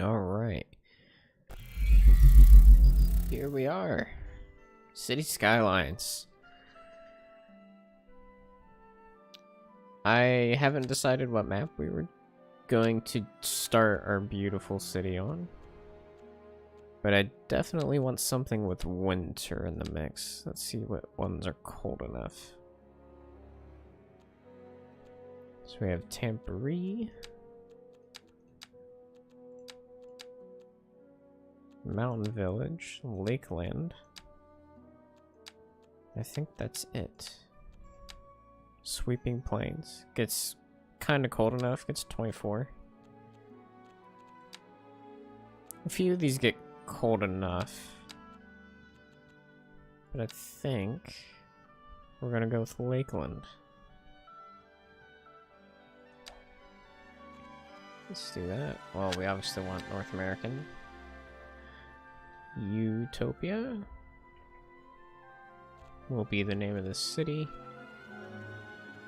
All right. Here we are. City Skylines. I haven't decided what map we were going to start our beautiful city on. But I definitely want something with winter in the mix. Let's see what ones are cold enough. So we have Tamboree. Mountain Village, Lakeland. I think that's it. Sweeping Plains. Gets kind of cold enough, gets 24. A few of these get cold enough. But I think we're gonna go with Lakeland. Let's do that. Well, we obviously want North American. Youtopia will be the name of the city.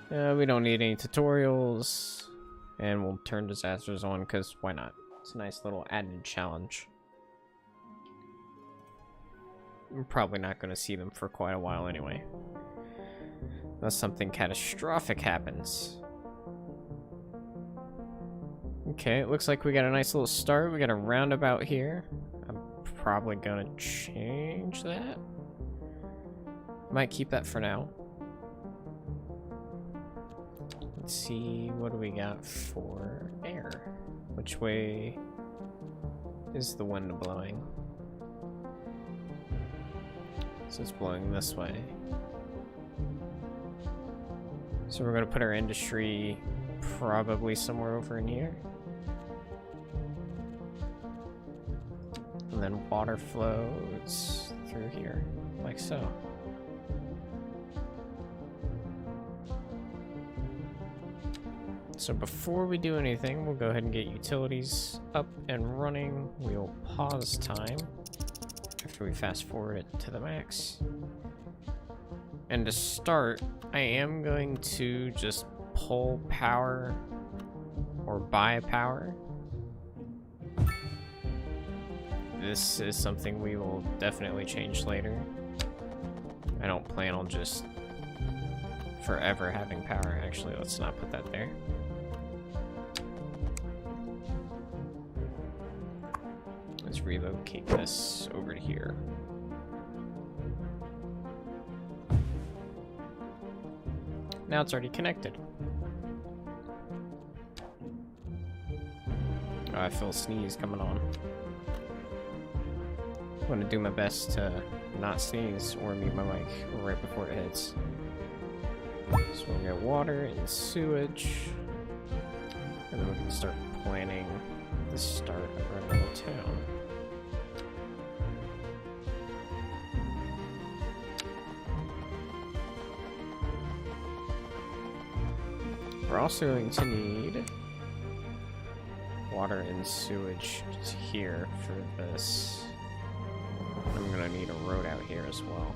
We don't need any tutorials, and we'll turn disasters on because why not? It's a nice little added challenge. We're probably not going to see them for quite a while anyway, unless something catastrophic happens. Okay, it looks like we got a nice little start. We got a roundabout here. I'm probably gonna change that. Might keep that for now. Let's see, what do we got for air? Which way is the wind blowing? So it's blowing this way. So we're gonna put our industry probably somewhere over in here. And then water flows through here, like so. So before we do anything, we'll go ahead and get utilities up and running. We'll pause time after we fast forward it to the max. And to start, I am going to just pull power or buy power. This is something we will definitely change later. I don't plan on just forever having power. Actually, let's not put that there. Let's relocate this over to here. Now it's already connected. Oh, I feel a sneeze coming on. I'm gonna do my best to not sneeze or mute my mic right before it hits. So we'll get water and sewage, and then we can start planning the start of our little town. We're also going to need water and sewage here for this. I'm gonna need a road out here as well.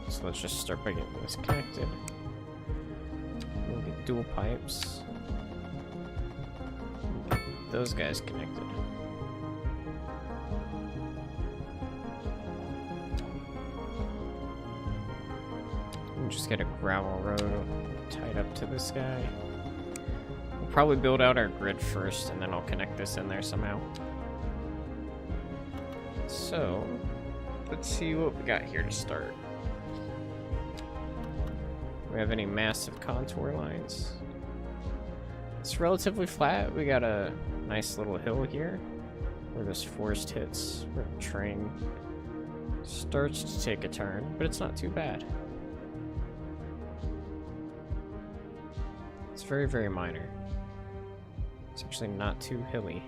So let's just start by getting this connected. We'll get dual pipes. Get those guys connected. We'll just get a gravel road tied up to this guy. Probably build out our grid first, and then I'll connect this in there somehow. So, let's see what we got here to start. Do we have any massive contour lines? It's relatively flat. We got a nice little hill here where this forest hits, where the train starts to take a turn, but it's not too bad. It's very, very minor. It's actually not too hilly.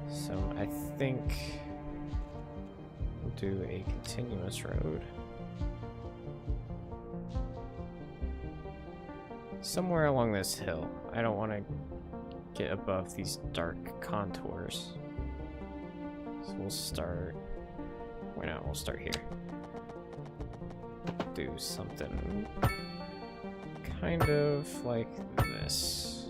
So I think we'll do a continuous road. Somewhere along this hill. I don't want to get above these dark contours. So we'll start... Why not? We'll start here. Do something kind of like this.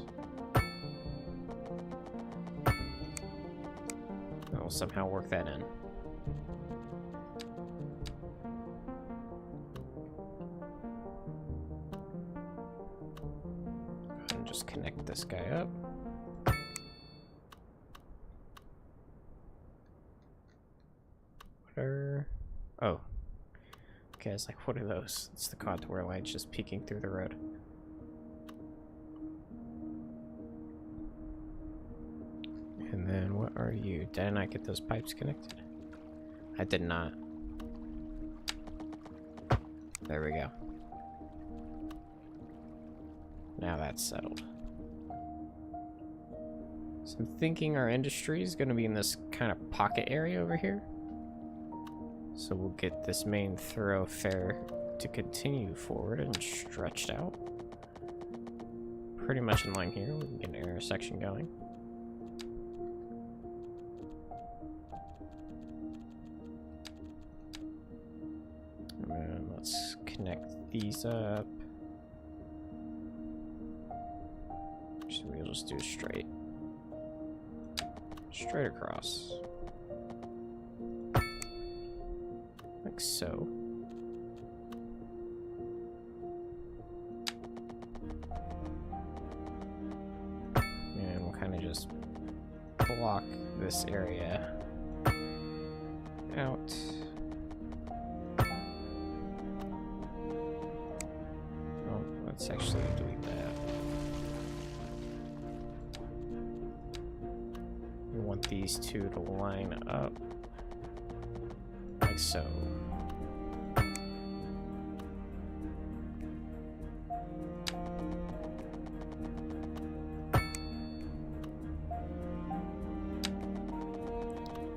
I'll somehow work that in. And just connect this guy up. Oh. Okay, it's like, what are those? It's the contour lines just peeking through the road. And then what are you? Did I not get those pipes connected? I did not. There we go. Now that's settled. So I'm thinking our industry is going to be in this kind of pocket area over here. So we'll get this main thoroughfare to continue forward and stretched out. Pretty much in line here. We can get an intersection going. And then let's connect these up. So we'll just do straight across. Like so. And we'll kind of just block this area out. Oh, let's actually delete that. We want these two to line up like so.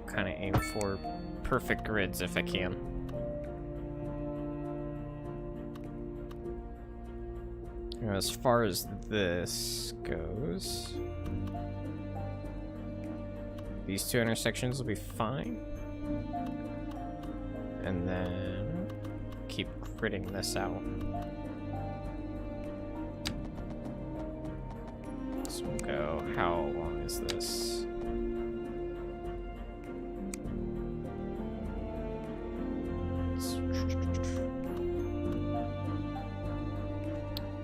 Kind of aim for perfect grids if I can. Now, as far as this goes, these two intersections will be fine. And then keep gridding this out. So we'll go, how long is this?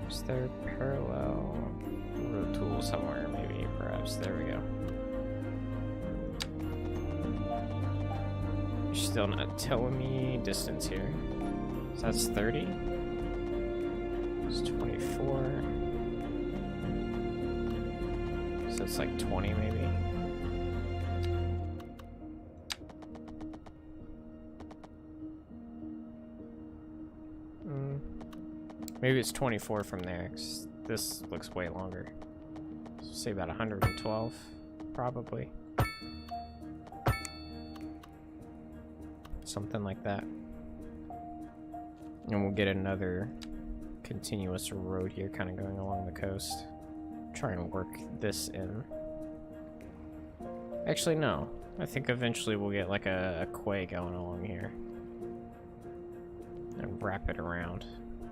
Is there parallel road tool somewhere? Maybe, perhaps. There we go. You're still not telling me distance here. So that's 30. It's 24. So it's like 20 maybe. Maybe it's 24 from there, 'cause this looks way longer. Say about 112, probably. Something like that. And we'll get another continuous road here kind of going along the coast. Try and work this in. Actually, no. I think eventually we'll get like a quay going along here. And wrap it around.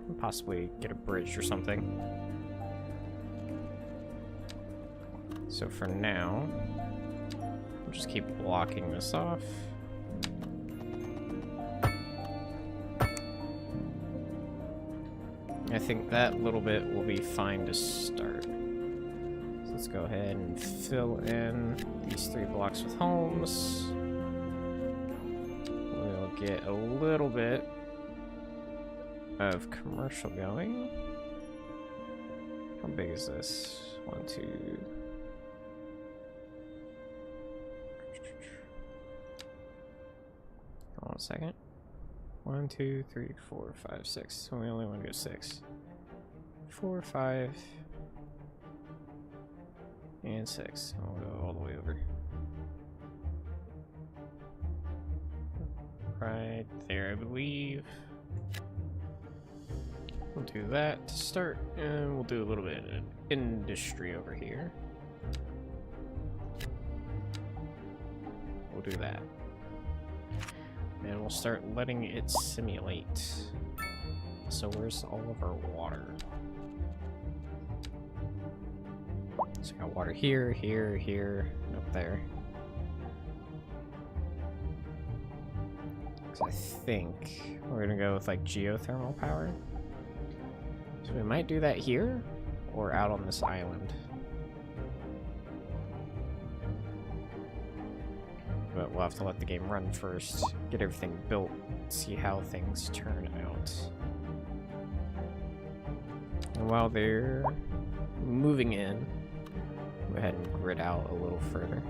And possibly get a bridge or something. So for now, we'll just keep blocking this off. I think that little bit will be fine to start. So let's go ahead and fill in these 3 blocks with homes. We'll get a little bit of commercial going. How big is this? 1, 2. Hold on a second. 1, 2, 3, 4, 5, 6. So we only want to go 6. 4, 5, and 6. I'll go all the way over. Right there, I believe. We'll do that to start, and we'll do a little bit of industry over here. We'll do that. And we'll start letting it simulate. So where's all of our water? So I got water here, here, here, and up there. So I think we're gonna go with like geothermal power. So we might do that here or out on this island. But we'll have to let the game run first, get everything built, see how things turn out. And while they're moving in, go ahead and grid out a little further.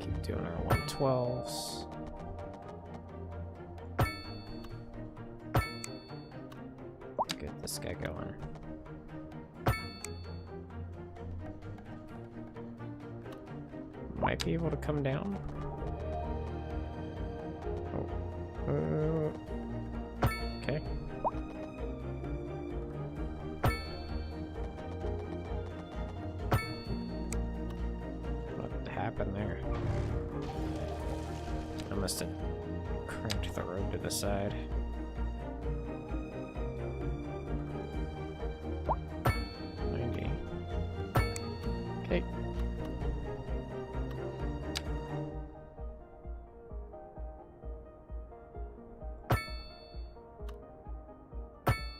Keep doing our 112s. Get this guy going. Might be able to come down. Oh. Okay. What happened there? I must have cranked the road to the side. Okay.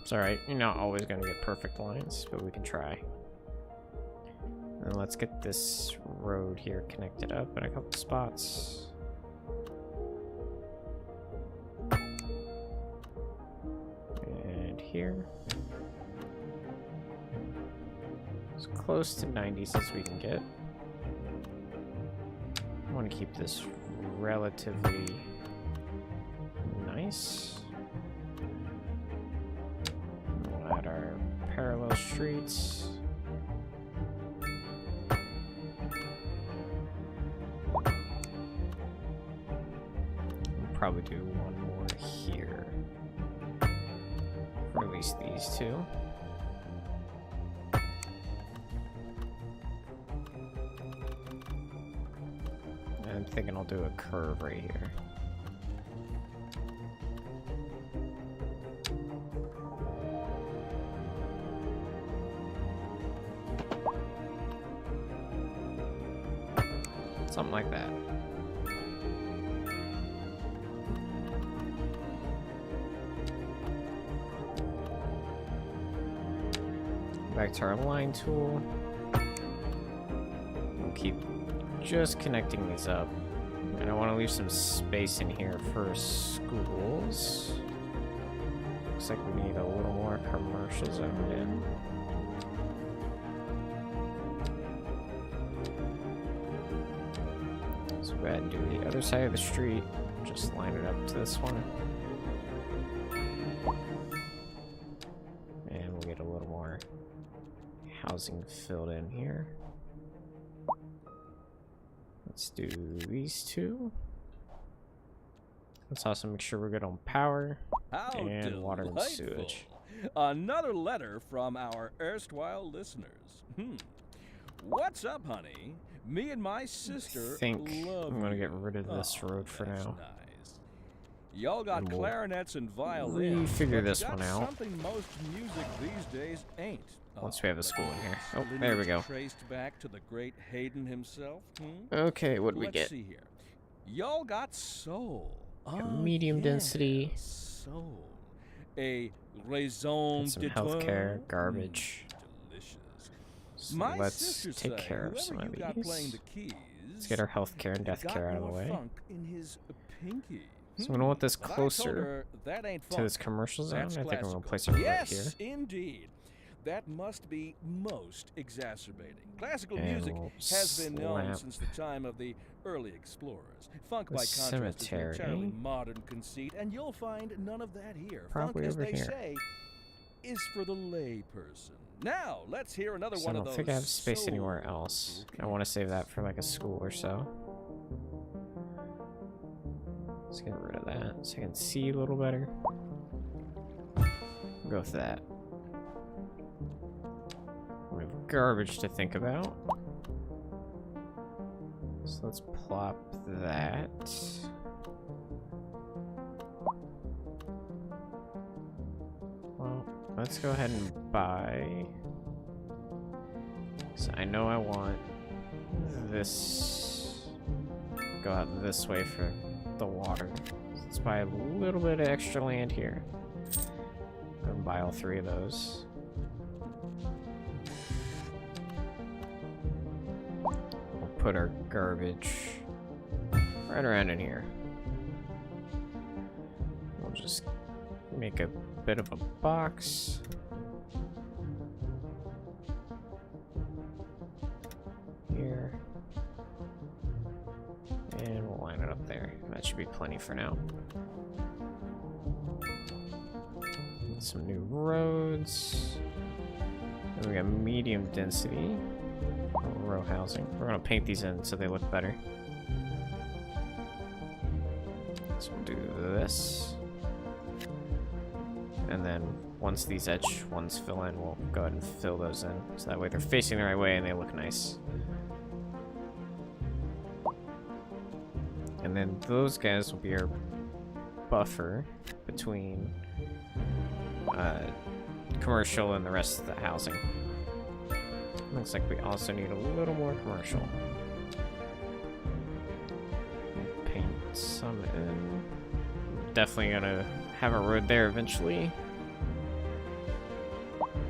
It's alright, you're not always going to get perfect lines, but we can try. And let's get this road here connected up in a couple spots. And here. As close to 90s as we can get. I want to keep this relatively nice. We'll add our parallel streets. We'll probably do one more here. Or at least these two. I'm thinking I'll do a curve right here. Something like that. Back to our line tool. We'll keep just connecting these up. And I want to leave some space in here for schools. Looks like we need a little more commercial zoned in. So go ahead and do the other side of the street. Just line it up to this one. And we'll get a little more housing filled in here. Let's do these two. Let's also make sure we're good on power and water and sewage. Another letter from our erstwhile listeners. What's up, honey? Me and my sister I think love I'm gonna you. get rid of this road for That's now. Nice. Y'all got And we'll clarinets and violins. refigure but this you got one out. Something most music these days ain't. Once we have a school in here. Oh, lineage there we go. Traced back to the great Haydn himself. Okay, what do we Let's get? see here. Y'all got soul. Medium yeah, density. Soul. A raison Some d'etre. healthcare, garbage. Delicious. So My let's sisters take say care of whoever some of you got playing these. the keys Let's get our healthcare and death got care out of the more way. funk in his pinky. So I'm gonna want this But I told closer her that ain't to funk. this commercial zone. That's I think I'm gonna classical. place it right yes, here. indeed. That must be most exacerbating. Classical And music we'll has been known slap since the time of the early explorers. Funk, the by contrast, is an cemetery. entirely modern conceit, and you'll find none of that here. Probably Funk, as over they here. say, is for the lay person. Now, let's hear another So I one don't of those. think I have space anywhere soul else. I bouquets. want to save that for like a school or so. Let's get rid of that so I can see a little better. Go with that. We have garbage to think about. So let's plop that. Well, let's go ahead and buy. So I know I want this. Go out this way for the water. Let's buy a little bit of extra land here. Go and buy all 3 of those. We'll put our garbage right around in here. We'll just make a bit of a box. Here. And we'll line it up there. That should be plenty for now. Some new roads. And we got medium density row housing. We're gonna paint these in so they look better. So we'll do this. And then once these edge ones fill in, we'll go ahead and fill those in. So that way they're facing the right way and they look nice. And then those guys will be our buffer between commercial and the rest of the housing. Looks like we also need a little more commercial. Paint some in. Definitely gonna have a road there eventually.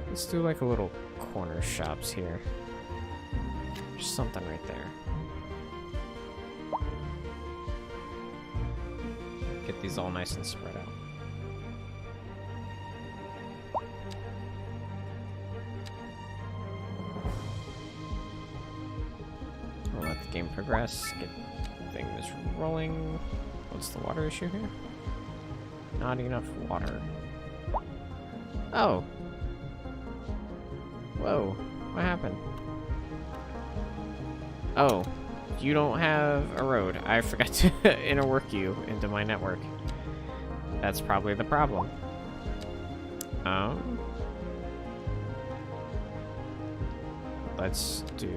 Let's do like a little corner shops here. Just something right there. Get these all nice and spread out. We'll let the game progress, get things rolling. What's the water issue here? Not enough water. Oh! Whoa, what happened? Oh, you don't have a road. I forgot to interwork you into my network. That's probably the problem. Let's do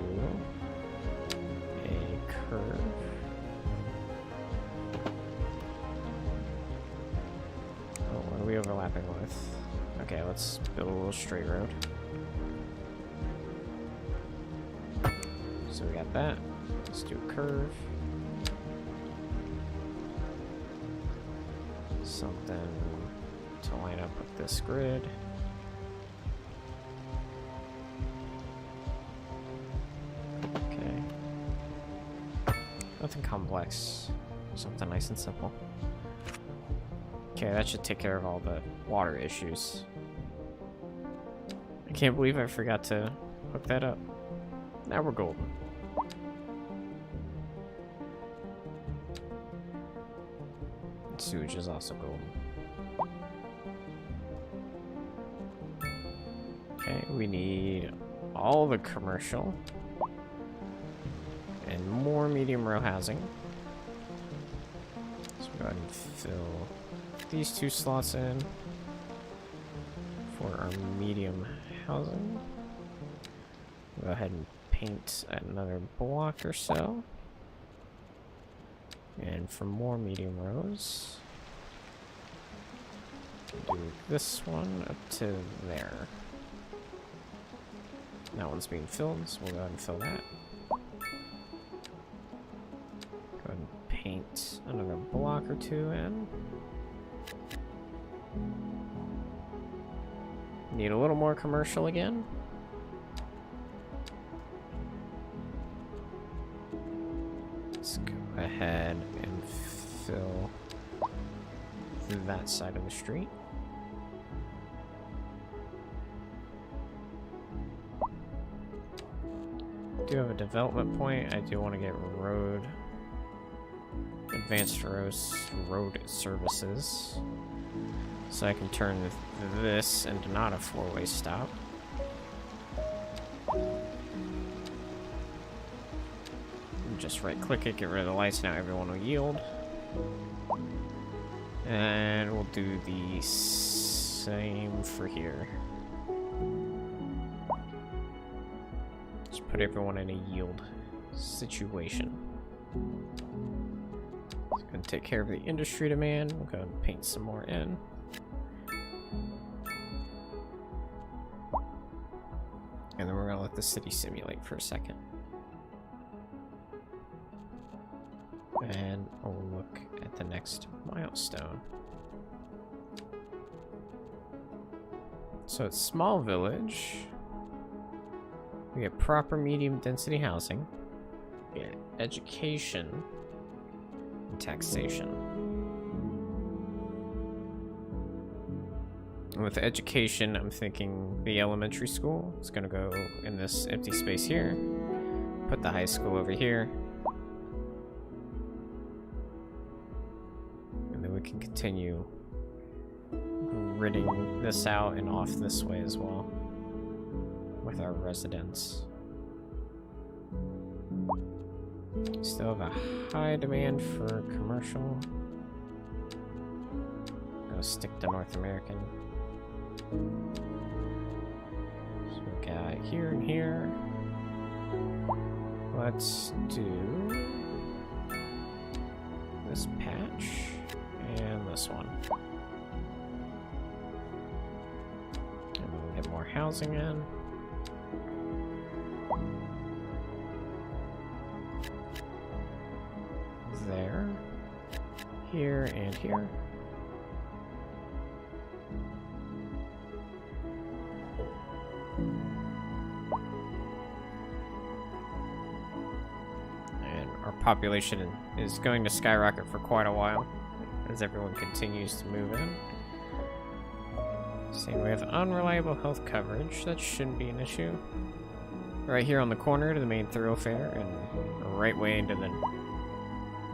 a curve. Oh, what are we overlapping with? Okay, let's build a little straight road. So we got that. Let's do a curve. Something to line up with this grid. Okay. Nothing complex. Something nice and simple. Okay, that should take care of all the water issues. I can't believe I forgot to hook that up. Now we're golden. Sewage is also golden. Okay, we need all the commercial and more medium row housing. So go ahead and fill these 2 slots in for our medium housing. Go ahead and paint another block or so. And for more medium rows, do this one up to there. That one's being filled, so we'll go ahead and fill that. Go ahead and paint another block or 2 in. Need a little more commercial again. Let's go ahead and fill that side of the street. I do have a development point. I do want to get advanced road services, so I can turn this into not a 4-way stop. Just right click it, get rid of the lights, now everyone will yield. And we'll do the same for here. Just put everyone in a yield situation. It's gonna take care of the industry demand. We'll go and paint some more in. And then we're gonna let the city simulate for a second. And we'll look at the next milestone. So it's small village. We get proper medium density housing. We get education and taxation. And with education, I'm thinking the elementary school is gonna go in this empty space here. Put the high school over here. And then we can continue gridding this out and off this way as well with our residents. Still have a high demand for commercial. Gonna stick to North American. So we got here and here. Let's do this patch and this one. And we'll get more housing in. There. Here and here. And our population is going to skyrocket for quite a while as everyone continues to move in. Same, we have unreliable health coverage. That shouldn't be an issue. Right here on the corner to the main thoroughfare and right way into the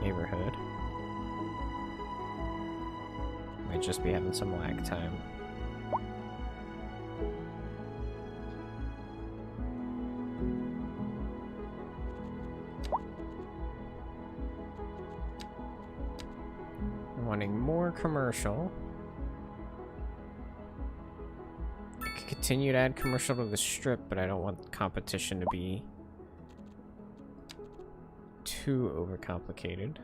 neighborhood. Might just be having some lag time. Wanting more commercial. I could continue to add commercial to the strip, but I don't want competition to be too overcomplicated.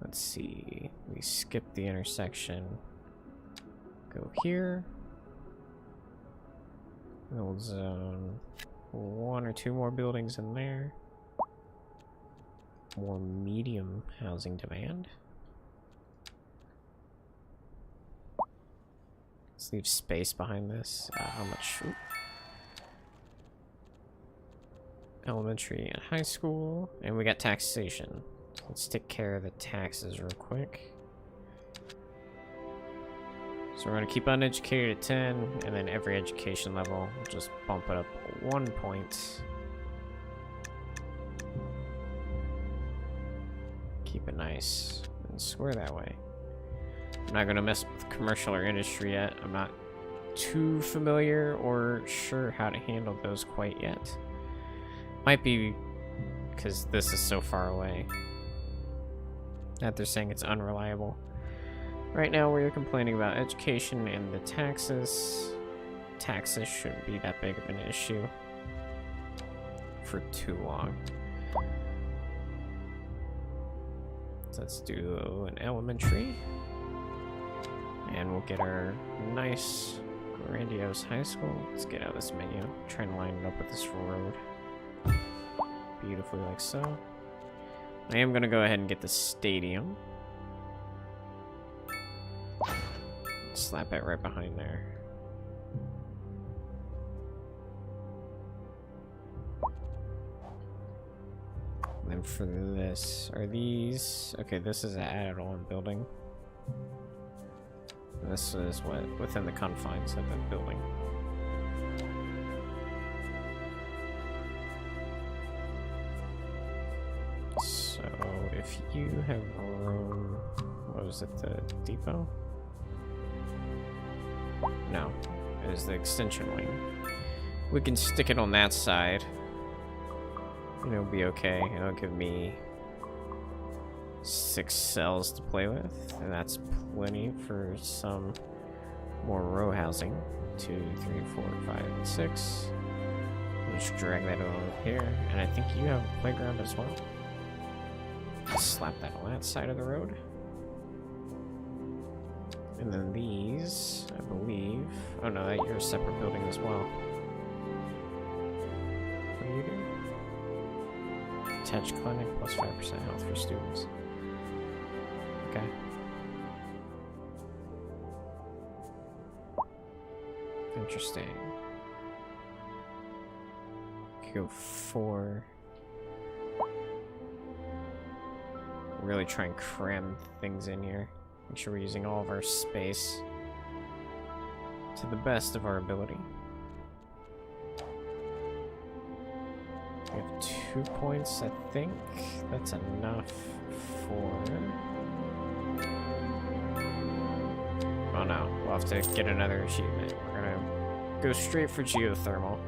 Let's see. We skip the intersection. Go here. Build zone. One or two more buildings in there. More medium housing demand. Let's leave space behind this. How much? Ooh. Elementary and high school, and we got taxation. So let's take care of the taxes real quick. So we're gonna keep uneducated at 10, and then every education level, we'll just bump it up 1 point. Keep it nice and square that way. I'm not gonna mess with commercial or industry yet. I'm not too familiar or sure how to handle those quite yet. Might be because this is so far away that they're saying it's unreliable. Right now we're complaining about education and the taxes. Taxes shouldn't be that big of an issue for too long. So let's do an elementary. And we'll get our nice, grandiose high school. Let's get out of this menu. Try and line it up with this road. Beautifully like so. I am gonna go ahead and get the stadium. Slap it right behind there. And then for this, are these... Okay, this is an added-on building. This is what within the confines of the building. So if you have room, what was it, the depot? No, it is the extension wing. We can stick it on that side. And it'll be okay. It'll give me 6 cells to play with, and that's plenty for some more row housing. 2, 3, 4, 5, and 6. We'll just drag that over here, and I think you have a playground as well. Slap that on that side of the road. And then these, I believe. Oh no, that you're a separate building as well. What do you do? Attached clinic plus 5% health for students. Okay. Interesting. Go 4. Really try and cram things in here. Make sure we're using all of our space to the best of our ability. We have 2 points, I think. That's enough for... Oh no, we'll have to get another achievement. We're gonna go straight for geothermal.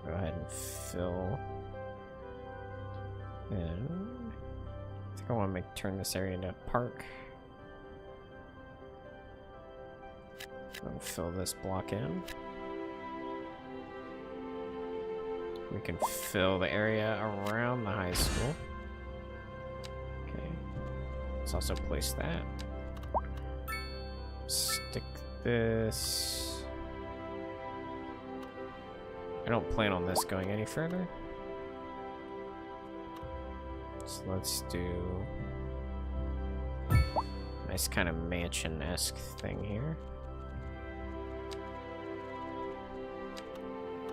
Go ahead and fill in. I think I want to turn this area into a park. I'll fill this block in. We can fill the area around the high school. Okay. Let's also place that. Stick this. I don't plan on this going any further. So let's do nice kind of mansion-esque thing here.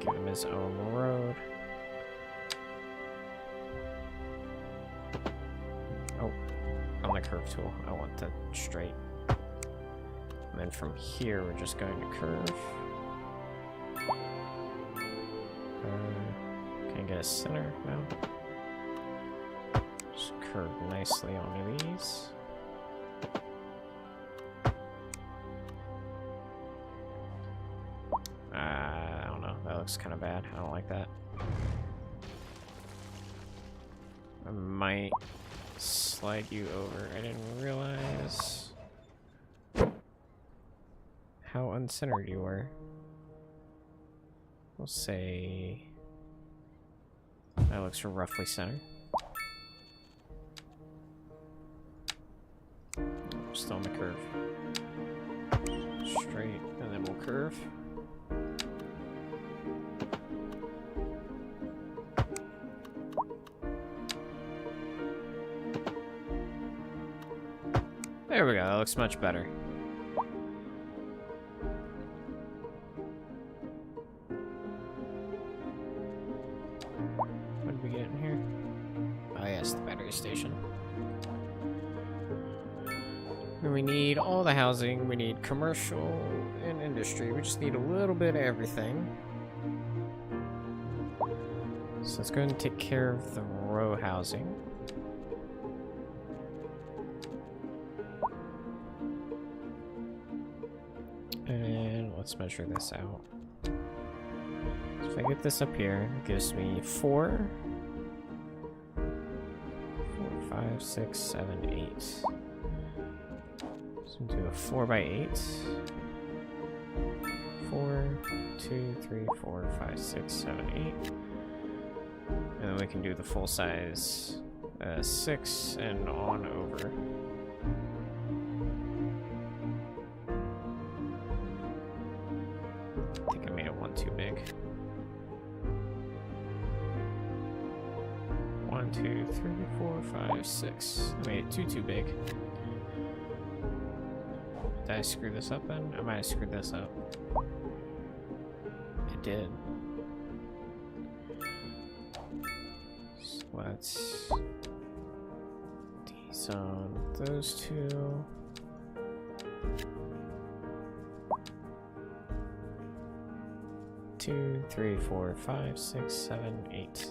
Give him his own road. Oh, on the curve tool. I want the straight. And then from here, we're just going to curve. Can I get a center? No. Just curve nicely onto these. I don't know. That looks kind of bad. I don't like that. I might slide you over. I didn't realize how uncentered you were. We'll say that looks roughly centered. Still on the curve. Straight, and then we'll curve. There we go, that looks much better. What did we get in here? Oh yes, the battery station. And we need all the housing, we need commercial and industry. We just need a little bit of everything. So let's go ahead and take care of the row housing. And let's measure this out. So if I get this up here, it gives me 4, 5, 6, 7, 8. So we'll do a 4 by 8. 4, 2, 3, 4, 5, 6, 7, 8. And then we can do the full size 6 and on over. I think I made it 1 too big. 1, 2, 3, 4, 5, 6. I made it 2 too big. Did I screw this up then? I might have screwed this up. I did. So let's dezone those 2. Two, 3, 4, 5, 6, 7, 8.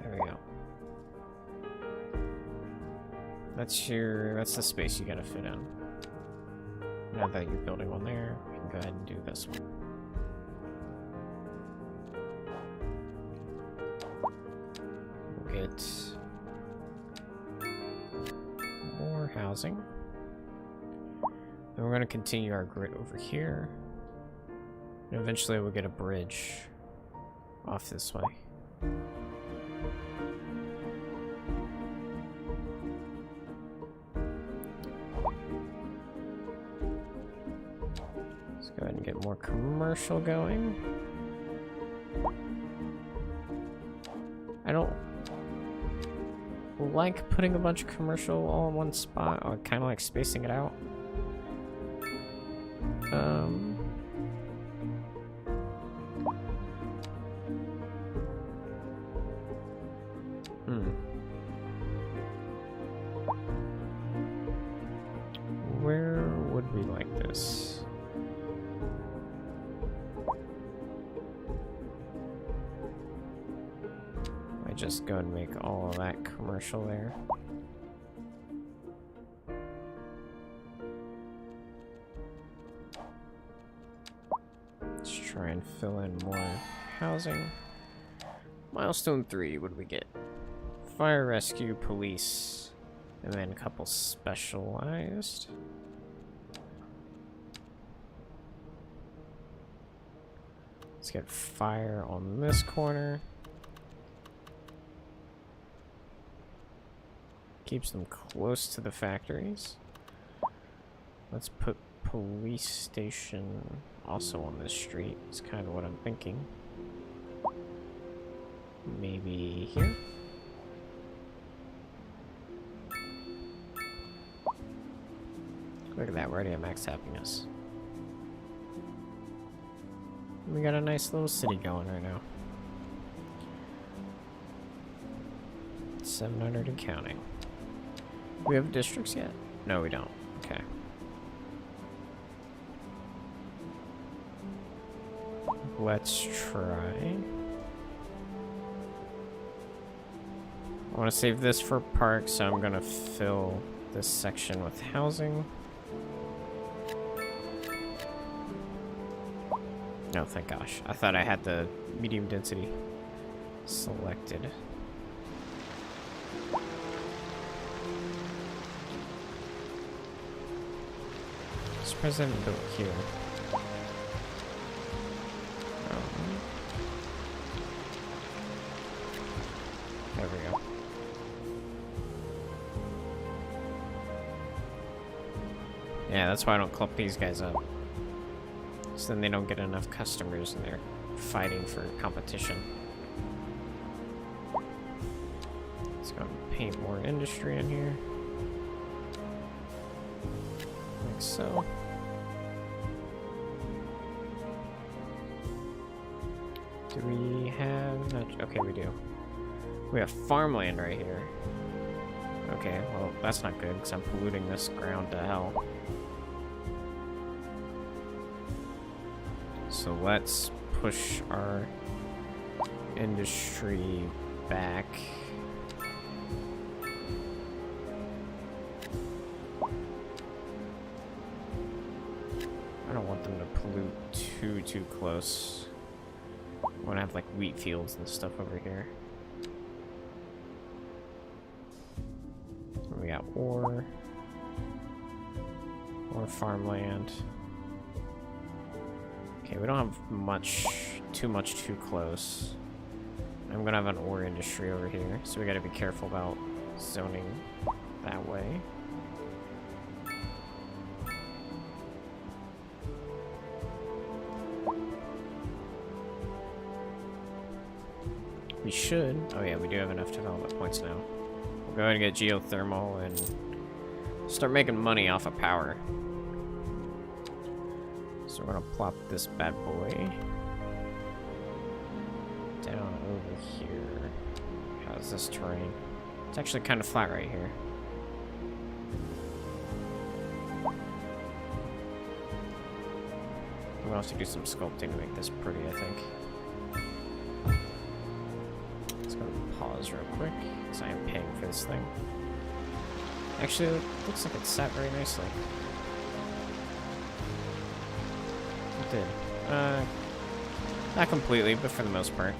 There we go. That's the space you gotta fit in. Now that you're building one there, we can go ahead and do this one. We'll get more housing. Then we're gonna continue our grid over here. And eventually we'll get a bridge off this way. Go ahead and get more commercial going. I don't like putting a bunch of commercial all in one spot. I kind of like spacing it out. Where would we like this? I just go and make all of that commercial there. Let's try and fill in more housing. Milestone 3, what do we get? Fire, rescue, police, and then a couple specialized. Let's get fire on this corner. Keeps them close to the factories. Let's put police station also on this street. It's kind of what I'm thinking. Maybe here? Look at that, we're already at max happiness. We got a nice little city going right now. 700 and counting. Do we have districts yet? No, we don't. Okay. Let's try. I want to save this for parks, so I'm gonna fill this section with housing. No, thank gosh. I thought I had the medium density selected. Surprised I haven't built here. There we go. Yeah, that's why I don't clump these guys up. So then they don't get enough customers and they're fighting for competition. Let's go and paint more industry in here. Like so. Do we have... Okay, we do. We have farmland right here. Okay, well, that's not good because I'm polluting this ground to hell. So let's push our industry back. I don't want them to pollute too close. I want to have like wheat fields and stuff over here. We got ore farmland. Okay, we don't have too close. I'm gonna have an ore industry over here, so we gotta be careful about zoning that way. We should. Oh yeah, we do have enough development points now. We'll go ahead and get geothermal and start making money off of power. So we're gonna plop this bad boy down over here. How's this terrain? It's actually kind of flat right here. We'll have to do some sculpting to make this pretty, I think. Let's go pause real quick, because I am paying for this thing. Actually, it looks like it's set very nicely. It did. Not completely, but for the most part.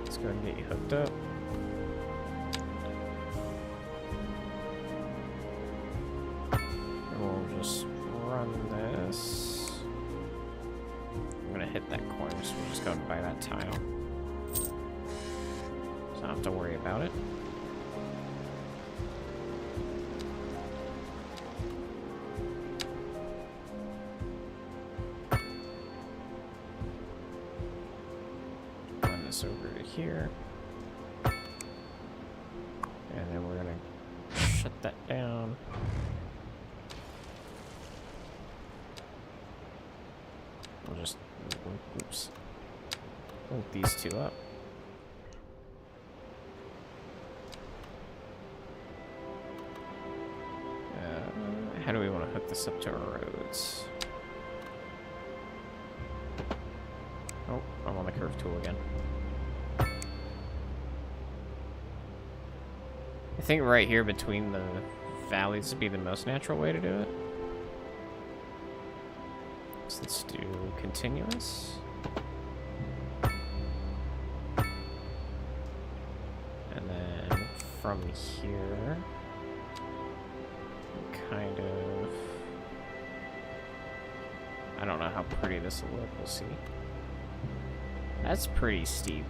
Let's go ahead and get you hooked up. And we'll just run this. I'm gonna hit that corner, so we'll just go and buy that tile. So I don't have to worry about it. this over to here. And then we're gonna shut that down. We'll just, oops, link these two up. How do we want to hook this up to our roads? Oh, I'm on the curve tool again. I think right here between the valleys would be the most natural way to do it. So let's do continuous. And then from here, kind of... I don't know how pretty this will look, we'll see. That's pretty steep.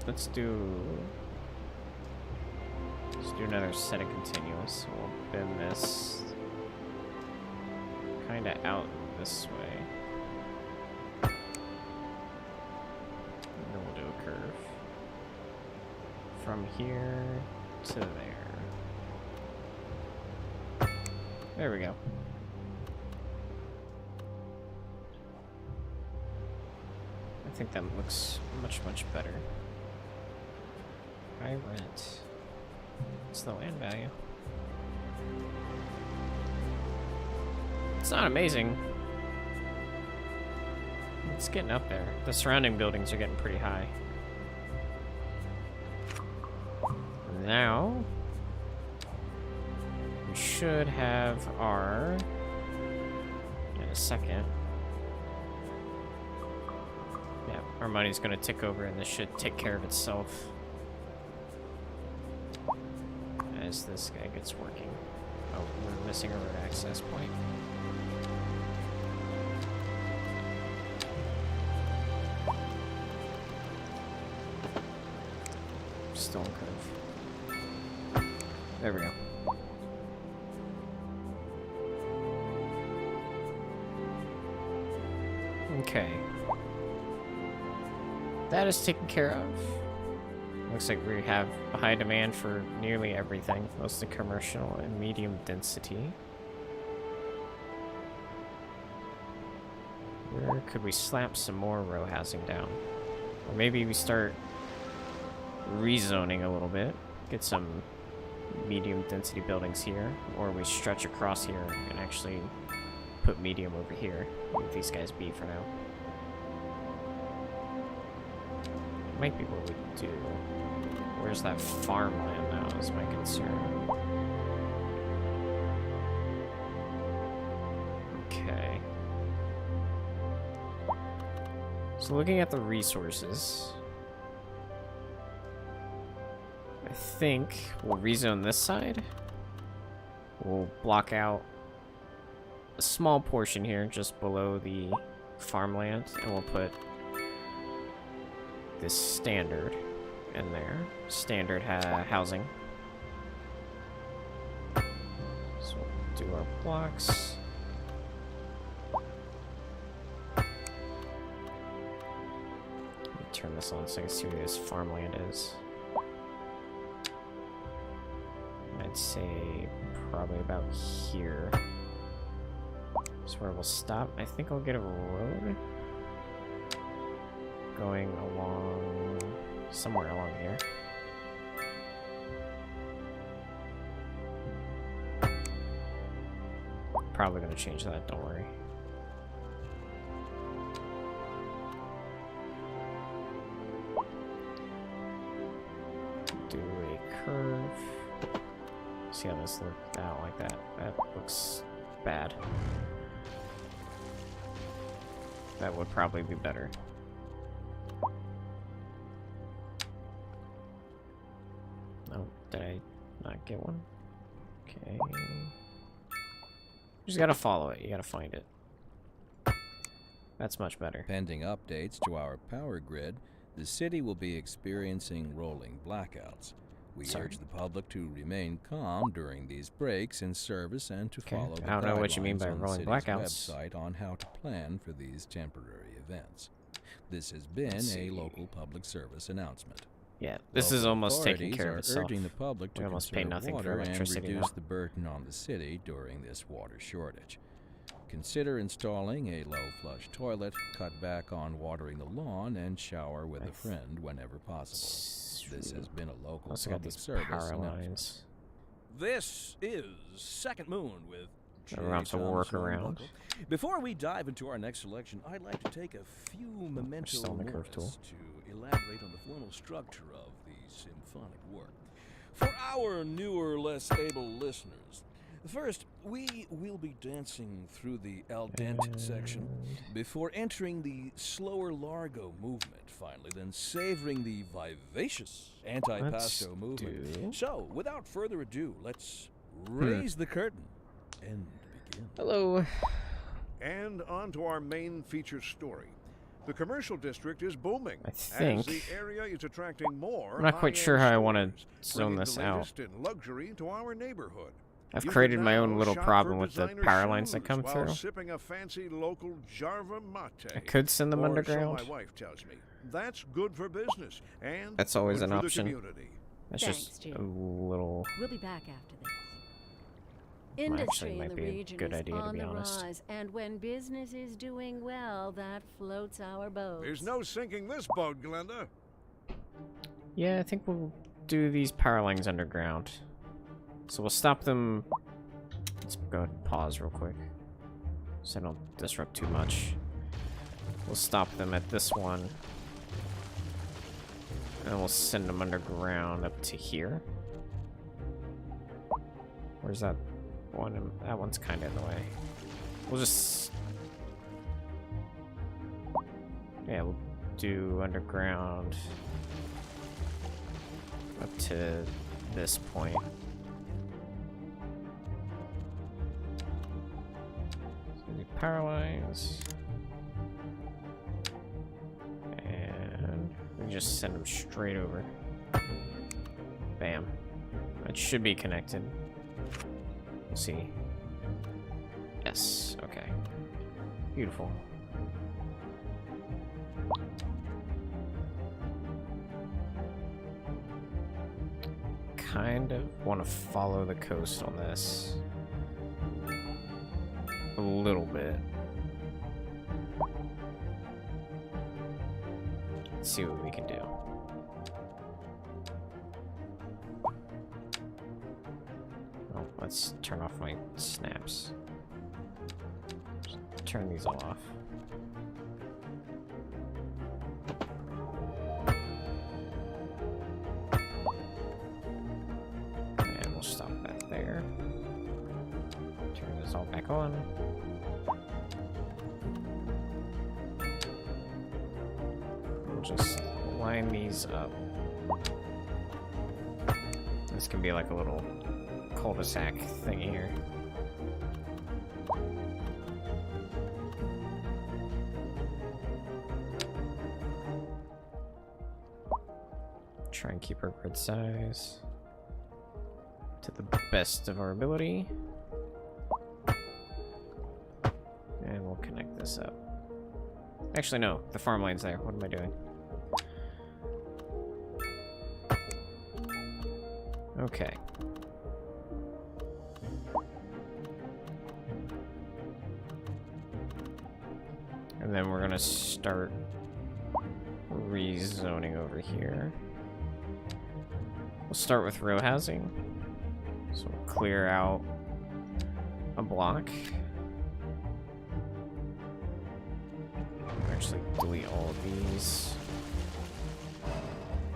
Let's do another set of continuous. We'll bend this kind of out this way. And then we'll do a curve. From here to there. There we go. I think that looks much, much better. High rent. What's the land value? It's not amazing. It's getting up there. The surrounding buildings are getting pretty high. Now, we should have our, in a second, yeah, our money's gonna tick over and this should take care of itself as this guy gets working. Oh, we're missing a road access point. Still in curve. There we go. Okay. That is taken care of. Looks like we have a high demand for nearly everything, mostly commercial and medium density. Where could we slap some more row housing down? Or maybe we start rezoning a little bit, get some medium density buildings here, or we stretch across here and actually put medium over here. Leave these guys be for now. Might be what we do. Where's that farmland now is my concern. Okay. So looking at the resources, I think we'll rezone this side. We'll block out a small portion here just below the farmland, and we'll put this standard in there. Standard housing. So we'll do our blocks. Let me turn this on so I can see where this farmland is. I'd say probably about here. That's where we'll stop. I think I'll get a road going along somewhere along here. Probably gonna change that, don't worry. Do a curve. See how this looks out like that. That looks bad. That would probably be better. Oh, did I not get one? Okay. You just gotta follow it. You gotta find it. That's much better. Pending updates to our power grid, the city will be experiencing rolling blackouts. We urge the public to remain calm during these breaks in service and to follow the guidelines on the city's website on how to plan for these temporary events. This has been a local public service announcement. Yeah, this is almost taking care of Authorities itself. are urging the public to We almost pay conserve nothing for water and electricity reduce now. the burden on the city during this water shortage. Consider installing a low-flush toilet, cut back on watering the lawn, and shower with a friend whenever possible. This has been a local Also got public these service power announcement. lines. This is Second Moon with Around to work around. Before we dive into our next selection, I'd like to take a few memento Still on the curve tool. moris to elaborate on the formal structure of the symphonic work. For our newer, less able listeners, first, we will be dancing through the al dente section before entering the slower largo movement, finally, then savoring the vivacious antipasto movement. So, without further ado, let's raise the curtain and begin. Hello. And on to our main feature story. The commercial district is booming. I think. As the area is attracting more. I'm not quite sure how I want to stores, zone bringing this the out. latest in luxury to our neighborhood. I've You created can my now own little shop problem for with the designer power lines that shoes come while through. sipping a fancy local Jarva mate. I could send them Or underground. So my wife tells me. That's good for business and That's always good an for the option. community. That's Thanks, just Jim. a little. We'll be back after this. Actually Industry in might the be a region good is idea, to on be the honest. rise, and when business is doing well, that floats our boats. There's no sinking this boat, Glenda. Yeah, I think we'll do these power lines underground. So we'll stop them. Let's go ahead and pause real quick, so I don't disrupt too much. We'll stop them at this one, and we'll send them underground up to here. Where's that one? That one's kind of in the way. We'll just... Yeah, we'll do underground up to this point. So we do power lines. And we just send them straight over. Bam. That should be connected. We'll see. Yes, okay. Beautiful. Kind of want to follow the coast on this. A little bit. Let's see what we can do. Oh, let's turn off my snaps. Just turn these all off. And we'll stop that there. Turn this all back on. We'll just line these up. This can be like a little cul-de-sac thingy here. Try and keep our grid size to the best of our ability. And we'll connect this up. Actually, no, the farm line's there. What am I doing? Okay. And then we're gonna start rezoning over here. We'll start with row housing. So we'll clear out a block. Actually delete all of these.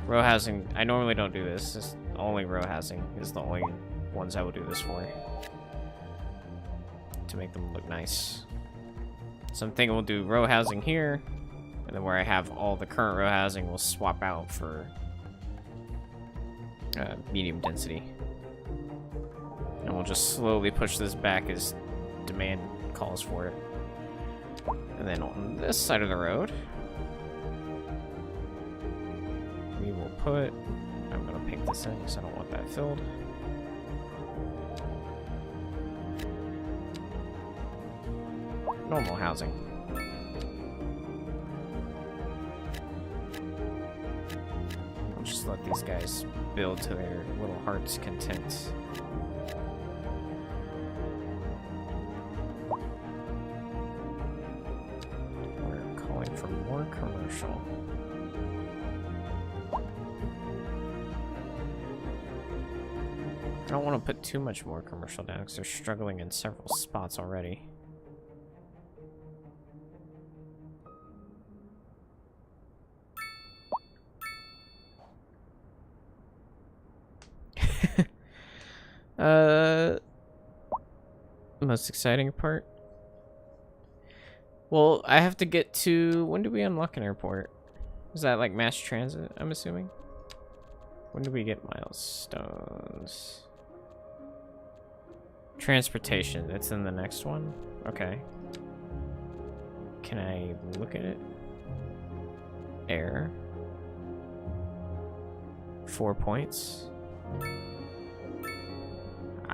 Row housing, I normally don't do this. This only row housing is the only ones I will do this for. To make them look nice. So I'm thinking we'll do row housing here, and then where I have all the current row housing, we'll swap out for medium density. And we'll just slowly push this back as demand calls for it. And then on this side of the road, we will put, I'm gonna paint this in because I don't want that filled. Normal housing. just let these guys build to their little heart's content. We're calling for more commercial. I don't want to put too much more commercial down because they're struggling in several spots already. Most exciting part? Well, I have to get to... When do we unlock an airport? Is that like mass transit, I'm assuming? When do we get milestones? Transportation, it's in the next one? Okay. Can I look at it? Air. 4 points.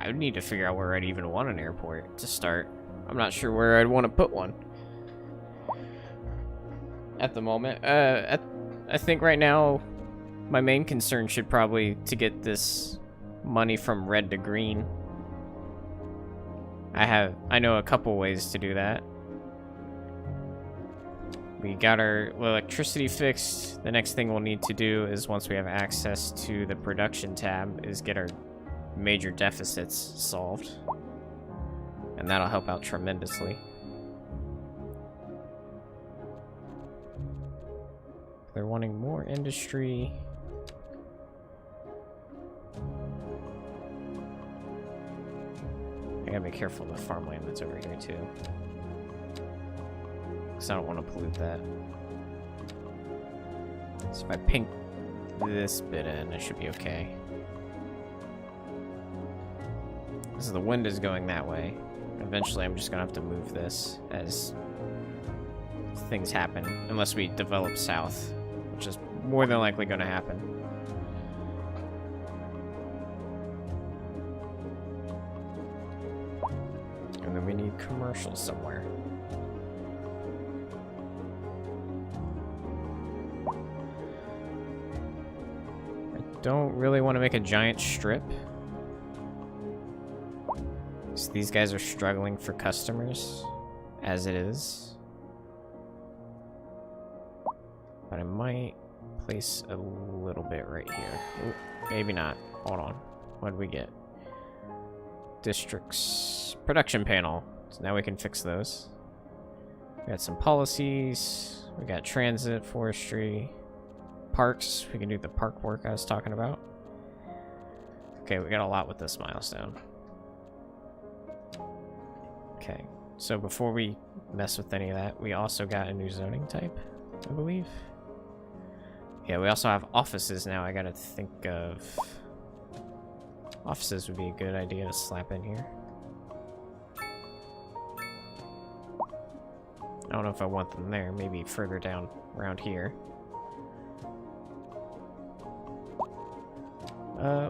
I would need to figure out where I'd even want an airport to start. I'm not sure where I'd want to put one at the moment. I think right now my main concern should probably to get this money from red to green. I know a couple ways to do that. We got our electricity fixed. The next thing we'll need to do is, once we have access to the production tab, is get our major deficits solved. And that'll help out tremendously. They're wanting more industry. I gotta be careful of the farmland that's over here too, because I don't want to pollute that. So if I pink this bit in, it should be okay. So the wind is going that way. Eventually I'm just gonna have to move this as things happen, unless we develop south, which is more than likely gonna happen. And then we need commercial somewhere. I don't really want to make a giant strip, so these guys are struggling for customers as it is. But I might place a little bit right here. Ooh, maybe not. Hold on. What did we get? Districts. Production panel. So now we can fix those. We got some policies. We got transit, forestry, parks. We can do the park work I was talking about. Okay, we got a lot with this milestone. Okay, so before we mess with any of that, we also got a new zoning type, I believe. Yeah, we also have offices now. I gotta think of... Offices would be a good idea to slap in here. I don't know if I want them there. Maybe further down around here.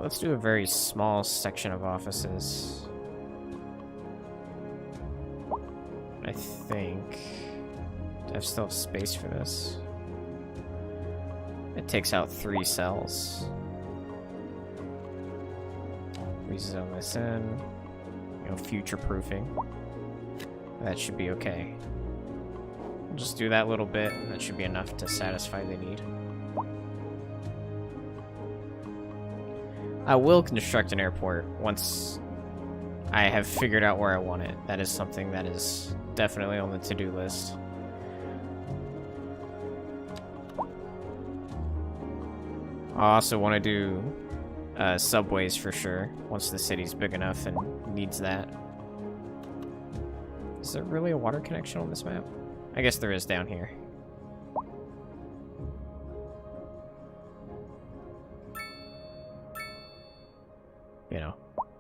Let's do a very small section of offices. I think... Do I still have space for this? It takes out 3 cells. Rezone this in. You know, future-proofing. That should be okay. We'll just do that little bit, and that should be enough to satisfy the need. I will construct an airport once I have figured out where I want it. That is something that is definitely on the to-do list. I also want to do subways for sure, once the city's big enough and needs that. Is there really a water connection on this map? I guess there is down here. You know,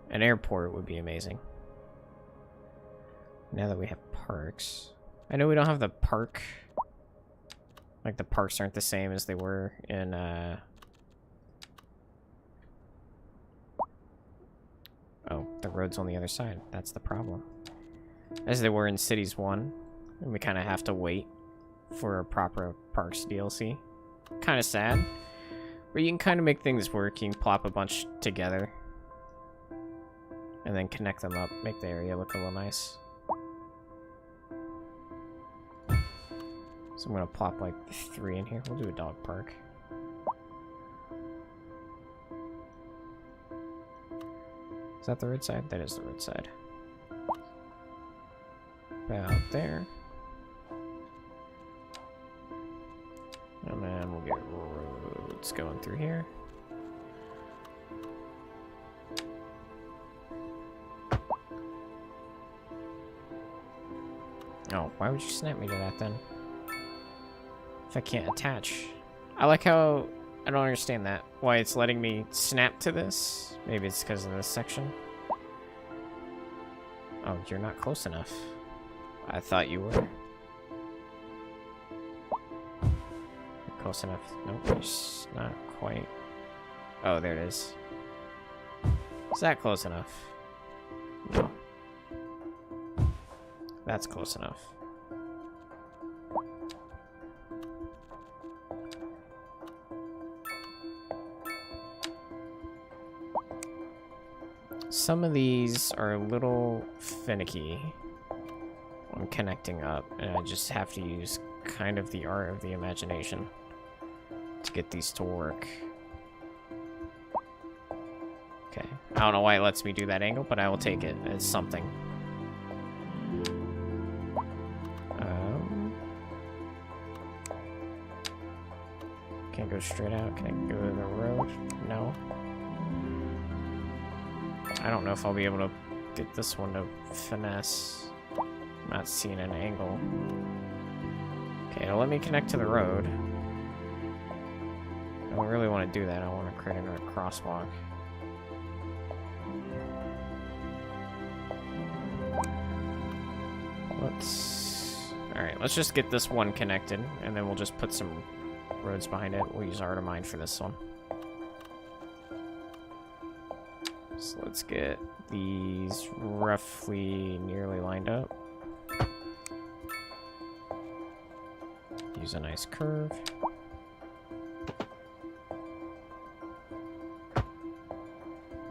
an airport would be amazing. Now that we have parks. I know we don't have the park. Like, the parks aren't the same as they were in, Oh, the road's on the other side. That's the problem. As they were in Cities 1. And we kind of have to wait for a proper Parks DLC. Kind of sad. But you can kind of make things work. You can plop a bunch together. And then connect them up. Make the area look a little nice. So I'm going to plop like 3 in here. We'll do a dog park. Is that the road side? That is the road side. About there. And then we'll get roads going through here. Oh, why would you snap me to that then? If I can't attach. I like how... I don't understand that. Why it's letting me snap to this? Maybe it's because of this section. Oh, you're not close enough. I thought you were. Close enough. Nope, it's not quite. Oh, there it is. Is that close enough? No. That's close enough. Some of these are a little finicky when connecting up, and I just have to use kind of the art of the imagination to get these to work. Okay, I don't know why it lets me do that angle, but I will take it as something. Can't go straight out. Can I go to the road? No. I don't know if I'll be able to get this one to finesse. I'm not seeing an angle. Okay, now let me connect to the road. I don't really want to do that. I want to create another crosswalk. Alright, let's just get this one connected, and then we'll just put some roads behind it. We'll use Artemine for this one. So let's get these roughly nearly lined up. Use a nice curve.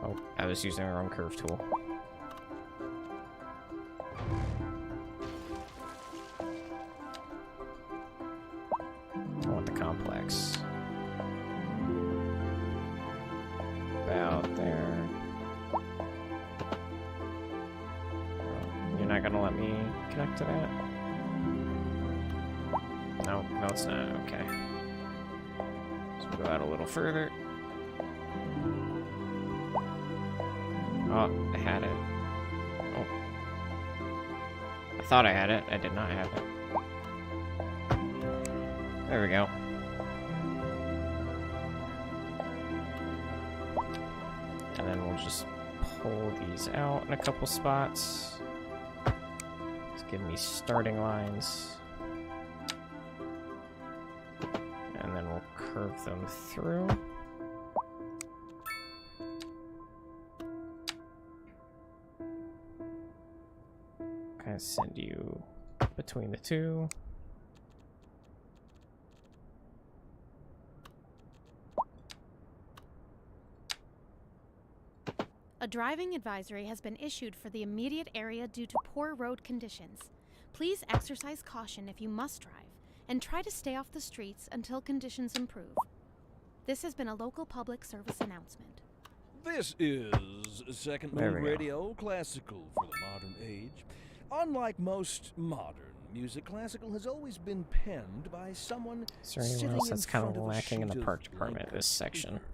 Oh, I was using the wrong curve tool. I want the complex. About there. You're not gonna let me connect to that? No, no it's not. Okay. So we'll go out a little further. Oh, I had it. Oh. I thought I had it. I did not have it. There we go. And then we'll just pull these out in a couple spots. Give me starting lines. And then we'll curve them through. Kind of send you between the two. A driving advisory has been issued for the immediate area due to poor road conditions. Please exercise caution if you must drive, and try to stay off the streets until conditions improve. This has been a local public service announcement. This is Second There Mode we go. Radio, classical for the modern age. Unlike most modern music, classical has always been penned by someone Is there anyone sitting else that's in kind front of of a lacking in the sheet park of department, blank this section? paper,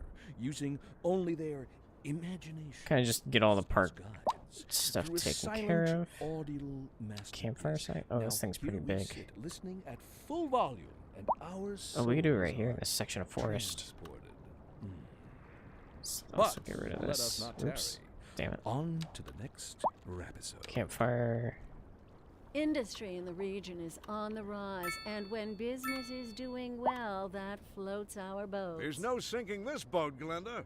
using only their imagination. Kind of just get all the park guides stuff through a taken silent, care of. audible masterpiece. Campfire site? Oh, this Now, thing's pretty here we big. sit, listening at full volume, and our Oh, we can do it right souls here in are this section of forest. transported. Let's also But get rid of let this. us not Oops. tarry. Damn it. On to the next episode. Campfire. Industry in the region is on the rise, and when business is doing well, that floats our boat. There's no sinking this boat, Glenda.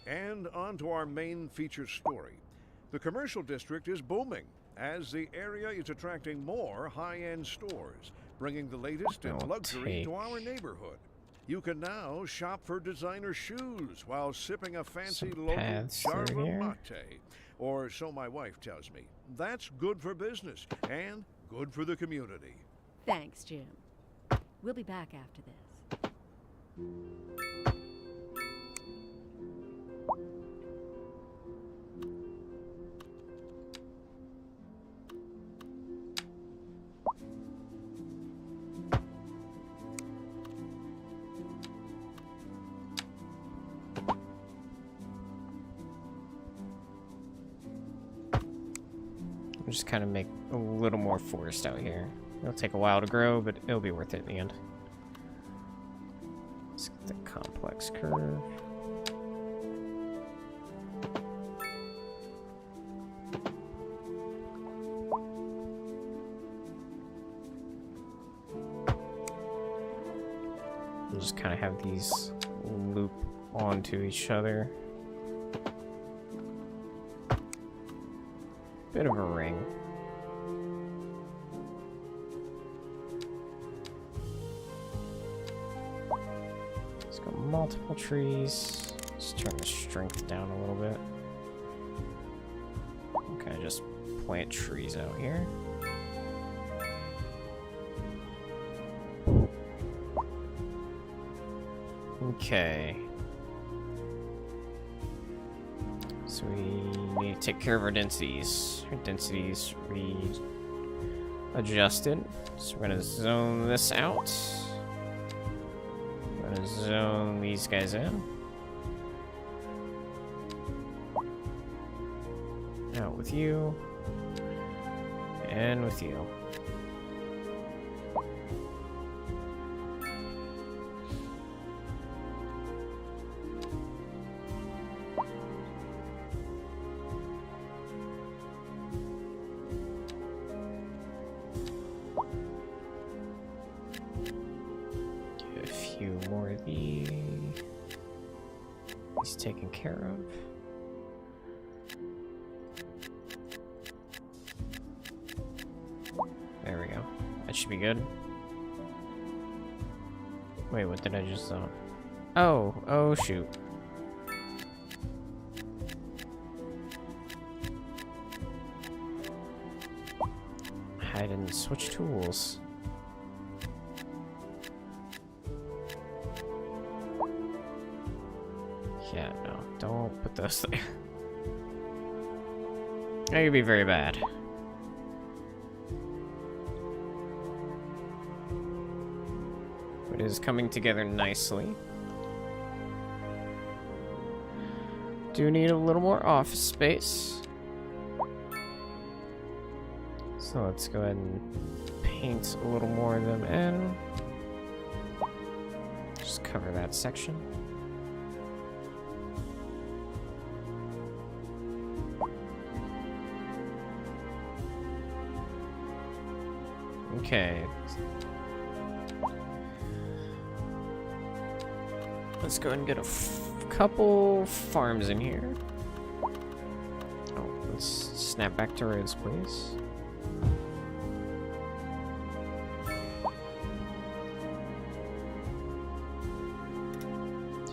And on to our main feature story. The commercial district is booming as the area is attracting more high-end stores, bringing the latest in I'll luxury to take- our neighborhood. You can now shop for designer shoes while sipping a fancy Some local paths through Jarva here. mate. Or so my wife tells me. That's good for business and good for the community. Thanks, Jim. We'll be back after this. We'll just kind of make a little more forest out here. It'll take a while to grow, but it'll be worth it in the end. Let's get the complex curve. We'll just kind of have these loop onto each other. Bit of a ring. Let's go multiple trees. Let's turn the strength down a little bit. Okay, just plant trees out here. Okay. So we need to take care of our densities. Our densities readjusted. So we're gonna zone this out. We're gonna zone these guys in. Out with you. And with you. Get a few more of these taken care of. There we go. That should be good. Wait, what did I just zone? Oh shoot. I didn't switch tools. Yeah, no, don't put those there. That could be very bad. It is coming together nicely. Do need a little more office space. So let's go ahead and paint a little more of them in. Just cover that section. Okay. Let's go ahead and get a couple farms in here. Oh, let's snap back to roads, please.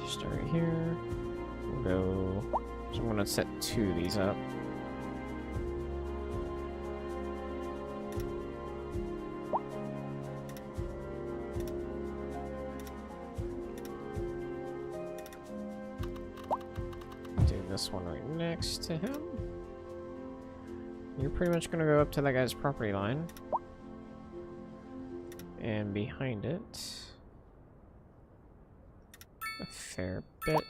Start right here. We'll go. So I'm gonna set 2 of these up. This one right next to him. You're pretty much gonna go up to that guy's property line. And behind it, a fair bit.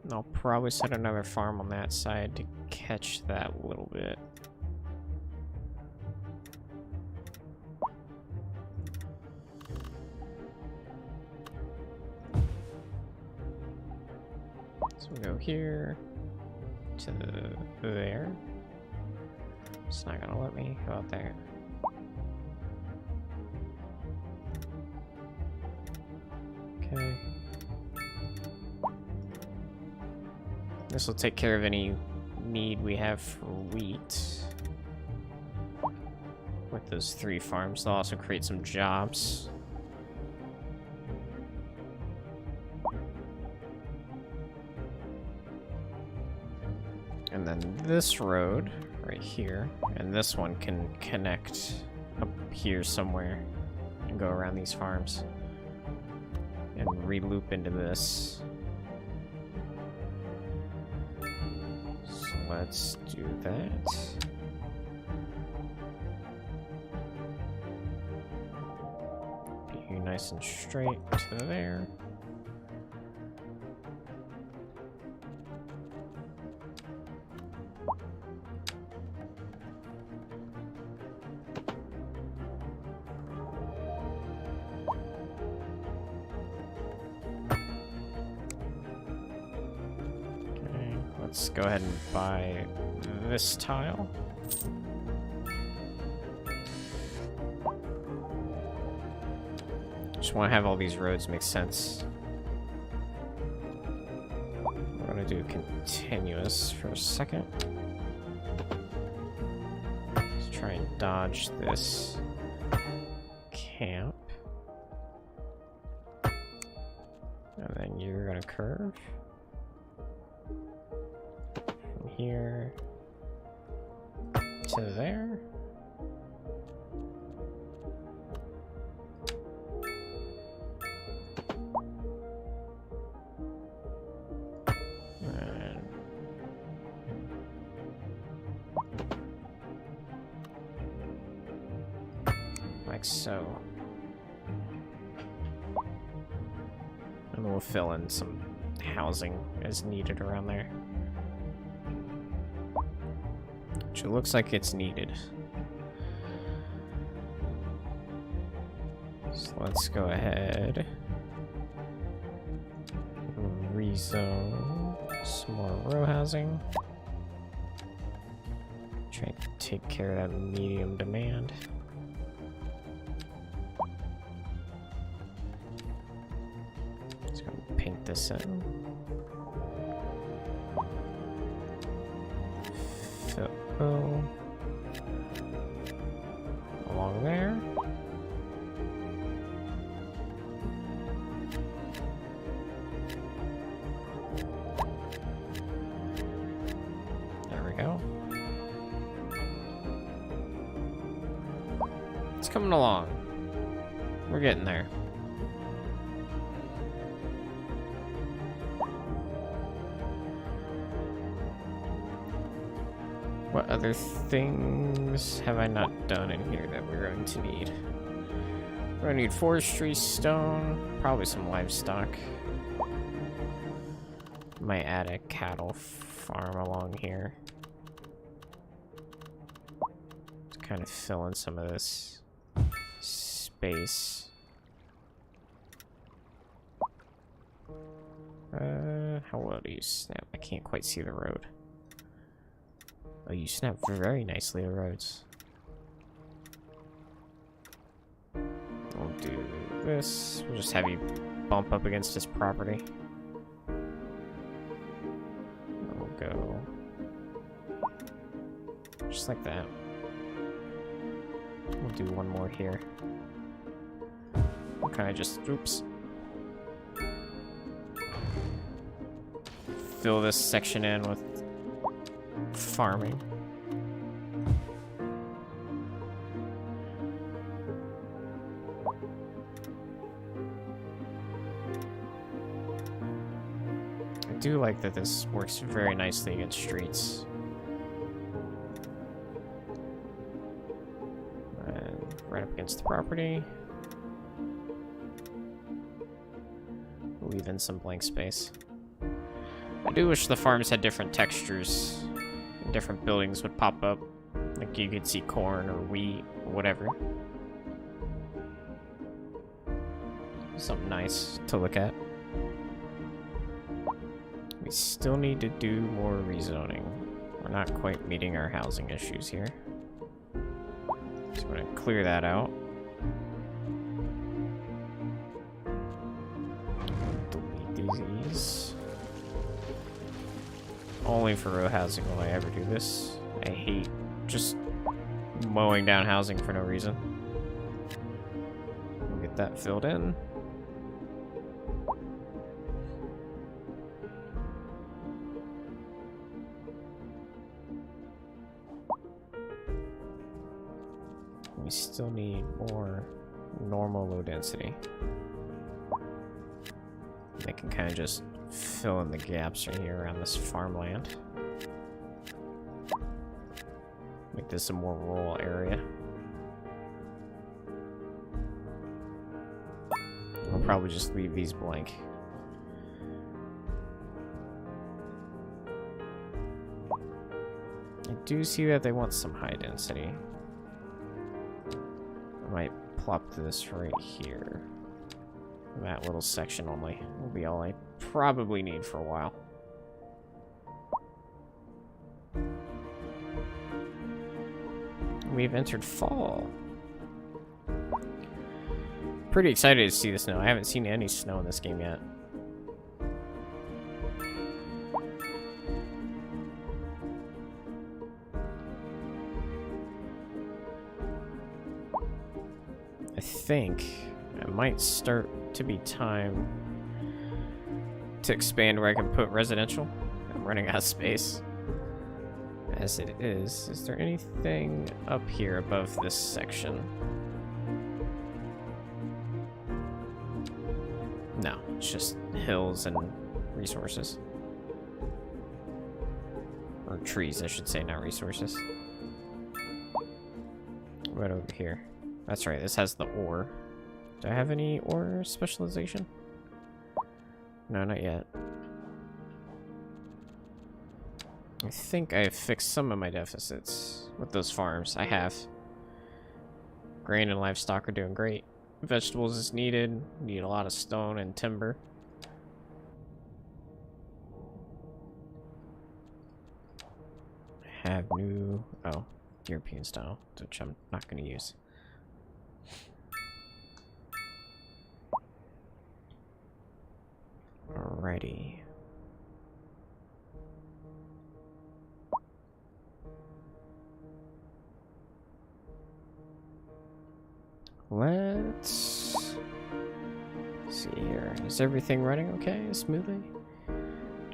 And I'll probably set another farm on that side to catch that little bit. So we go here to there. It's not gonna let me. How about there? Okay. This will take care of any need we have for wheat. with those 3 farms. They'll also create some jobs. And then this road right here, and this one can connect up here somewhere and go around these farms and re-loop into this. So let's do that. Get you nice and straight to there. Let's go ahead and buy this tile. Just want to have all these roads make sense. We're going to do continuous for a second. Let's try and dodge this camp. And then you're going to curve. Here to there. And like so. And we'll fill in some housing as needed around there. It looks like it's needed. So let's go ahead. Rezone some more row housing. Try to take care of that medium demand. Just gonna paint this in. Fill along there. There we go. It's coming along. We're getting there. What other things have I not done in here that we're going to need? We're going to need forestry, stone, probably some livestock. Might add a cattle farm along here. To kind of fill in some of this space. How well do you snap? I can't quite see the road. Oh, you snap very nicely the roads. We'll do this. We'll just have you bump up against his property. We'll go just like that. We'll do one more here. We'll kind of just, oops. Fill this section in with farming. I do like that this works very nicely against streets. And right up against the property. Leave in some blank space. I do wish the farms had different textures. Different buildings would pop up. Like you could see corn or wheat or whatever. Something nice to look at. We still need to do more rezoning. We're not quite meeting our housing issues here. So we're gonna clear that out. Delete these. Only for row housing will I ever do this. I hate just mowing down housing for no reason. We'll get that filled in. We still need more normal low density. They can kind of just fill in the gaps right here around this farmland. Make this a more rural area. I'll probably just leave these blank. I do see that they want some high density. I might plop this right here. That little section only will be all I probably need for a while. We've entered fall. Pretty excited to see the snow. I haven't seen any snow in this game yet. I think it might start to be time to expand where I can put residential. I'm running out of space. As it is there anything up here above this section? No, it's just hills and resources. Or trees, I should say, not resources. Right over here. That's right, this has the ore. Do I have any ore specialization? No, not yet. I think I have fixed some of my deficits with those farms. I have. Grain and livestock are doing great. Vegetables is needed. Need a lot of stone and timber. Have new... oh, European style, which I'm not going to use. Alrighty. Let's see here. Is everything running okay, smoothly?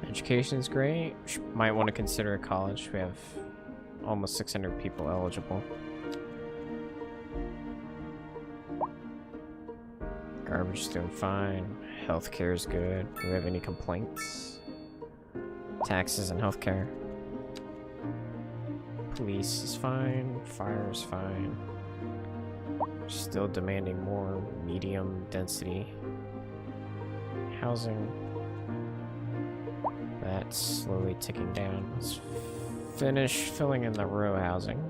Education's great. Might want to consider a college. We have almost 600 people eligible. Garbage is doing fine. Healthcare is good. Do we have any complaints? Taxes and healthcare. Police is fine. Fire is fine. Still demanding more medium density housing. That's slowly ticking down. Let's finish filling in the row housing.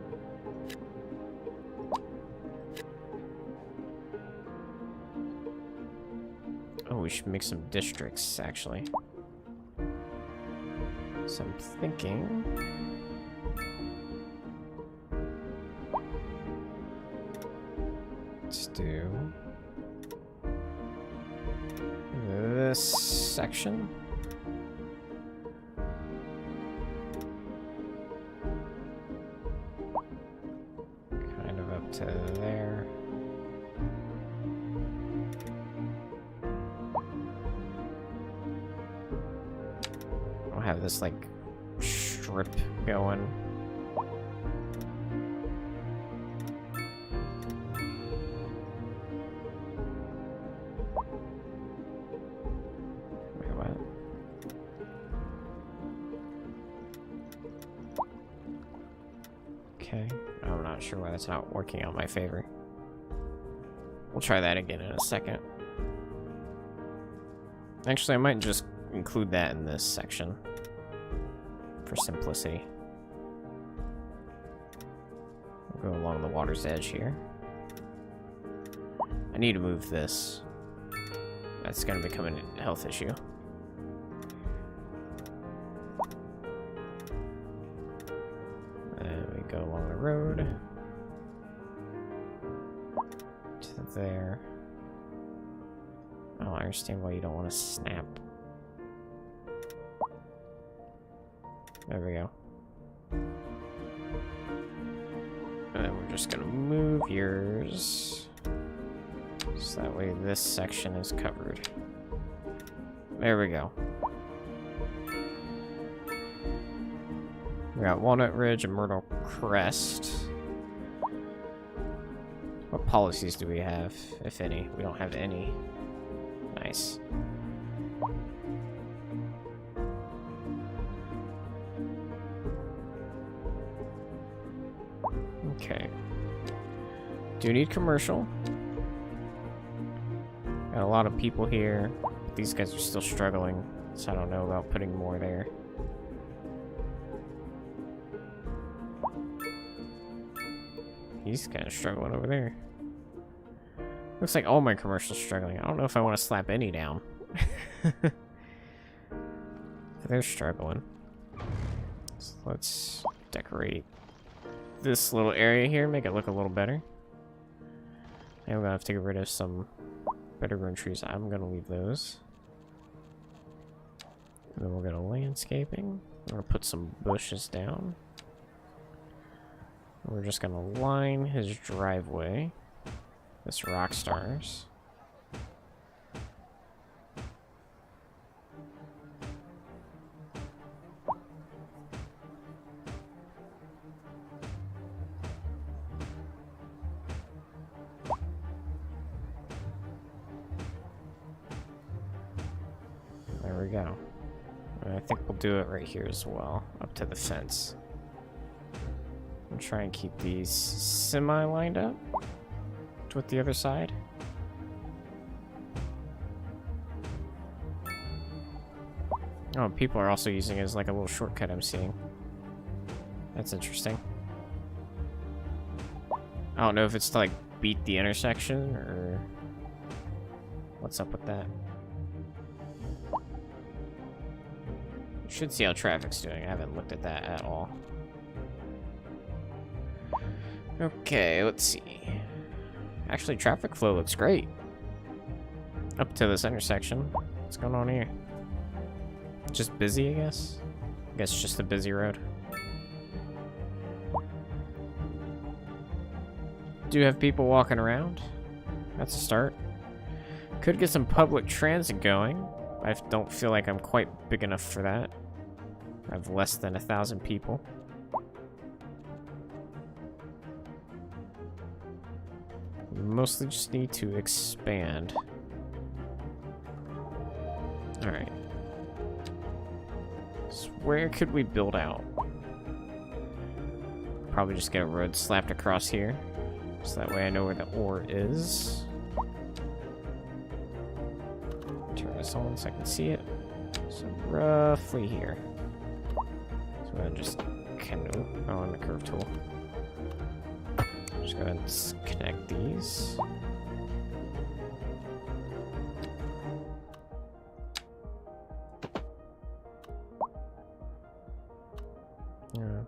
Oh, we should make some districts, actually. So I'm thinking... let's do... this section. Kind of up to there. I'll have this, like, strip going. Wait, what? Okay, I'm not sure why that's not working out in my favor. We'll try that again in a second. Actually, I might just include that in this section for simplicity. We'll go along the water's edge here. I need to move this. That's going to become a health issue. And we go along the road to there. I don't understand why you don't want to snap. There we go. And then we're just gonna move yours. So that way this section is covered. There we go. We got Walnut Ridge and Myrtle Crest. What policies do we have, if any? We don't have any. Nice. Okay. Do need commercial. Got a lot of people here. But these guys are still struggling, so I don't know about putting more there. He's kind of struggling over there. Looks like all my commercials struggling. I don't know if I want to slap any down. They're struggling. So let's decorate this little area here, make it look a little better. And we're gonna have to get rid of some better grown trees. I'm gonna leave those. And then we'll go to landscaping. We're gonna put some bushes down. We're just gonna line his driveway. This rock stars. There we go. And I think we'll do it right here as well, up to the fence. And try and keep these semi lined up with the other side. Oh, people are also using it as like a little shortcut I'm seeing. That's interesting. I don't know if it's to like beat the intersection or what's up with that. Should see how traffic's doing. I haven't looked at that at all. Okay, let's see. Actually, traffic flow looks great. Up to this intersection. What's going on here? Just busy, I guess? I guess just a busy road. Do have people walking around. That's a start. Could get some public transit going. I don't feel like I'm quite big enough for that. I have less than 1,000 people. Mostly just need to expand. Alright. So where could we build out? Probably just get a road slapped across here. So that way I know where the ore is. Turn this on so I can see it. So roughly here. So I'm gonna just kind of... Oh, and the curve tool. Just go ahead and connect these.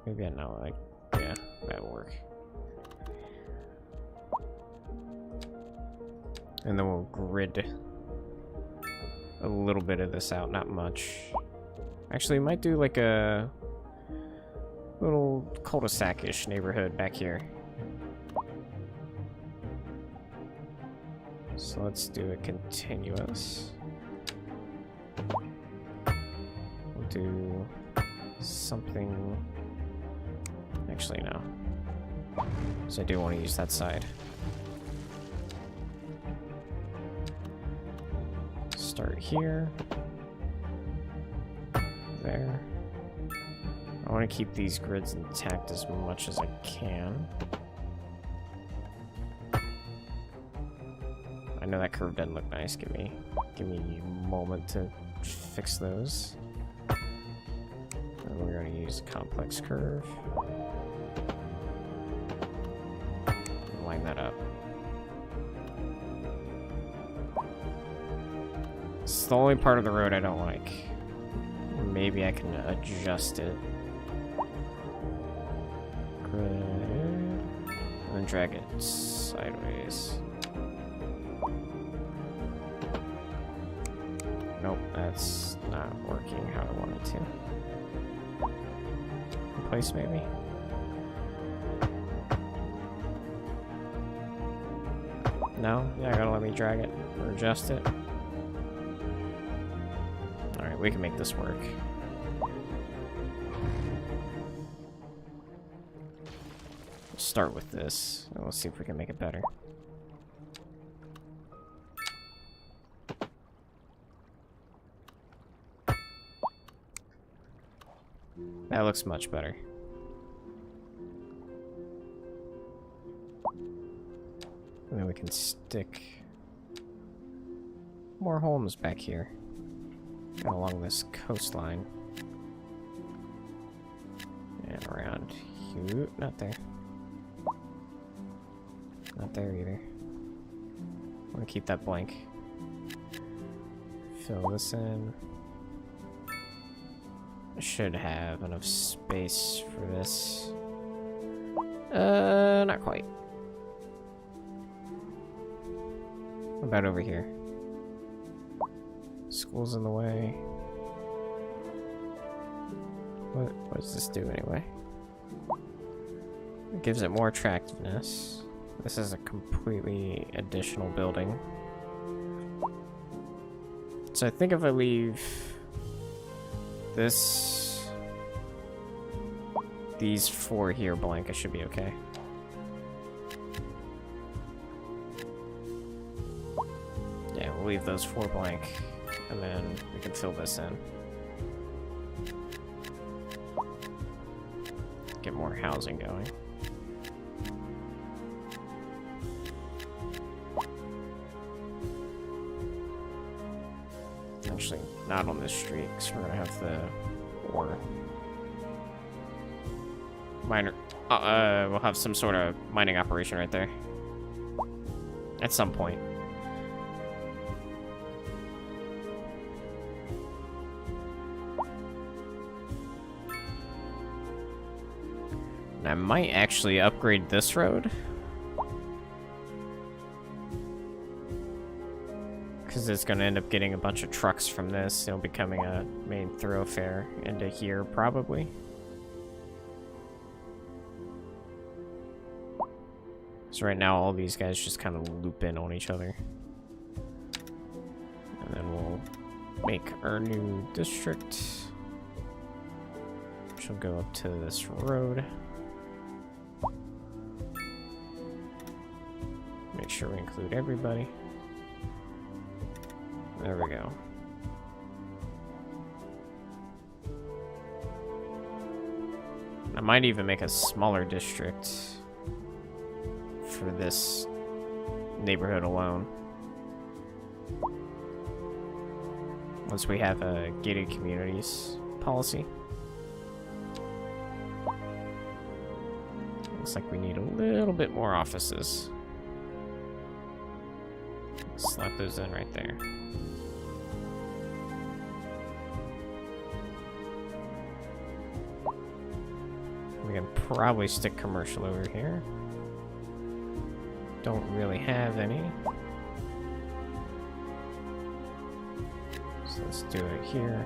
Maybe I know, like, yeah, that'll work. And then we'll grid a little bit of this out, not much. Actually, we might do like a little cul-de-sac-ish neighborhood back here. So let's do it continuous. We'll do something... Actually, no. So I do want to use that side. Start here. There. I want to keep these grids intact as much as I can. I know that curve doesn't look nice. Give me a moment to fix those. And we're going to use a complex curve. Line that up. It's the only part of the road I don't like. Maybe I can adjust it. Grid. And then drag it sideways. Nope, that's not working how I want it to. Replace maybe? No? Yeah, gotta let me drag it or adjust it. Alright, we can make this work. We'll start with this, and we'll see if we can make it better. That looks much better. And then we can stick more homes back here and along this coastline. And around here. Not there. Not there either. I'm gonna keep that blank. Fill this in. I should have enough space for this. Not quite. What about over here? School's in the way. What does this do anyway? It gives it more attractiveness. This is a completely additional building. So I think if I leave these 4 here blank, I should be okay. Yeah, we'll leave those 4 blank, and then we can fill this in. Get more housing going. Actually, not on this street, because we're gonna have the ore. Miner. We'll have some sort of mining operation right there. At some point. And I might actually upgrade this road. Because it's going to end up getting a bunch of trucks from this. It'll becoming a main thoroughfare into here, probably. So right now, all these guys just kind of loop in on each other. And then we'll make our new district. Which will go up to this road. Make sure we include everybody. There we go. I might even make a smaller district for this neighborhood alone. Once we have a gated communities policy. Looks like we need a little bit more offices. Slap those in right there. We can probably stick commercial over here. Don't really have any. So let's do it here.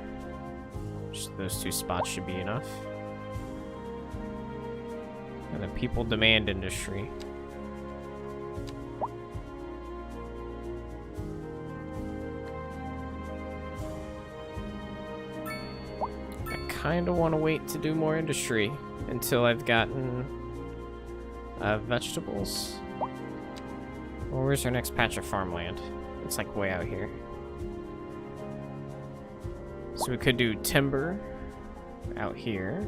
Just those 2 spots should be enough. And then people demand industry. I kind of want to wait to do more industry until I've gotten vegetables. Well, where's our next patch of farmland? It's like way out here. So we could do timber out here.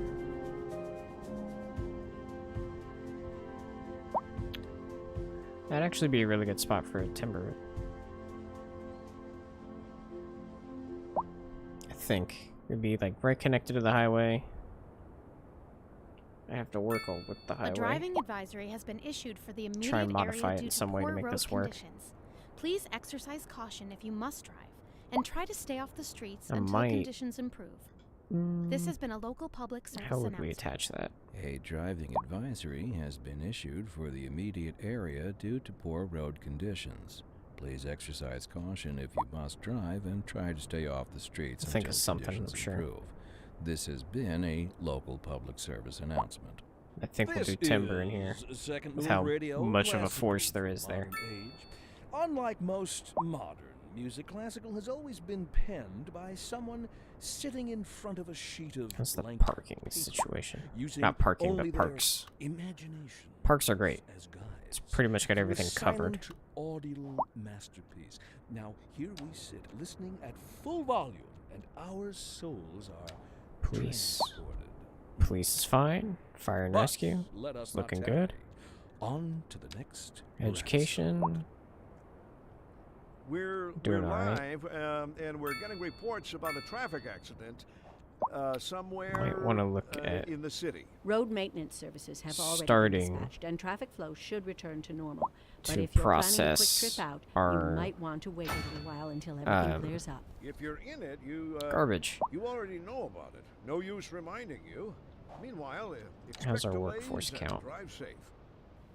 That'd actually be a really good spot for a timber. I think it'd be like right connected to the highway. I have to work with the highway. A driving advisory has been issued for the immediate Try and modify area it due in some to way to poor make road this work. conditions. Please exercise caution if you must drive, and try to stay off the streets I until might. conditions improve. This has been a local public service How would announcement. we attach that? A driving advisory has been issued for the immediate area due to poor road conditions. Please exercise caution if you must drive and try to stay off the streets Think until of something, conditions I'm sure. improve. This has been a local public service announcement. I think we'll do timber in here. With how much of a force there is there. Unlike most modern music, classical has always been penned by someone sitting in front of a sheet of That's the blank parking paper, situation. using Not parking, only but their parks. imagination Parks are great. as guides. It's pretty much got Through a everything covered. silent, audible masterpiece. Now here we sit, listening at full volume, and our souls are Police. transported. Police is fine. Fire and But rescue. let us Looking not good. tarry. On to the next Education. We're Doing all right. live, and we're getting reports about a traffic accident somewhere Might wanna look at in the city. Road maintenance services have already starting been dispatched, and traffic flow should return to normal. But to if you're planning a quick process trip out, our, you might want to wait a little while until everything clears up. If you're in it, you garbage. you already know about it. No use reminding you. Meanwhile, expect How's our delays workforce and count? drive safe.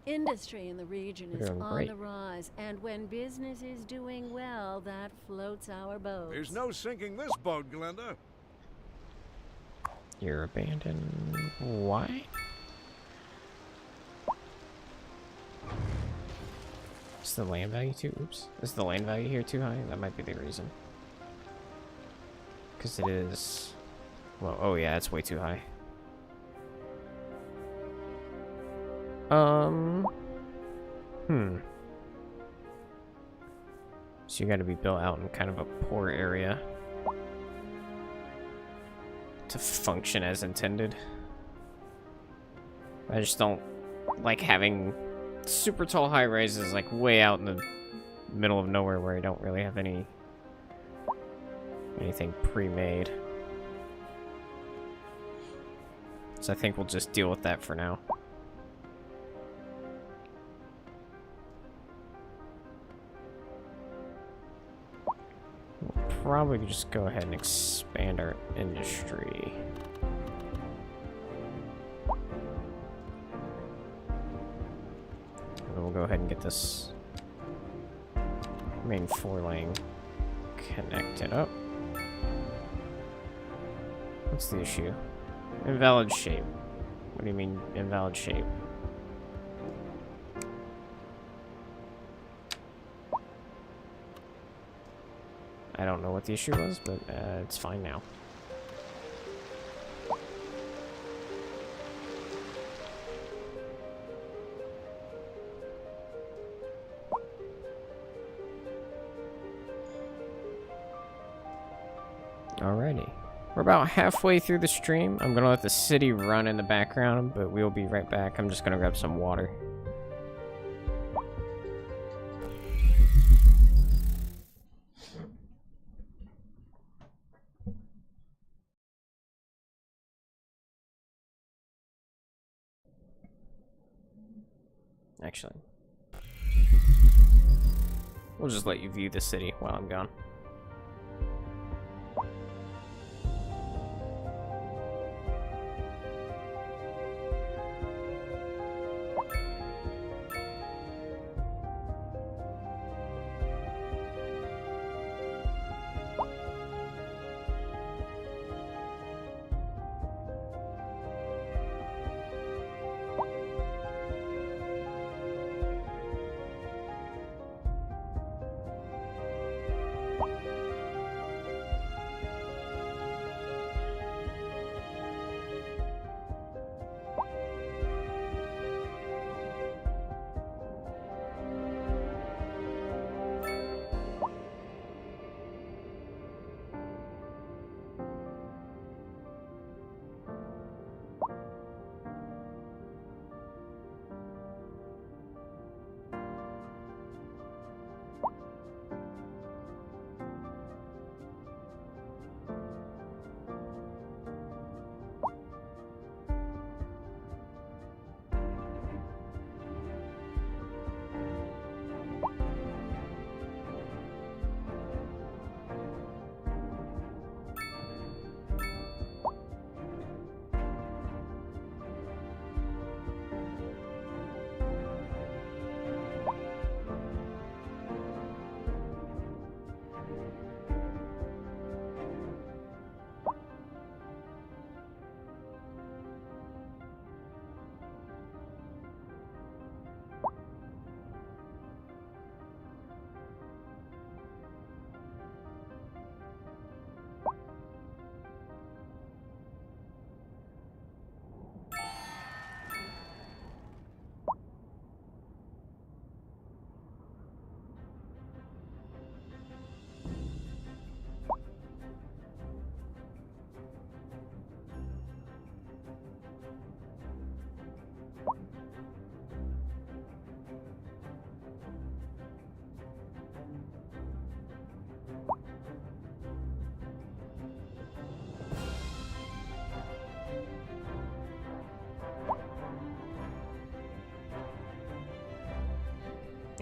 Industry in the region We're is doing on great. the rise, and when business is doing well, that floats our boats. There's no sinking this boat, Glenda. You're abandoned. Why? Is the land value too? Oops. Is the land value here too high? That might be the reason. Because it is. Well, oh yeah, it's way too high. So you got to be built out in kind of a poor area to function as intended. I just don't like having super tall high rises like way out in the middle of nowhere where I don't really have anything pre-made. So I think we'll just deal with that for now. We'll probably just go ahead and expand our industry. And we'll go ahead and get this main 4-lane connected up. What's the issue? Invalid shape. What do you mean, invalid shape? I don't know what the issue was, but it's fine now. Alrighty. We're about halfway through the stream. I'm gonna let the city run in the background, but we'll be right back. I'm just gonna grab some water. Actually, we'll just let you view the city while I'm gone.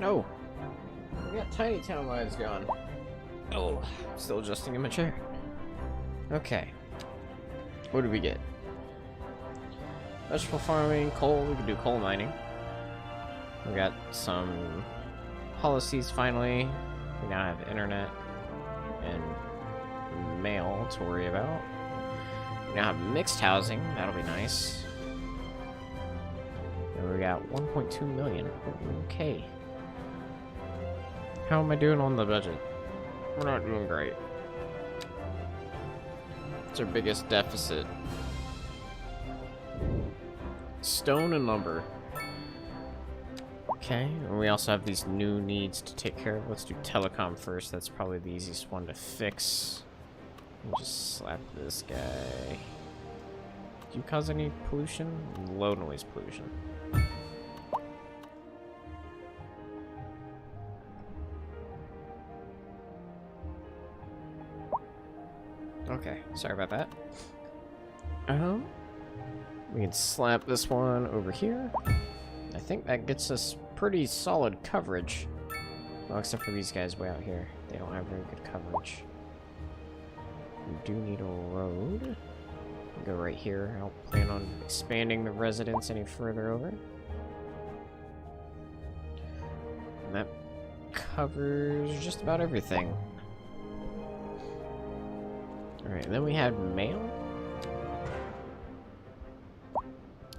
Oh, we got Tiny Town lives gone. Oh, still adjusting in my chair. Okay. What did we get? Vegetable farming, coal. We can do coal mining. We got some policies finally. We now have internet and mail to worry about. We now have mixed housing. That'll be nice. And we got 1.2 million. Okay. How am I doing on the budget? We're not doing great. It's our biggest deficit. Stone and lumber. Okay, and we also have these new needs to take care of. Let's do telecom first. That's probably the easiest one to fix. And just slap this guy. Do you cause any pollution? Low noise pollution. Okay, sorry about that. We can slap this one over here. I think that gets us pretty solid coverage. Well, except for these guys way out here. They don't have very good coverage. We do need a road. Go right here. I don't plan on expanding the residence any further over. And that covers just about everything. Alright, then we had mail.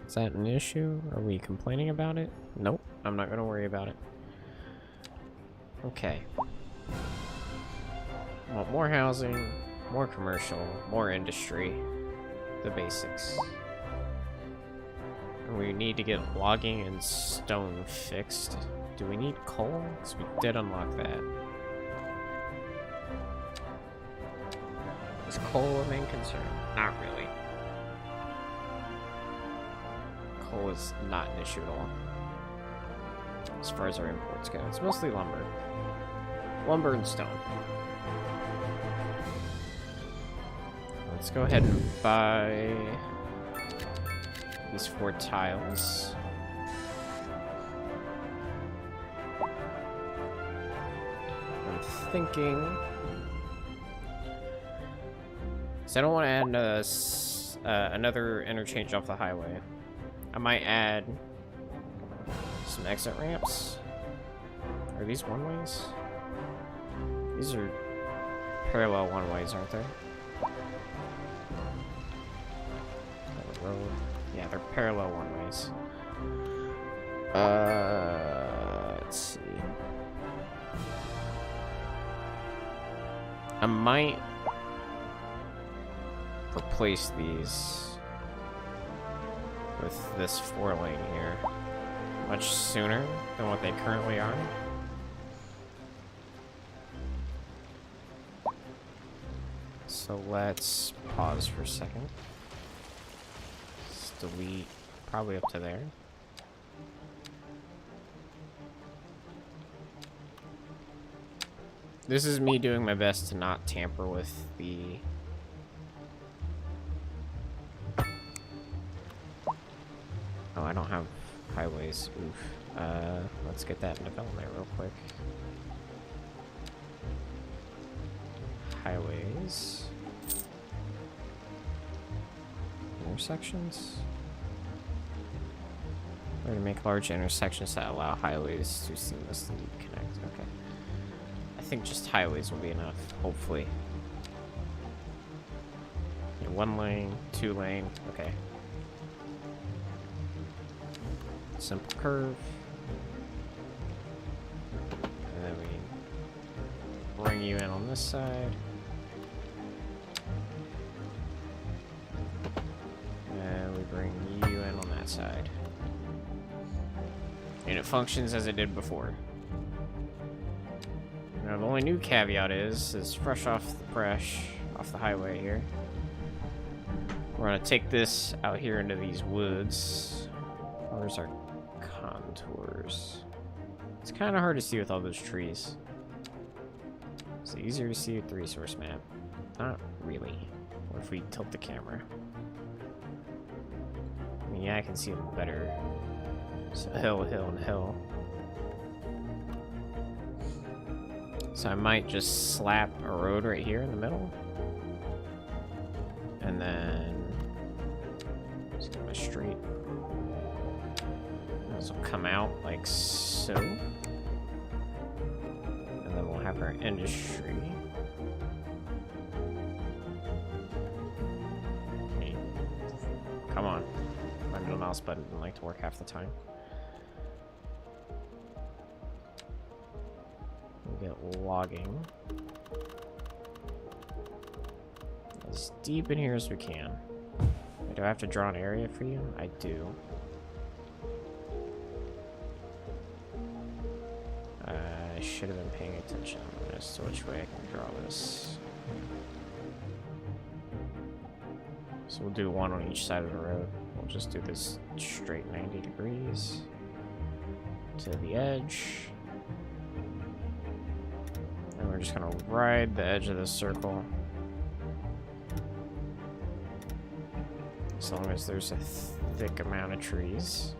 Is that an issue? Are we complaining about it? Nope, I'm not gonna worry about it. Okay. Want more housing, more commercial, more industry. The basics. And we need to get logging and stone fixed. Do we need coal? Because we did unlock that. Is coal a main concern? Not really. Coal is not an issue at all. As far as our imports go. It's mostly lumber. Lumber and stone. Let's go ahead and buy these 4 tiles. I'm thinking... So I don't want to add another interchange off the highway. I might add some exit ramps. Are these one-ways? These are parallel one-ways, aren't they? Road. Yeah, they're parallel one-ways. Let's see. I might replace these with this 4-lane here much sooner than what they currently are. So let's pause for a second. Let's delete probably up to there. This is me doing my best to not tamper with the oh, I don't have highways. Oof. Let's get that in development real quick. Highways. Intersections. We're going to make large intersections that allow highways to seamlessly connect. Okay. I think just highways will be enough, hopefully. Yeah, 1 lane, 2 lane, okay. Simple curve. And then we bring you in on this side. And we bring you in on that side. And it functions as it did before. Now the only new caveat is fresh off the press, off the highway here. We're gonna take this out here into these woods. Where's our contours? It's kind of hard to see with all those trees. It's easier to see with the resource map. Not really. What if we tilt the camera? I mean, yeah, I can see them better. So hill, hill, and hill. So I might just slap a road right here in the middle. And then just give it a street. This will come out like so. And then we'll have our industry. Hey, come on. My middle mouse button didn't like to work half the time. We'll get logging. As deep in here as we can. Do I have to draw an area for you? I do. I should have been paying attention as to which way I can draw this. So we'll do one on each side of the road. We'll just do this straight 90 degrees to the edge. And we're just gonna ride the edge of this circle. As long as there's a thick amount of trees.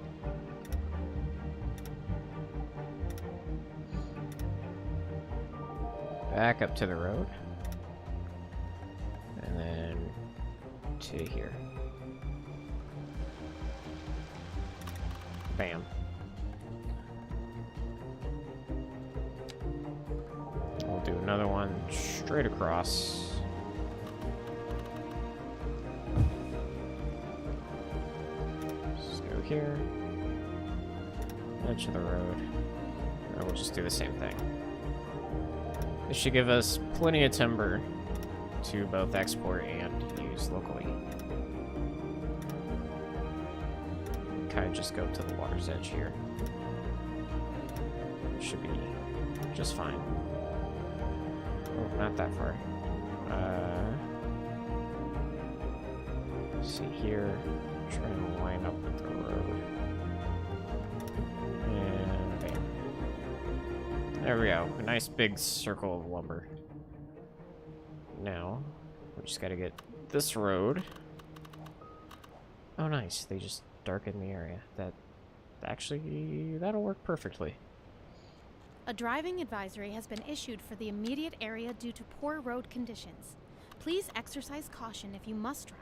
Back up to the road. And then to here. Bam. We'll do another one straight across. Here, edge of the road, and we'll just do the same thing. This should give us plenty of timber to both export and use locally. Kind of just go to the water's edge here. Should be just fine. Oh, not that far. See here. Try and line up with the road. And bam. There we go. A nice big circle of lumber. Now, we just gotta get this road. Oh, nice. They just darken the area. That'll work perfectly. A driving advisory has been issued for the immediate area due to poor road conditions. Please exercise caution if you must drive.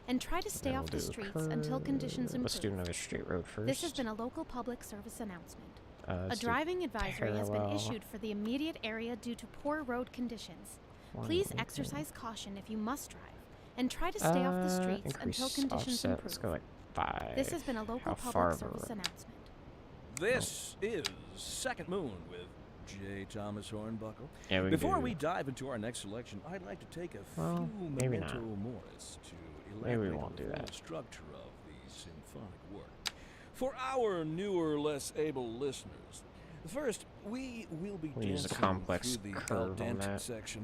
And try to stay off the streets until conditions improve. Let's do another straight road first. This has been a local public service announcement. A driving advisory has been issued for the immediate area due to poor road conditions. Please exercise caution if you must drive. And try to stay off the streets until conditions improve. Let's go like 5. This has been a local public service announcement. This is Second Moon with J. Thomas Hornbuckle. Yeah, Before we dive into our next selection, I'd like to take a few memento moris to maybe we won't do that. Structure of the symphonic work. For our newer, less able listeners, first we will be dancing use a complex through the curve on Aldente that section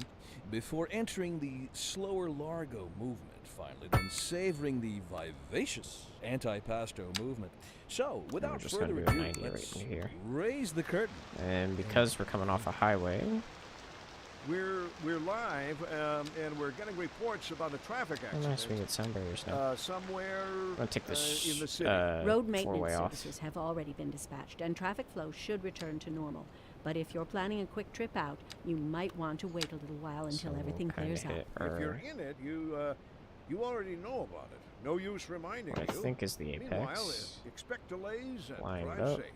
before entering the slower largo movement, finally, then savoring the vivacious antipasto movement. So, without just further gonna do a ado, 90 right let's in here. raise the curtain. And because we're coming off a highway, We're live, and we're getting reports about a traffic oh, accident. nice, we get sound barriers now. Somewhere I'm gonna take this in the city. Road maintenance four-way off. services have already been dispatched, and traffic flow should return to normal. But if you're planning a quick trip out, you might want to wait a little while until So everything we'll kinda clears up. hit If you're our- in it, you already know about it. No use reminding what I you. think is the Meanwhile, apex. expect delays and Lined drive up. safe.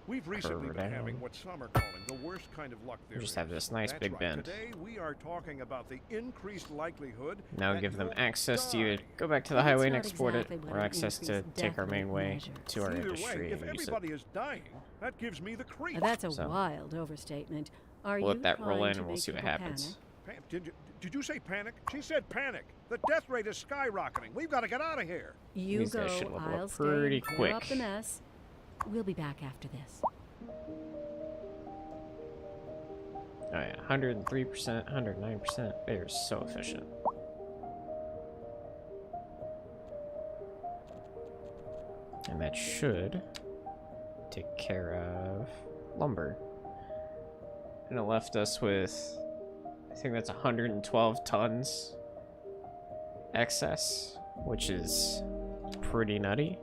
We've recently Curve been down. having what some are calling the worst kind of luck there We just is. have this nice That's big right. bend. Today we are talking about the increased likelihood Now that give them you'll access to either die. go back to the That's highway and not export exactly it, what or an access to increased take our main death way measures. to our Either industry way, if and use it. everybody is dying, that gives me the creeps. That's a So- wild overstatement. Are We'll you let that roll trying in to and we'll make see what people happens. panic? Did you say panic? She said panic. The death rate is skyrocketing. We've got to get out of here. You These go, guys should level up I'll stay pretty and clear up quick. the mess. We'll be back after this. Oh yeah, 103%, 109%. They're so efficient. And that should take care of lumber. And it left us with, I think that's 112 tons excess, which is pretty nutty.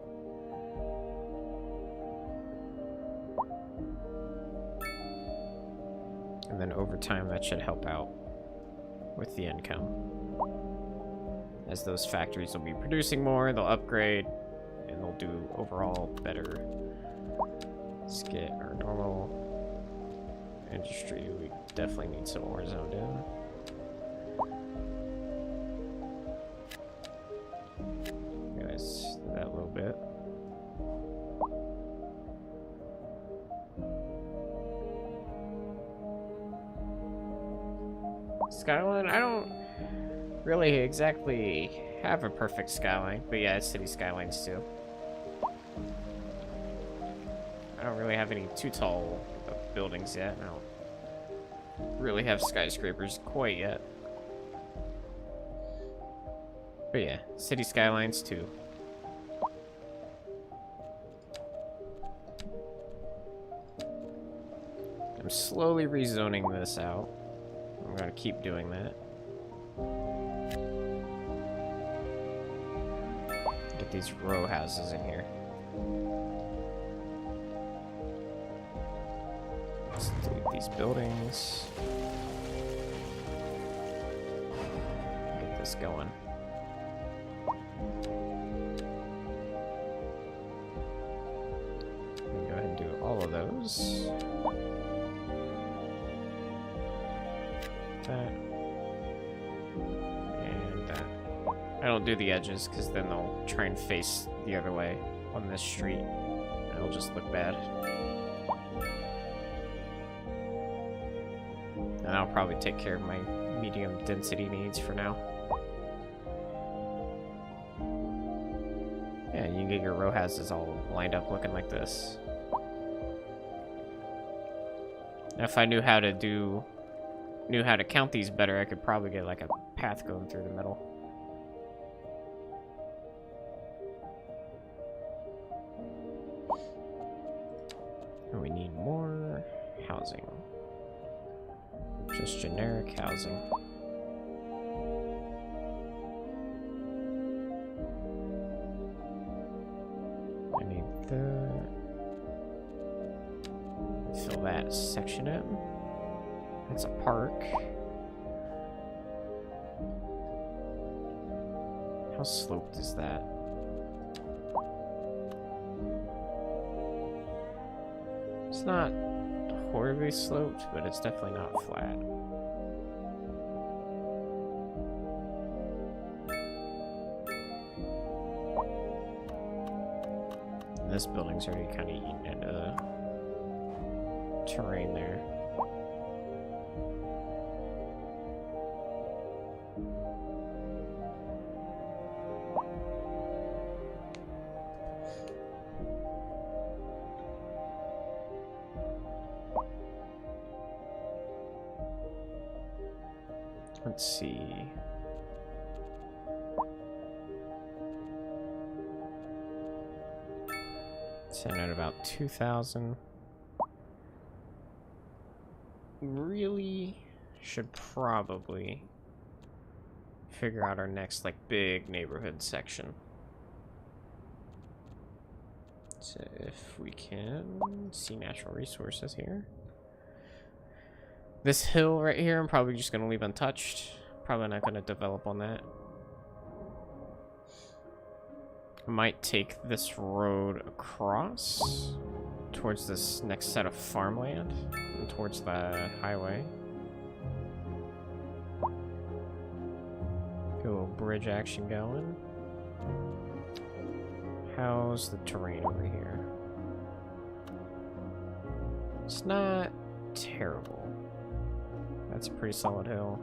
And then over time, that should help out with the income. As those factories will be producing more, they'll upgrade, and they'll do overall better. Let's get our normal industry. We definitely need some more zoned in. Guys, that a little bit. Skyline, I don't really exactly have a perfect skyline, but yeah, it's city skylines too. I don't really have any too tall buildings yet. I don't really have skyscrapers quite yet. But yeah, city skylines too. I'm slowly rezoning this out. I'm gonna keep doing that. Get these row houses in here. Let's delete these buildings. Get this going. Go ahead and do all of those. That. And that. I don't do the edges because then they'll try and face the other way on this street. And it'll just look bad. And I'll probably take care of my medium density needs for now. Yeah, you can get your row houses all lined up looking like this. Now, if I knew how to count these better, I could probably get like a path going through the middle. And we need more housing. Just generic housing. I need that. Fill that section in. It's a park. How sloped is that? It's not horribly sloped, but it's definitely not flat. And this building's already kind of eaten into the terrain there. Let's see. Send out about 2,000. Really should probably figure out our next like big neighborhood section. So if we can see natural resources here. This hill right here, I'm probably just going to leave untouched. Probably not going to develop on that. I might take this road across towards this next set of farmland and towards the highway. Get a little bridge action going. How's the terrain over here? It's not terrible. That's a pretty solid hill.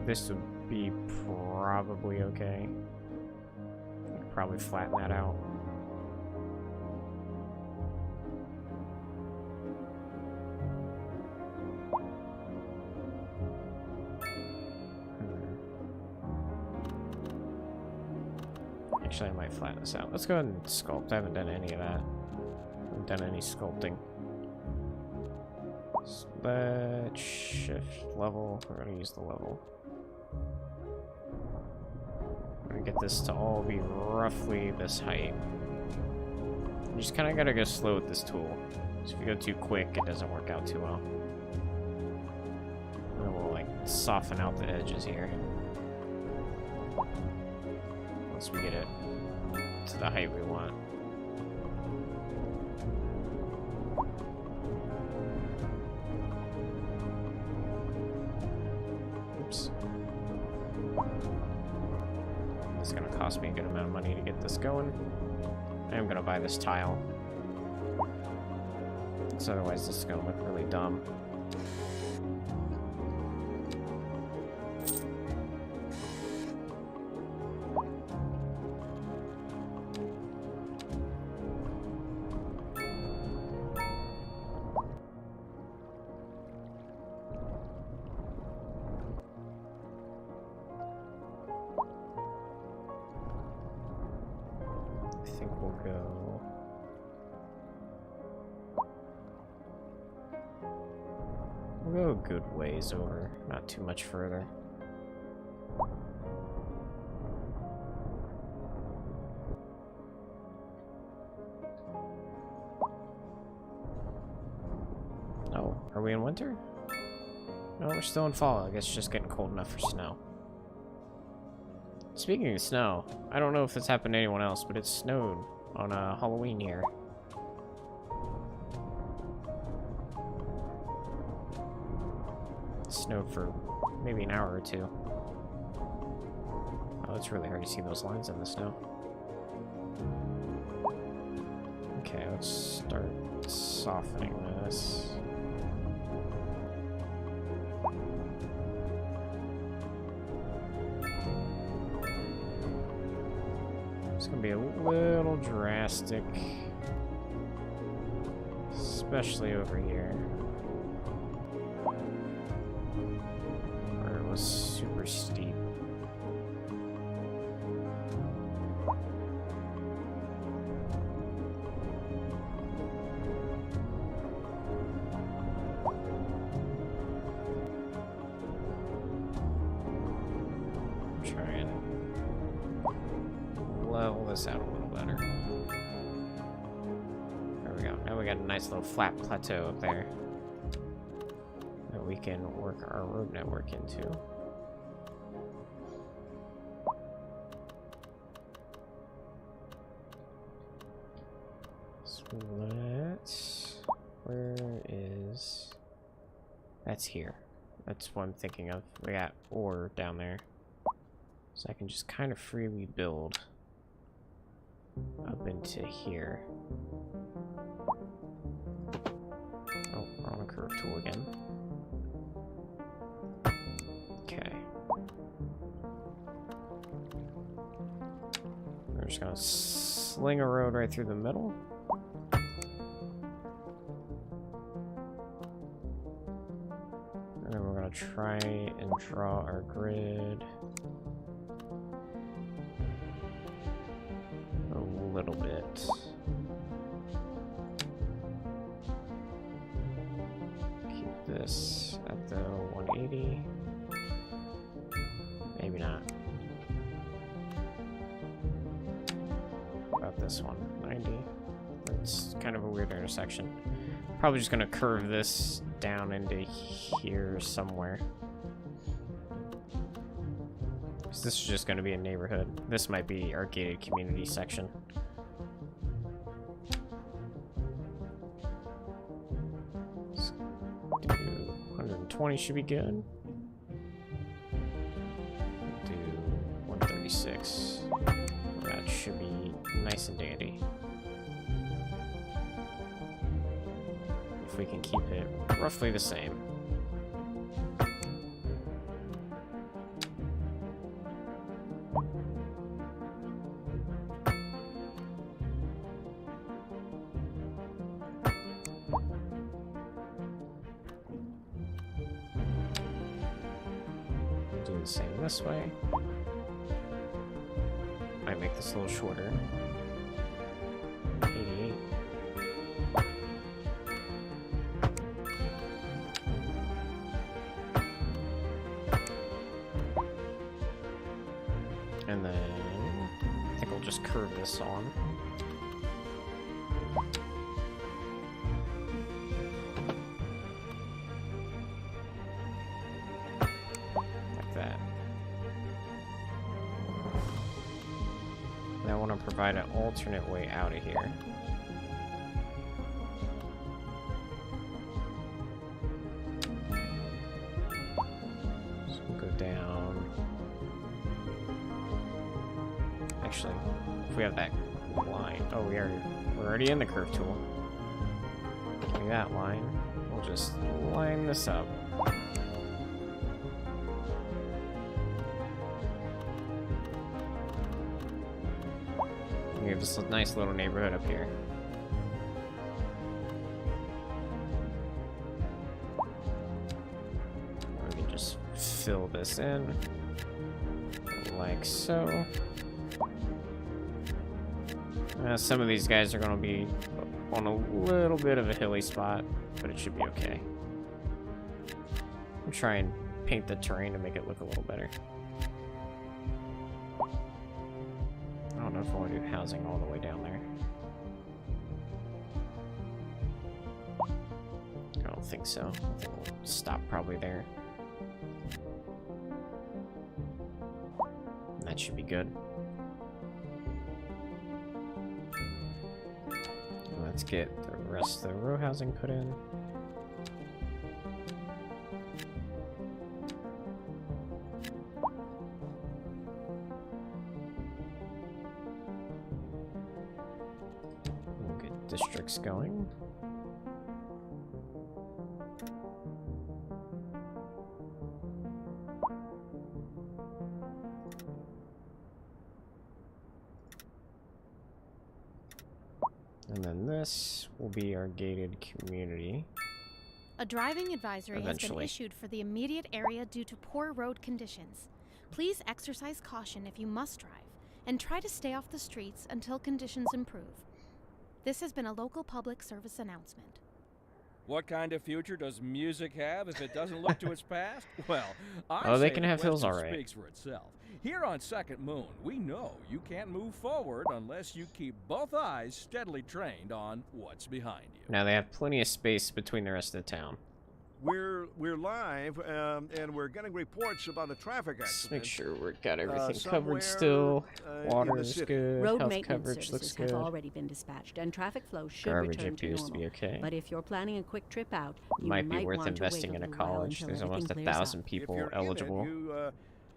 This would be probably okay. I could probably flatten that out. Actually, I might flatten this out. Let's go ahead and sculpt. I haven't done any of that. I haven't done any sculpting. Let's shift level. We're going to use the level. I'm going to get this to all be roughly this height. You just kind of got to go slow with this tool. So if you go too quick, it doesn't work out too well. soften out the edges here. Once we get it to the height we want. Oops. It's gonna cost me a good amount of money to get this going. I am gonna buy this tile. So otherwise this is gonna look really dumb. I think we'll go... We'll go a good ways over, not too much further. Oh, are we in winter? No, we're still in fall. I guess it's just getting cold enough for snow. Speaking of snow, I don't know if this happened to anyone else, but it snowed on Halloween here. It snowed for maybe an hour or two. Oh, it's really hard to see those lines in the snow. Okay, let's start softening this. It's gonna be a little drastic, especially over here, where it was super steep. Try and level this out a little better. There we go. Now we got a nice little flat plateau up there that we can work our road network into. So let's... Where is... That's here. That's what I'm thinking of. We got ore down there. So I can just kind of freely build up into here. Oh, we're on a curve tool again. Okay. We're just gonna sling a road right through the middle. And then we're gonna try and draw our grid a little bit. Keep this at the 180. Maybe not. About this one, 90. It's kind of a weird intersection. Probably just gonna curve this down into here somewhere. So this is just gonna be a neighborhood. This might be our gated community section. Let's do 120 should be good. Do 136. That should be nice and dandy. If we can keep it roughly the same. Do the same this way. Might make this a little shorter. 88. And then I think we'll just curve this on. provide an alternate way out of here. So we'll go down. Actually, if we have that line, oh, we're already in the curve tool. Give me that line. We'll just line this up. We have this nice little neighborhood up here. We can just fill this in like so. Some of these guys are going to be on a little bit of a hilly spot, but it should be okay. I'll try and paint the terrain to make it look a little better. I don't know if I want to do housing all the way down there. I don't think so. I think we'll stop probably there. That should be good. Let's get the rest of the row housing put in. We'll get districts going. And then this will be our gated community. A driving advisory has been Eventually. issued for the immediate area due to poor road conditions. Please exercise caution if you must drive, and try to stay off the streets until conditions improve. This has been a local public service announcement. What kind of future does music have if it doesn't look to its past? Well, Oh, they can have hills, all alright. Speaks for itself. Here on Second Moon, we know you can't move forward unless you keep both eyes steadily trained on what's behind you. Now they have plenty of space between the rest of the town. We're live, and we're getting reports about a traffic Let's make accident. sure we've got everything somewhere, covered still. in the Water is city. good. Road Health maintenance coverage looks services have good. already been dispatched, and traffic flow should Garbage return to appears to normal. be okay. But if you're planning a quick trip out, you Might be worth want investing to in wait a little while college. until There's almost everything clears 1,000 up. people If you're eligible. In it,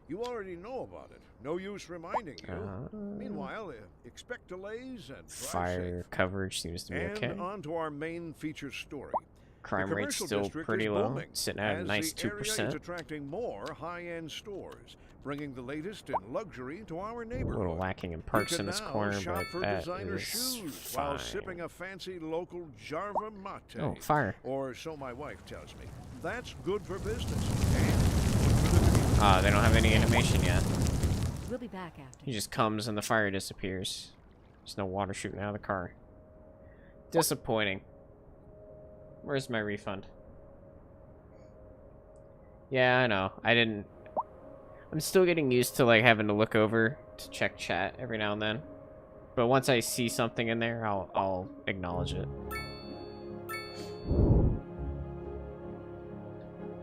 you already know about it. No use reminding you. Meanwhile, expect delays and drive Fire safe. coverage seems to be And okay. on to our main feature story. Crime The rate's commercial still district pretty is low, booming, sitting at a as nice the area is 2%. attracting more high-end stores, bringing the latest in luxury to our A neighborhood. little lacking in You parks can in this now corner, shop but for that designer is shoes fine. while sipping a fancy local Jarva mate. Oh, fire. Or so my wife tells me. That's good for business and good for the community. Ah, they don't have any animation yet. We'll be back after. He just comes and the fire disappears. There's no water shooting out of the car. Disappointing. Where's my refund? Yeah, I know. I'm still getting used to like having to look over to check chat every now and then. But once I see something in there, I'll acknowledge it.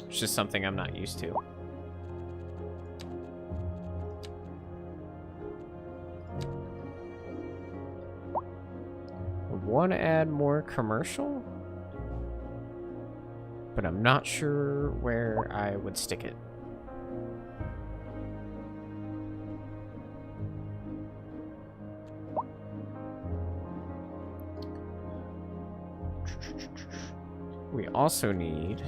It's just something I'm not used to. I want to add more commercial, but I'm not sure where I would stick it. We also need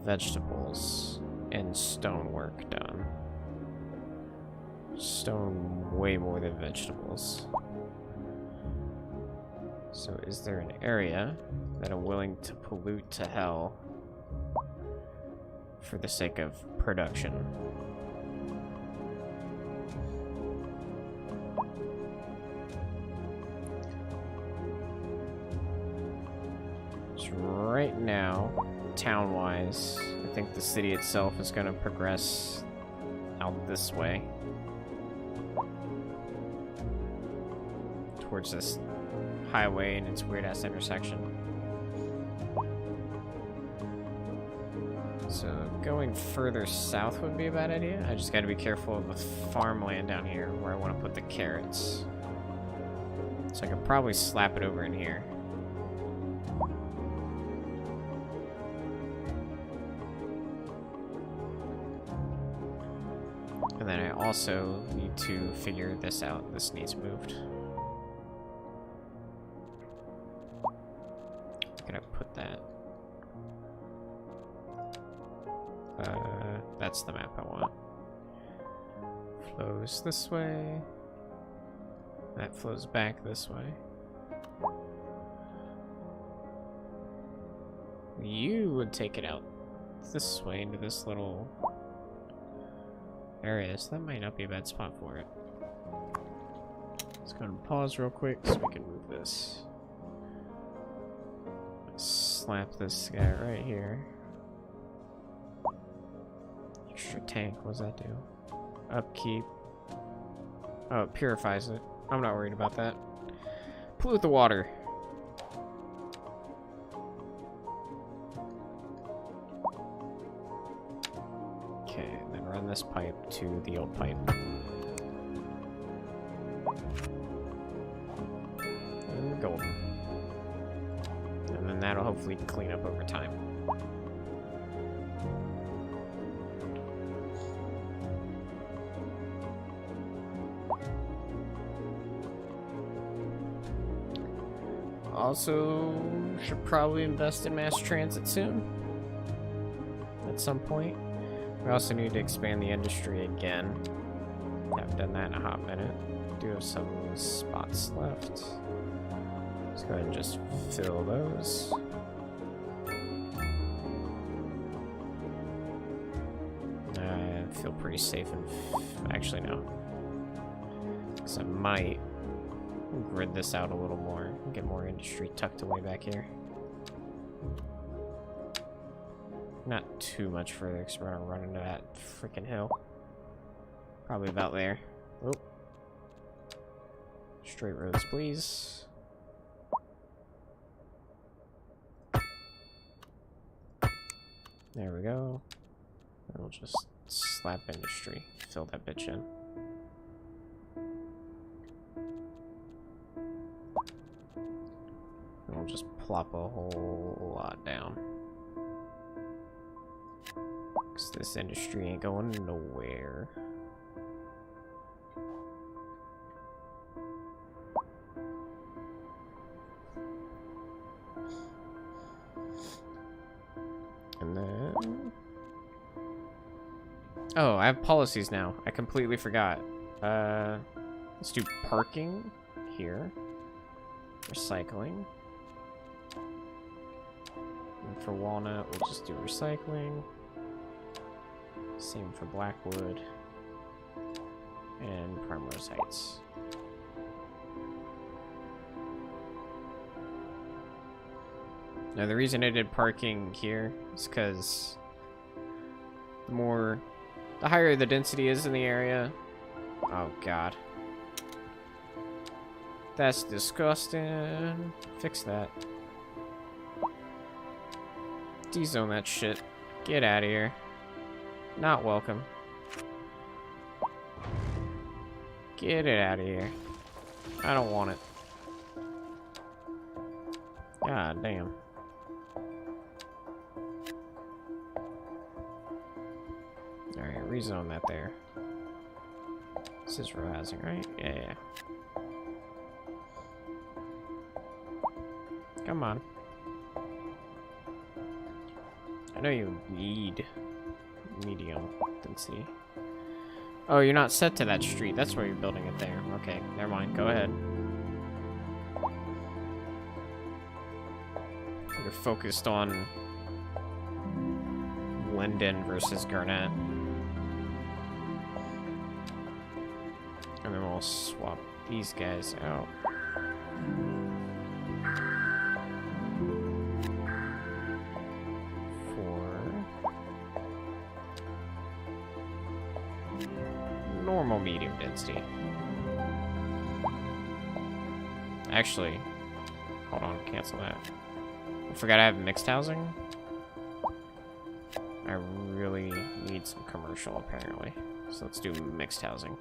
vegetables and stonework done. Stone way more than vegetables. So is there an area that I'm willing to pollute to hell for the sake of production? So right now, town-wise, I think the city itself is going to progress out this way. Towards this highway and its weird-ass intersection. So going further south would be a bad idea. I just gotta be careful of the farmland down here where I want to put the carrots. So I could probably slap it over in here. And then I also need to figure this out. This needs moved. Can I put that? That's the map I want. Flows this way. That flows back this way. You would take it out this way into this little area, so that might not be a bad spot for it. Let's go and pause real quick so we can move this. Slap this guy right here. Extra tank, what does that do? Upkeep. Oh, it purifies it. I'm not worried about that. Pollute the water. Okay, and then run this pipe to the old pipe. And golden. And then that'll hopefully clean up over time. Also, should probably invest in mass transit soon. At some point. We also need to expand the industry again. Haven't done that in a hot minute. Do have some spots left. Let's go ahead and just fill those. I feel pretty safe and actually no. Because I might grid this out a little more, get more industry tucked away back here. Not too much further because we're gonna run into that freaking hill. Probably about there. Oh. Straight roads, please. There we go. And we'll just slap industry. Fill that bitch in. And we'll just plop a whole lot down. Because this industry ain't going nowhere. And then... oh, I have policies now. I completely forgot. Let's do parking here. Recycling. And for Walnut, we'll just do recycling. Same for Blackwood. And Primrose Heights. Now the reason I did parking here is because the higher the density is in the area. Oh god. That's disgusting. Fix that. D-zone that shit. Get out of here. Not welcome. Get it out of here. I don't want it. God damn. Alright, rezone that there. This is row housing, right? Yeah. Come on. I know you need medium density. Oh, you're not set to that street. That's why you're building it there. Okay, never mind. Go ahead. You're focused on Linden versus Garnett. And then we'll swap these guys out. Normal medium density. Actually, hold on, cancel that. I forgot I have mixed housing. I really need some commercial, apparently. So let's do mixed housing.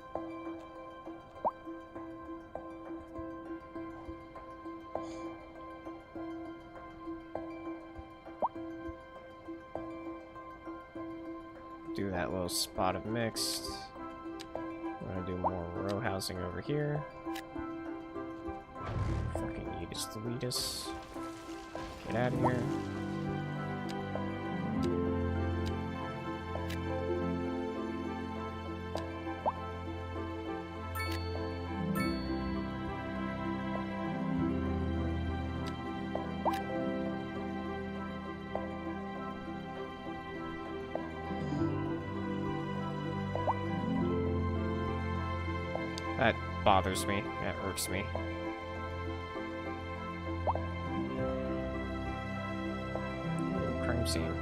Do that little spot of mixed. I'm gonna do more row housing over here. Fucking Yeetus Deletus. Get out of here. That bothers me. That irks me. Ooh, crime scene.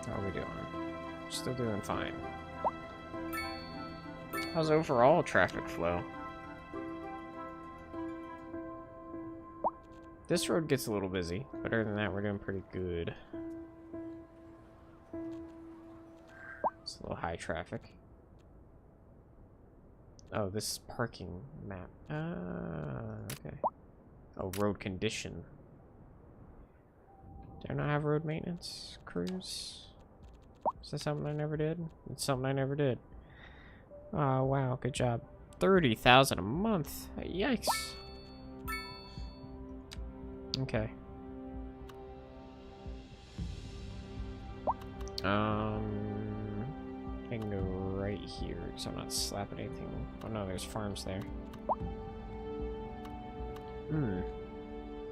How are we doing? Still doing fine. How's overall traffic flow? This road gets a little busy, but other than that, we're doing pretty good. It's a little high traffic. Oh, this is parking map. Okay. Oh, road condition. Do I not have road maintenance crews? Is that something I never did? It's something I never did. Oh, wow, good job. 30,000 a month. Yikes. Okay. I can go right here, because I'm not slapping anything. Oh no, there's farms there.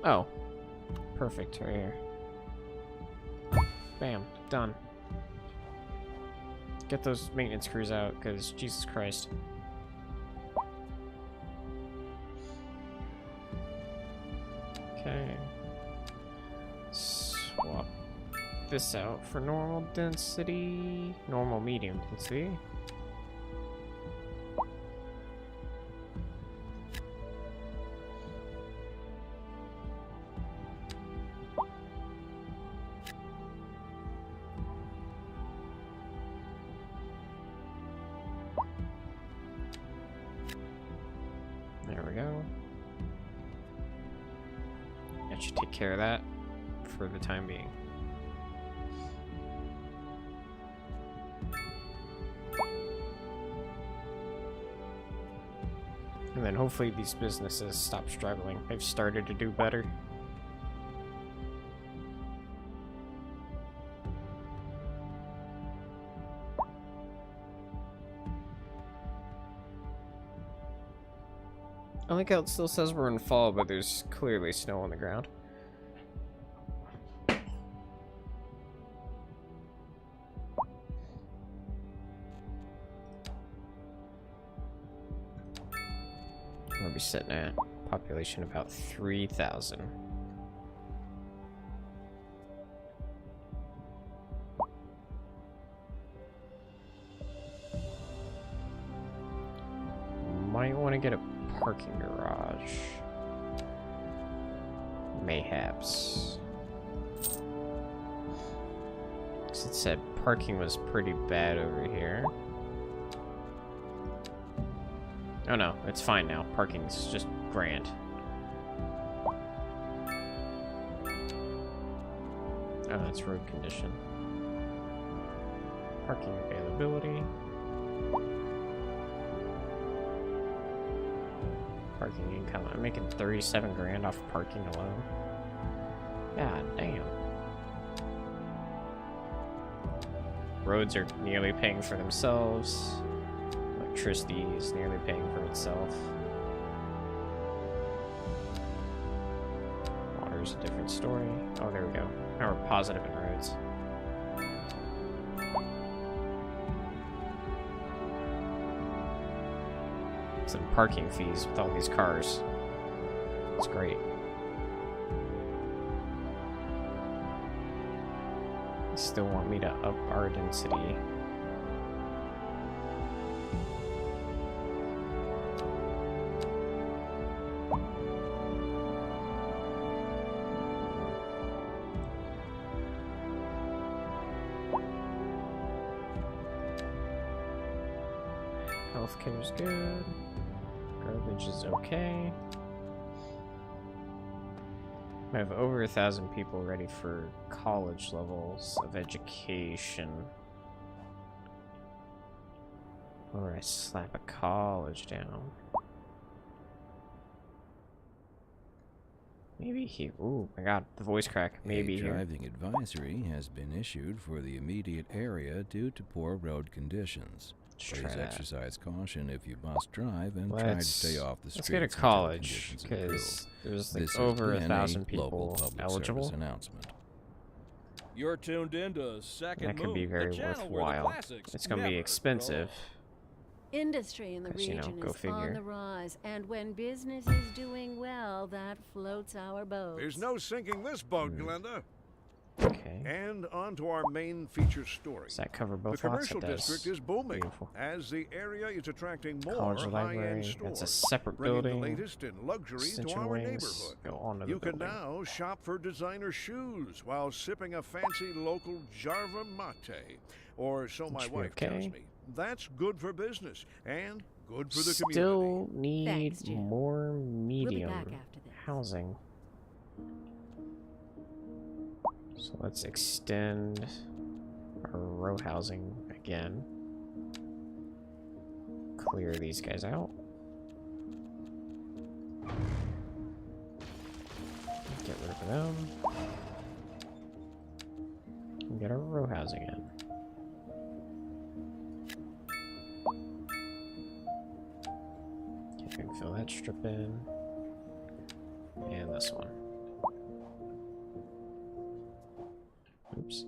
Oh. Perfect, right here. Bam, done. Get those maintenance crews out, because Jesus Christ. Okay. Swap this out for normal density. Normal medium density. There we go. That should take care of that for the time being. And then hopefully these businesses stop struggling. They've started to do better. I like how it still says we're in fall, but there's clearly snow on the ground. We'll be sitting at population about 3,000. Might want to get a parking garage. Mayhaps. Because it said parking was pretty bad over here. Oh no, it's fine now. Parking's just grand. Oh, that's road condition. Parking availability. Parking income. I'm making 37 grand off parking alone. God damn. Roads are nearly paying for themselves. Electricity is nearly paying for itself. Water's a different story. Oh, there we go. Now we're positive in roads. Some parking fees with all these cars. It's great. Still want me to up our density. Healthcare's good. Garbage is okay. I have over 1,000 people ready for college levels of education. Or I slap a college down. Maybe here. Ooh, my god, the voice crack. Maybe a here. driving advisory has been issued for the immediate area due to poor road conditions. Let's try Please that. exercise caution if you must drive and try to stay off the streets. Let's get a until college, conditions improve. because there's like This has over been 1,000 a local people public eligible. service announcement. You're tuned into Second That could be Moon, very the channel where the worthwhile. classics It's gonna be never expensive. grow old. Industry in the 'Cause, you know, region go is figure. on the rise, and when business is doing well, that floats our boat. There's no sinking this boat, Glenda. Okay. And on to our main feature story. Does that cover The both lots? commercial It does. district is booming Beautiful. as the area is attracting more College high-end library. stores, That's a separate bringing building. the latest in luxury to Extension our wings neighborhood. go on to the You can building. now shop for designer shoes while sipping a fancy local Jarva mate, or so my Should be wife okay. tells me. That's good for business and good for the Still community. need Thanks, Jim. more We'll be medium back after this. housing. So let's extend our row housing again. Clear these guys out. Get rid of them. And get our row housing in. Okay, we can fill that strip in. And this one. Oops.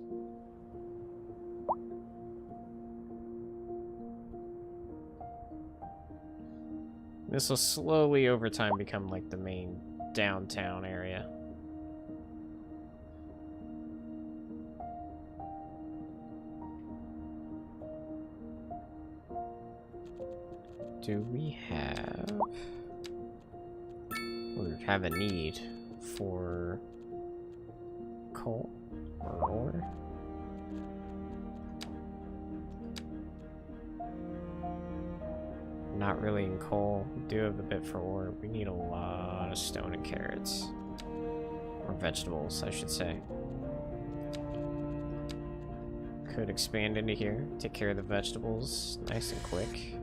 This will slowly over time become like the main downtown area. Do we have... We have a need for coal or ore? Not really in coal. We do have a bit for ore. We need a lot of stone and carrots. Or vegetables, I should say. Could expand into here. Take care of the vegetables nice and quick.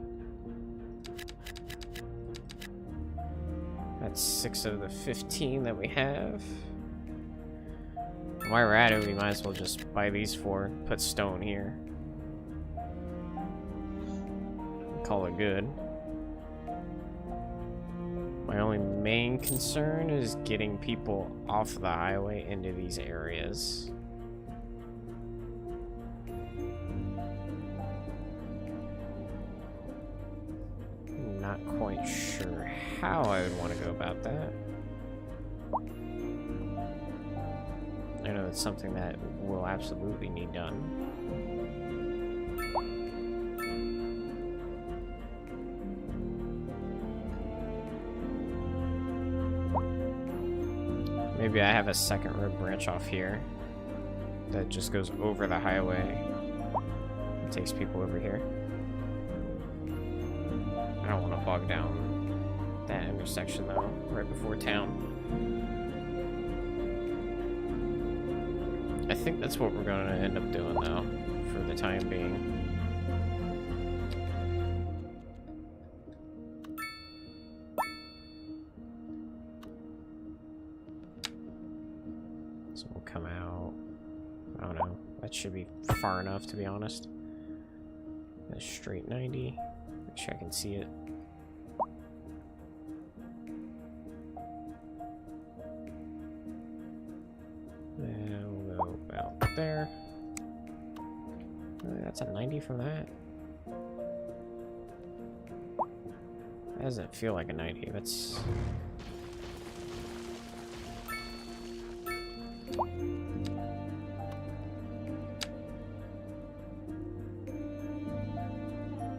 That's 6 of the 15 that we have. While we're at it, we might as well just buy these 4, put stone here. Call it good. My only main concern is getting people off the highway into these areas. Not quite sure how I would want to go about that. I know it's something that will absolutely need done. Maybe I have a second road branch off here that just goes over the highway and takes people over here. I don't want to bog down that intersection though, right before town. I think that's what we're going to end up doing though, for the time being. So we'll come out, I don't know, that should be far enough to be honest. A straight 90, make sure I can see it. And we'll go about there. That's a 90 from that. That doesn't feel like a 90, that's...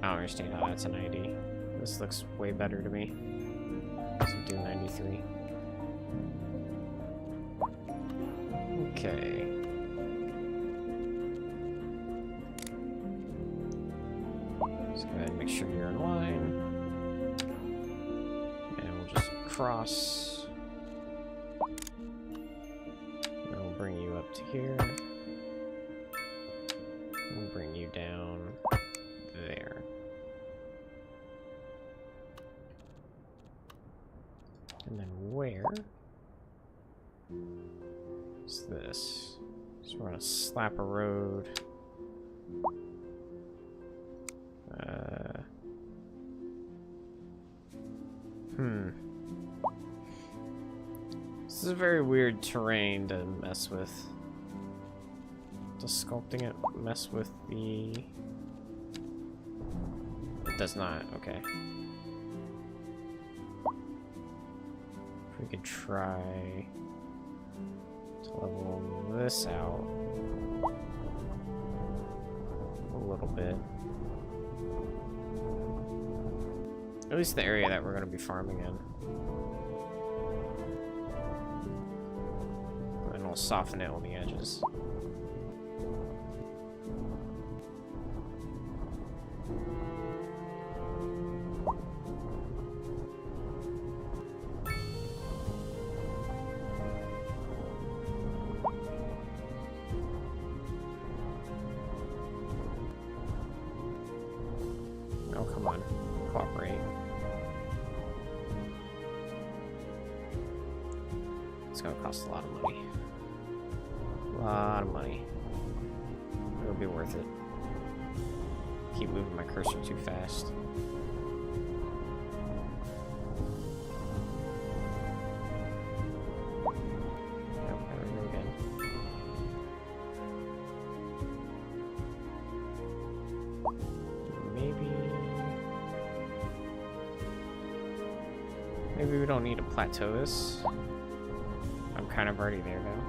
I don't understand how that's a 90. This looks way better to me. So do 93. Okay. Let's go ahead and make sure you're in line. And we'll just cross. And we'll bring you up to here. We'll bring you down there. And then where is this? So we're gonna slap a road. This is a very weird terrain to mess with. Does sculpting it mess with the... It does not, okay. If we could try to level this out a little bit. At least the area that we're going to be farming in. And we'll soften it on the edges. Oh, come on. Cooperate. It's gonna cost a lot of money. A lot of money. It'll be worth it. Keep moving my cursor too fast. Nope, there we go again. Maybe we don't need to plateau this. I'm kind of already there now.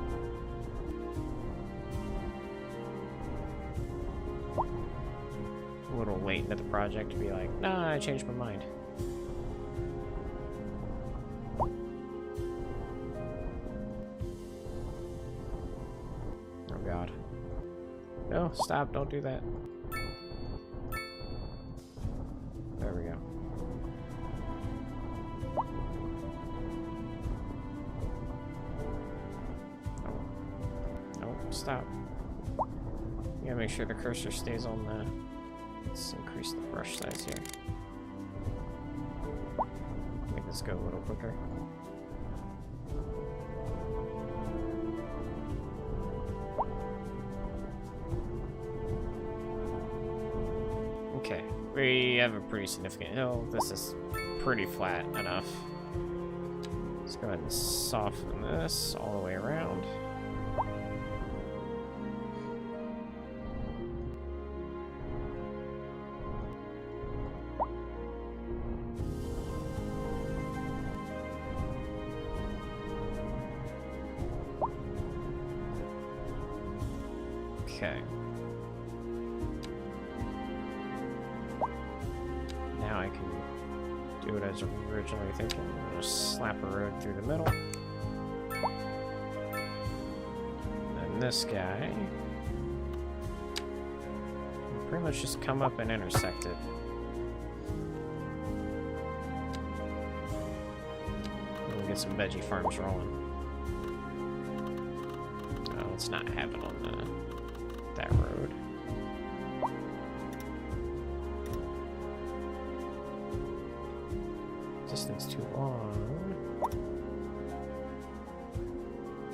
A little late into the project to be like, nah, I changed my mind. Oh god. No, stop, don't do that. There we go. Stop. You gotta make sure the cursor stays on the... Let's increase the brush size here. Make this go a little quicker. Okay, we have a pretty significant hill. This is pretty flat enough. Let's go ahead and soften this all the way around. Okay. Now I can do what I was originally thinking. I'm gonna slap a road through the middle. And this guy will pretty much just come up and intersect it. We'll get some veggie farms rolling. Oh, let's not have it on that road. Distance too long.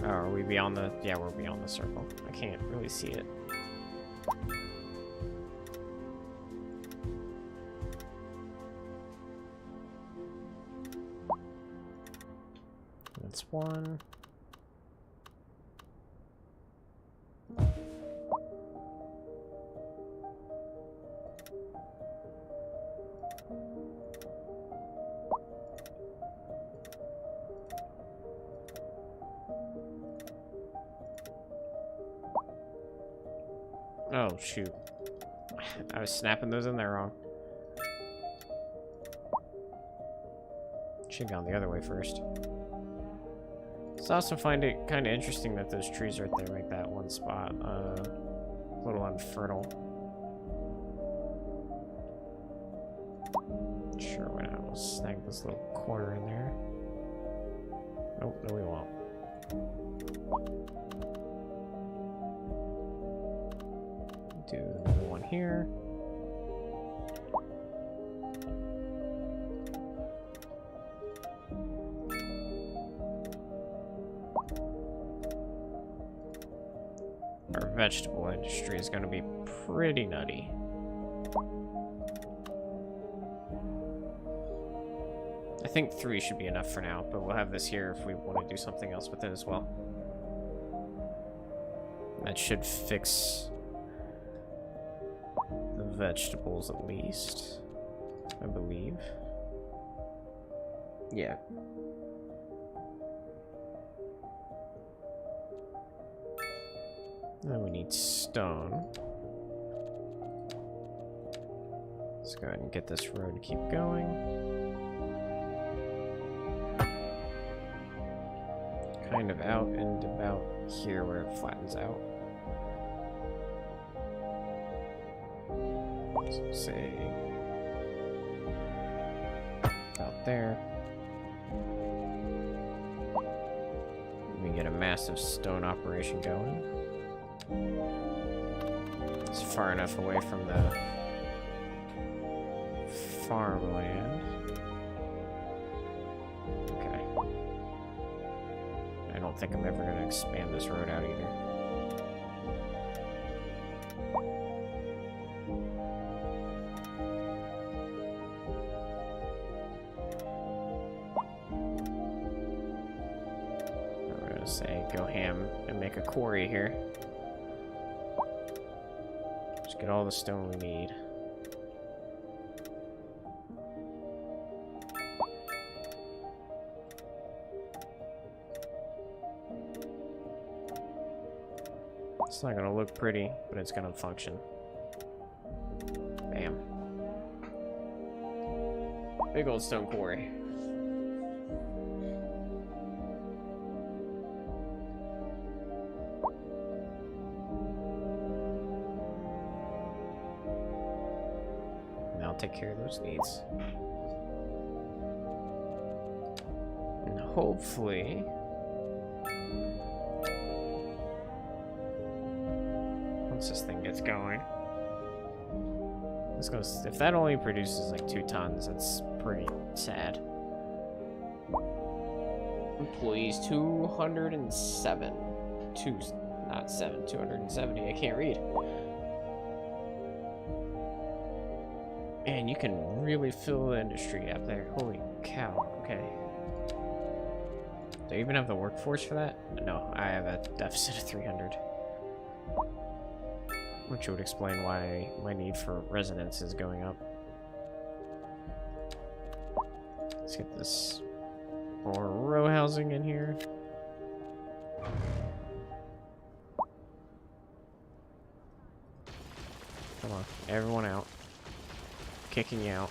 Oh, are we beyond the... Yeah, we're beyond the circle. I can't really see it. That's one. Oh, shoot. I was snapping those in there wrong. Should've gone the other way first. It's also find it kind of interesting that those trees right there make that one spot a little unfertile. Sure, why not? We'll snag this little corner in there. Nope, no we won't. Do another one here. Our vegetable industry is going to be pretty nutty. I think 3 should be enough for now, but we'll have this here if we want to do something else with it as well. That should fix the vegetables at least, I believe. Yeah. Then we need stone. Let's go ahead and get this road to keep going. Kind of out and about here where it flattens out. So say about there. We can get a massive stone operation going. It's far enough away from the farmland. Okay. I don't think I'm ever going to expand this road out either. I'm going to say go ham and make a quarry here. Just get all the stone we need. It's not gonna look pretty, but it's gonna function. Bam. Big old stone quarry. And I'll take care of those needs. And hopefully once this thing gets going, let's go. If that only produces like 2 tons, that's pretty sad. Employees 207. Not 7, 270. I can't read. And you can really fill the industry up there. Holy cow. Okay. Do I even have the workforce for that? No, I have a deficit of 300. Which would explain why my need for residents is going up. Let's get this more row housing in here. Come on, everyone out. Kicking you out.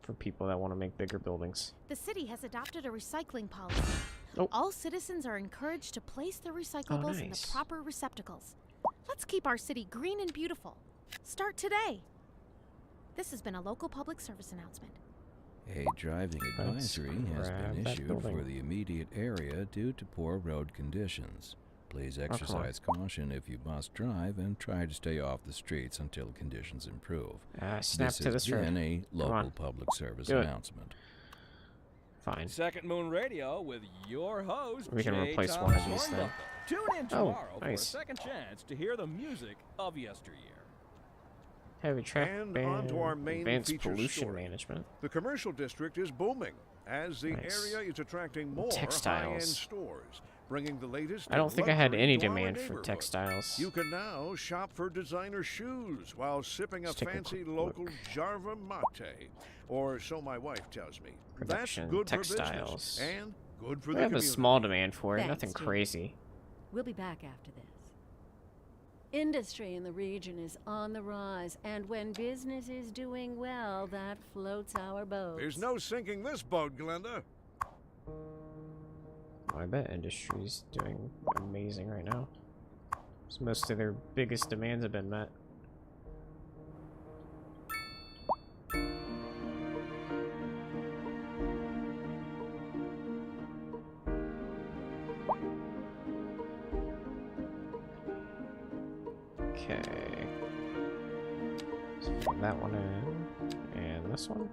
For people that want to make bigger buildings. The city has adopted a recycling policy. Oh. All citizens are encouraged to place their recyclables in the nice. proper receptacles. Let's keep our city green and beautiful. Start today. This has been a local public service announcement. A driving advisory has been issued for the immediate area due to poor road conditions. Please exercise caution if you must drive and try to stay off the streets until conditions improve. Snap to this road. This has been a local public service announcement. Fine. Second Moon Radio with your host, We can J. replace Thomas one of these then. Hornbuckle. Tune in tomorrow for a nice. second chance to hear the music of yesteryear. Heavy traffic And ban, on to our main advanced feature pollution story. management. The commercial district is booming as the Nice. area is attracting more Textiles. high-end stores, bringing the latest. I don't in think I had luxury any to our demand for neighborhood. textiles. You can now shop for designer shoes while sipping a Let's take a fancy quick local look. Java mate, or so my wife tells me. Production, That's good textiles. for business and good for We the have a community. small demand for it, Thanks, nothing Jim. crazy. We'll be back after this. Industry in the region is on the rise, and when business is doing well, that floats our boat. There's no sinking this boat, Glenda. I bet industry's doing amazing right now. 'Cause most of their biggest demands have been met. Okay. Let's fill that one in. And this one.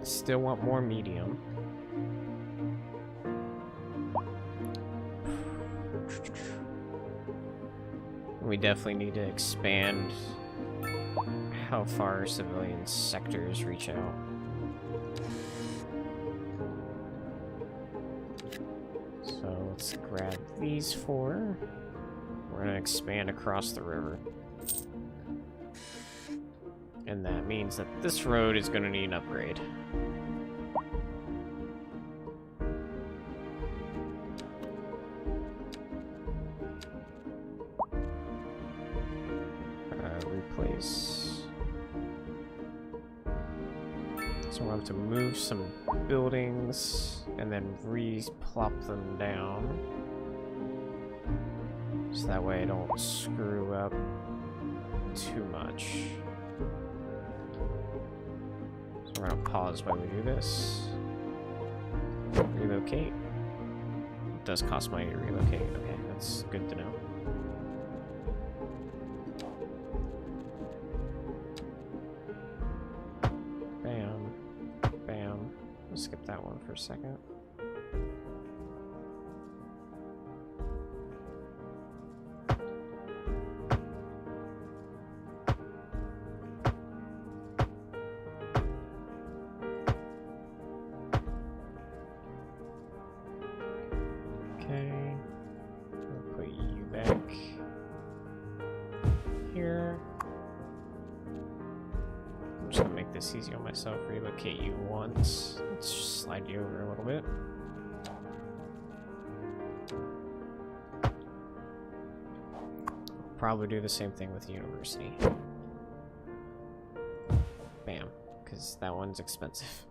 Still want more medium. We definitely need to expand how far civilian sectors reach out. So let's grab these four. We're gonna expand across the river. And that means that this road is gonna need an upgrade. Replace. So we'll have to move some buildings and then re-plop them down. So that way I don't screw up too much. So we're gonna pause while we do this. Relocate. It does cost money to relocate. Okay, that's good to know. Bam. Bam. We'll skip that one for a second. Okay. We'll put you back here. I'm just gonna make this easy on myself. Relocate you once. Let's just slide you over a little bit. Probably do the same thing with the university. Bam, because that one's expensive.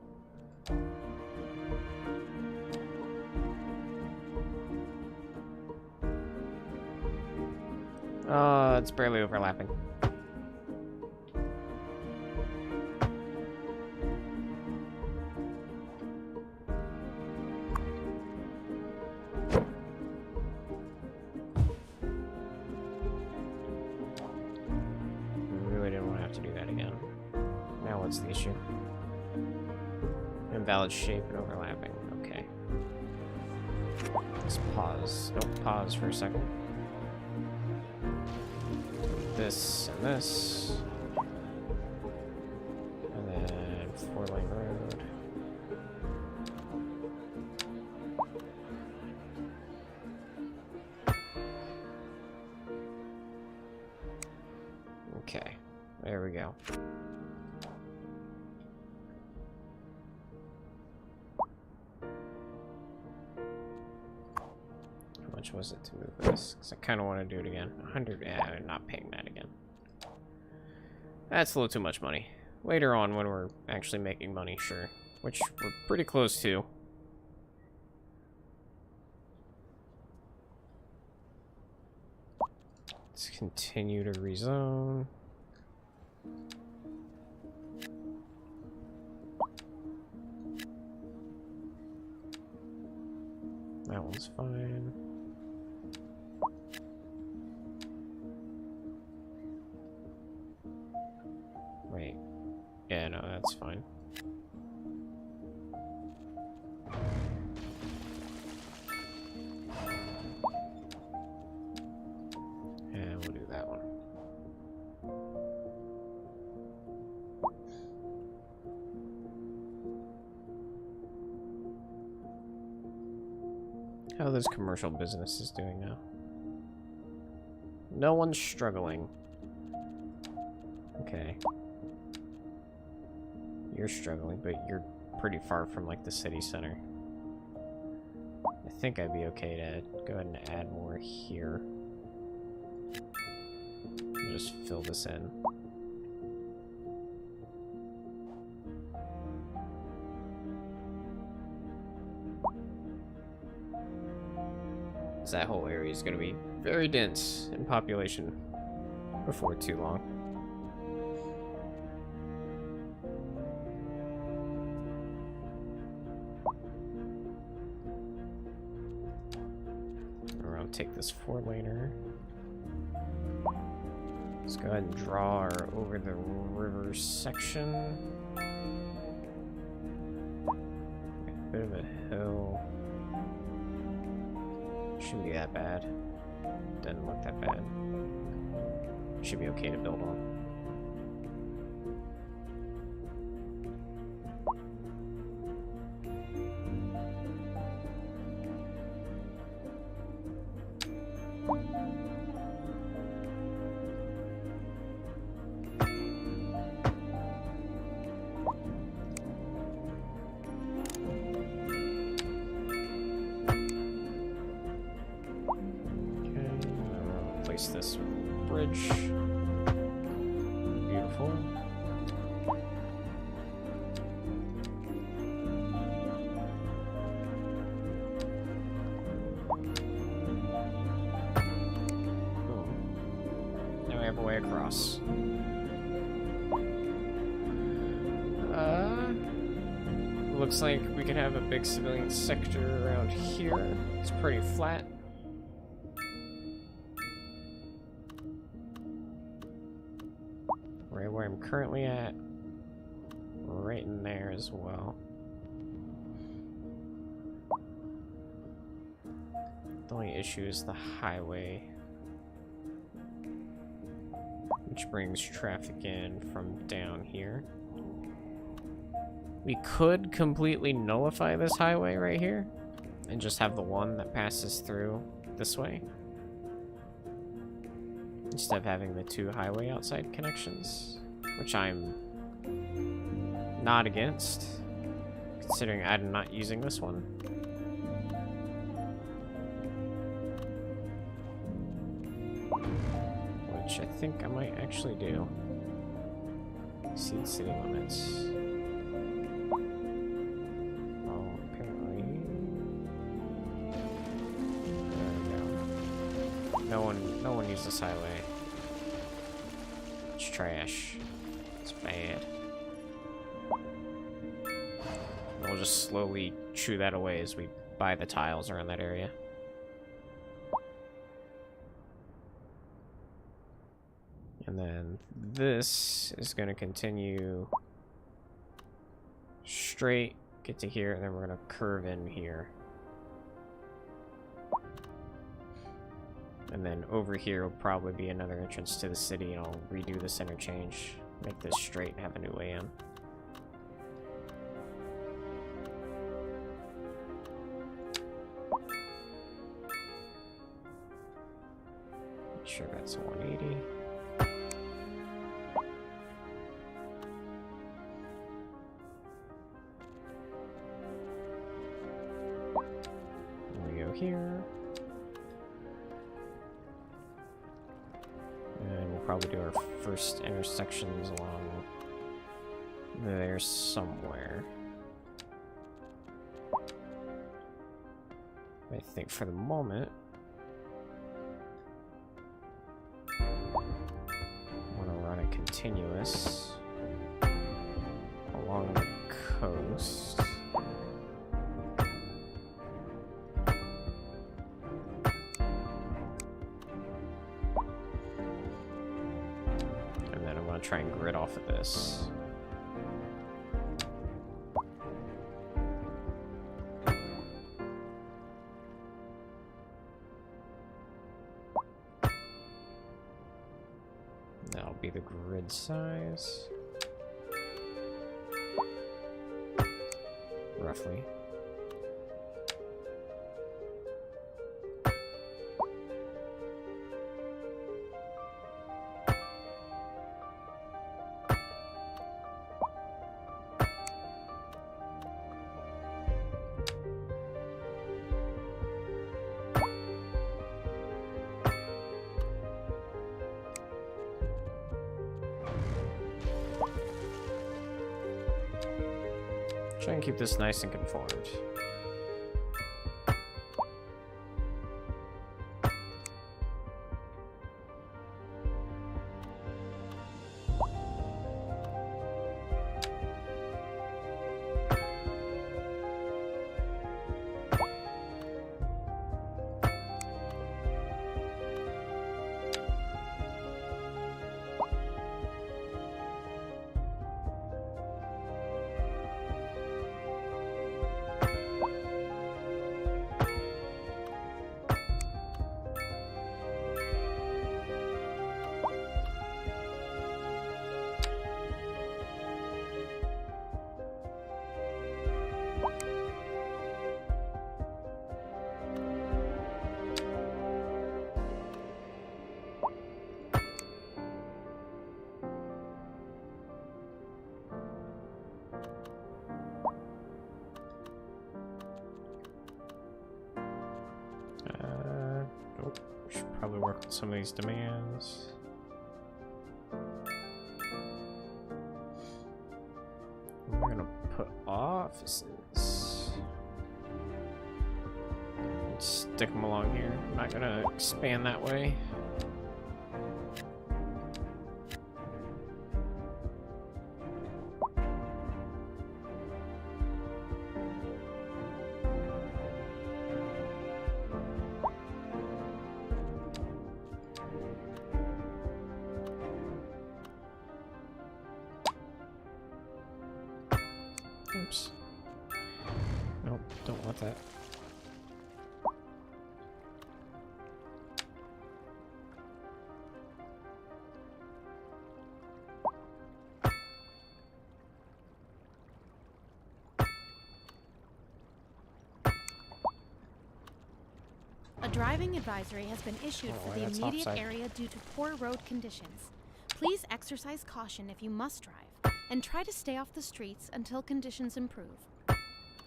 It's barely overlapping. Really didn't want to have to do that again. Now what's the issue? Invalid shape and overlapping. Okay. Let's pause. Oh, pause for a second. This and this. And then 4-lane road. Okay, there we go. How much was it to move this? Because I kind of want to do it again. 100. Yeah, I'm not paying that again. That's a little too much money. Later on, when we're actually making money, sure. Which we're pretty close to. Let's continue to rezone. That one's fine. Wait. Yeah, no, that's fine. And we'll do that one. How are those commercial businesses doing now? No one's struggling. Okay. You're struggling, but you're pretty far from, like, the city center. I think I'd be okay to go ahead and add more here. And just fill this in. That whole area is going to be very dense in population before too long. want to take this 4-laner. Let's go ahead and draw our over the river section. A bit of a hill. Shouldn't be that bad. Doesn't look that bad. Should be okay to build on. This bridge. Beautiful. Boom. Now we have a way across. Looks like we could have a big civilian sector around here. It's pretty flat. Right where I'm currently at, right in there as well. The only issue is the highway, which brings traffic in from down here. We could completely nullify this highway right here and just have the one that passes through this way, instead of having the 2 highway outside connections, which I'm not against, considering I'm not using this one. Which I think I might actually do. Exceed city limits. Oh, apparently... There we go. No one uses this highway. It's trash. It's bad. We'll just slowly chew that away as we buy the tiles around that area. And then this is going to continue straight, get to here, and then we're going to curve in here. And then over here will probably be another entrance to the city, and I'll redo this interchange. Make this straight and have a new way in. Make sure that's 180. There we go here. And we'll probably do our first intersections along there somewhere. I think for the moment, I want to run it continuous along the coast. Try and grid off of this. That'll be the grid size. Roughly. Try and keep this nice and conformed. Should probably work on some of these demands. We're gonna put offices. Stick them along here. I'm not gonna expand that way. Oops. Nope, don't want that. A driving advisory has been issued Oh, for the that's immediate offside. area due to poor road conditions. Please exercise caution if you must drive, and try to stay off the streets until conditions improve.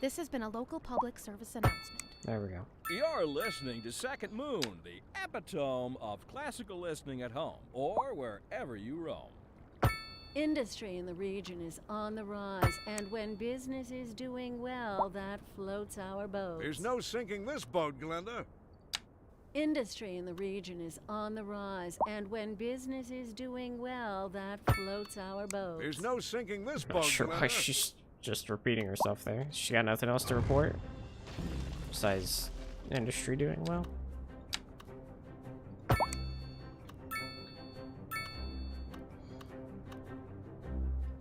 This has been a local public service announcement. There we go. You're listening to Second Moon, the epitome of classical listening at home or wherever you roam. Industry in the region is on the rise, and when business is doing well, that floats our boats. There's no sinking this boat, Glenda. Industry in the region is on the rise, and when business is doing well, that floats our boats. There's no sinking this Not boat, sure why Glenda. she's just repeating herself there. She got nothing else to report? Besides industry doing well?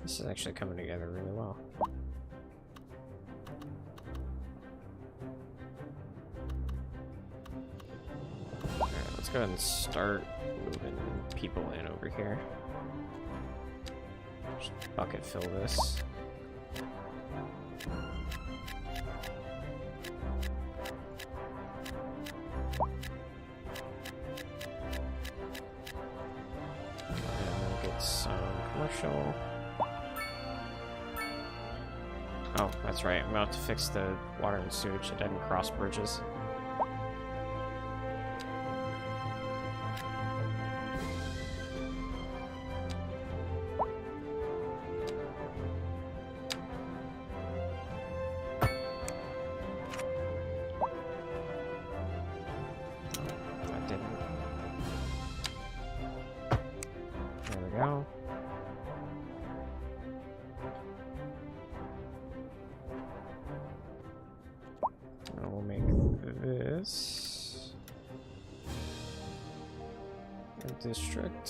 This is actually coming together really well. Alright, let's go ahead and start moving people in over here. Just bucket fill this. And we'll get some commercial. Oh, that's right. I'm about to fix the water and sewage. It didn't cross bridges. That didn't. There we go. And we'll make this a district.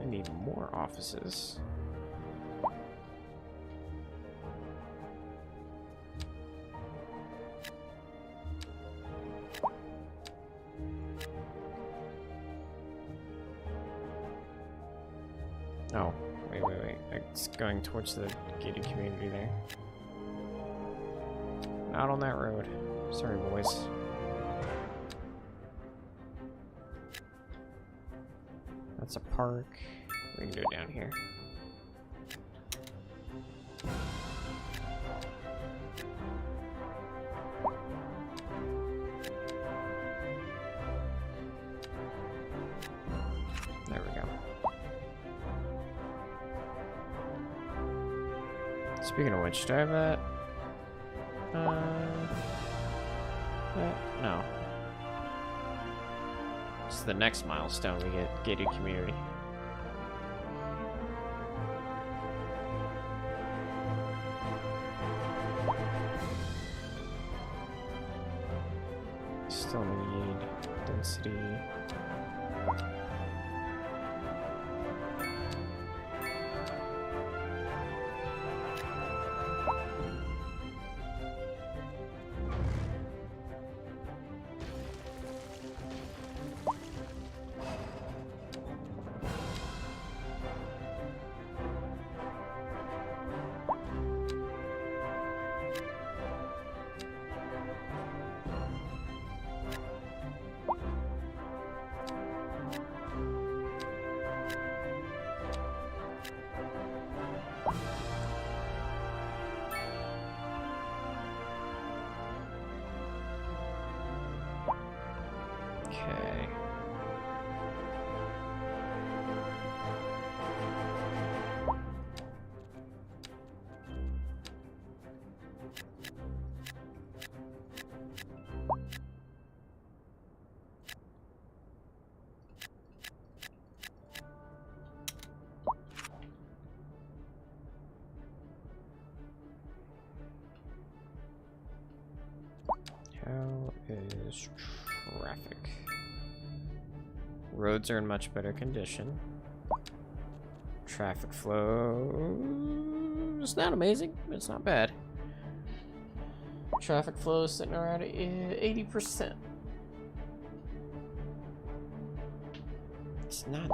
I need more offices. Oh, wait. It's going towards the gated community there. Not on that road. Sorry, boys. That's a park. We can do it down here. There we go. Speaking of which, do I have that? No. It's the next milestone we get gated community. Still need density. Okay. How is traffic? Roads are in much better condition. Traffic flow is not amazing, but it's not bad. Traffic flow is sitting around 80%. It's not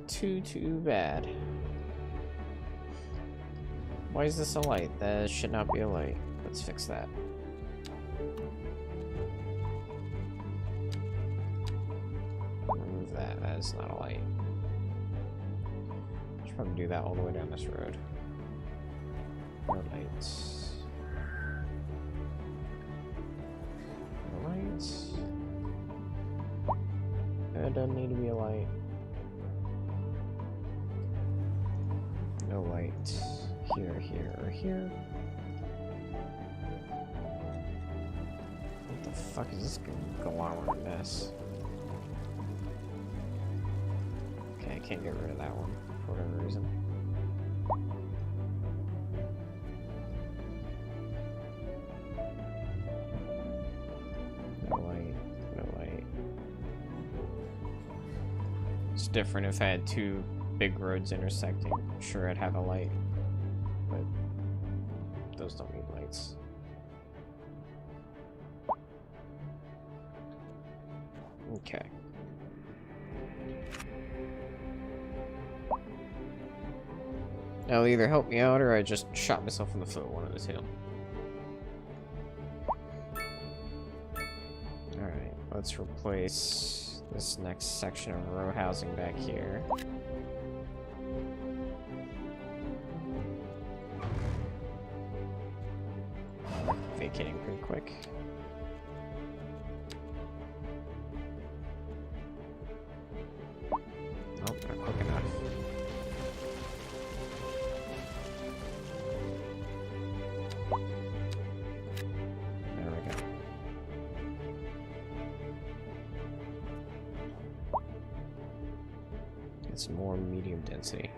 too bad. Why is this a light? That should not be a light. Let's fix that. Remove that. That is not a light. Should probably do that all the way down this road. No lights. No lights. It doesn't need to be a light. No light. Here, here, or here. What the fuck is this conglomerate mess? Okay, I can't get rid of that one for whatever reason. No light, no light. It's different if I had two big roads intersecting. Sure, I'd have a light, but those don't need lights. Okay. That'll either help me out or I just shot myself in the foot, one of the two. Alright, let's replace this next section of row housing back here. Vacating pretty quick. Nope, not quick enough. There we go. Get some more medium density.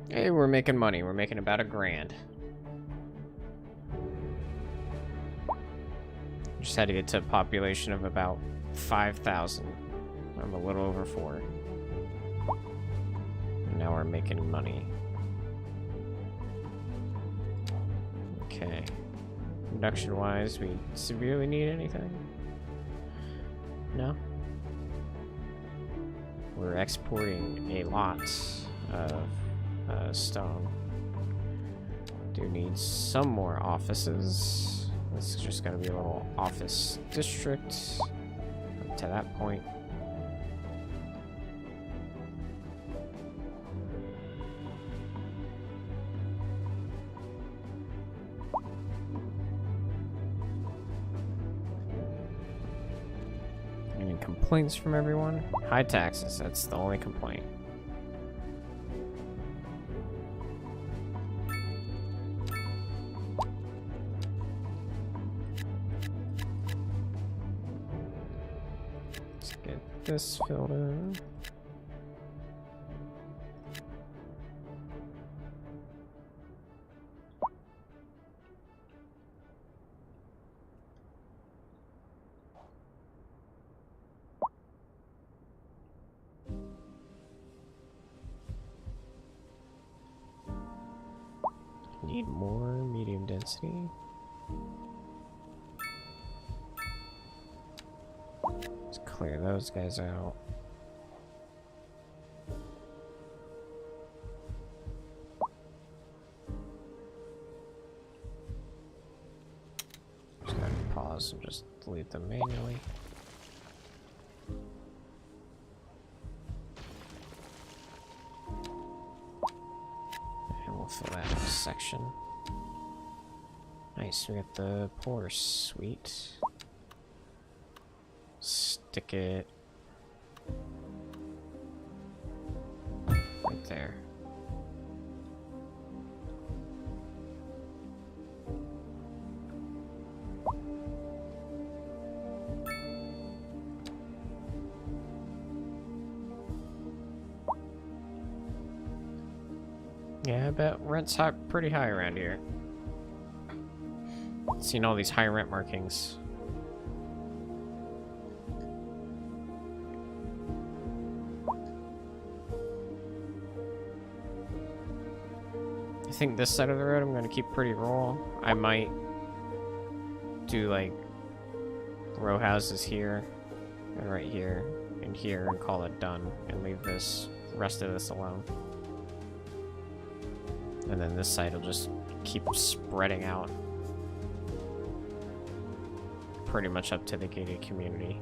Hey, we're making money. We're making about $1,000. Just had to get to a population of about 5,000. I'm a little over 4. And now we're making money. Okay. Production-wise, we severely need anything? No? We're exporting a lot of stone. Do need some more offices. This is just gonna be a little office district up to that point. Any complaints from everyone? High taxes, that's the only complaint. This filled in. Need more medium density. Let's clear those guys out. Just gotta pause and just delete them manually. fill that section. Nice, we got the pour suite. Stick it right there. Yeah, I bet rent's high, pretty high around here. Seen all these high rent markings. I think this side of the road I'm gonna keep pretty rural. I might do like row houses here and right here and here and call it done and leave this rest of this alone. And then this side will just keep spreading out pretty much up to the gated community.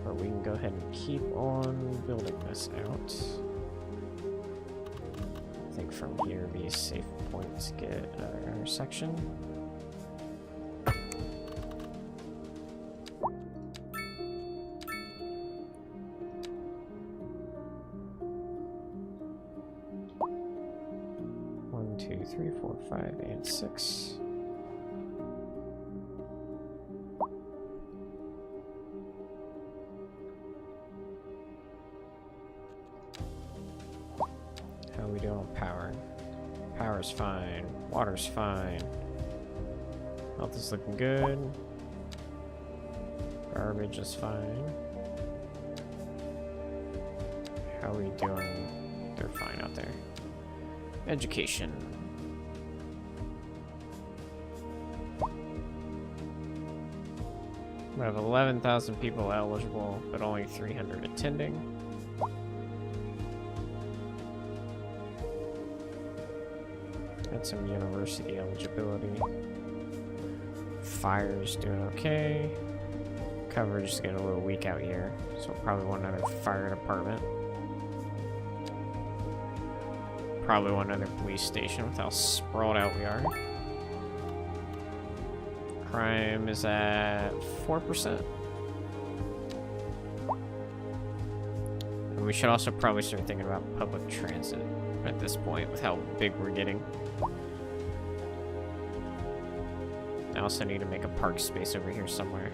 But we can go ahead and keep on building this out. I think from here would be a safe point to get another intersection. Two, three, four, 5, and 6. How are we doing on power? Power's fine. Water's fine. Health is looking good. Garbage is fine. How are we doing? They're fine out there. Education. We have 11,000 people eligible, but only 300 attending. Got some university eligibility. Fire's doing okay. Coverage is getting a little weak out here, so we'll probably want another fire department. Probably want another police station with how sprawled out we are. Crime is at 4%. And we should also probably start thinking about public transit at this point with how big we're getting. I also need to make a park space over here somewhere.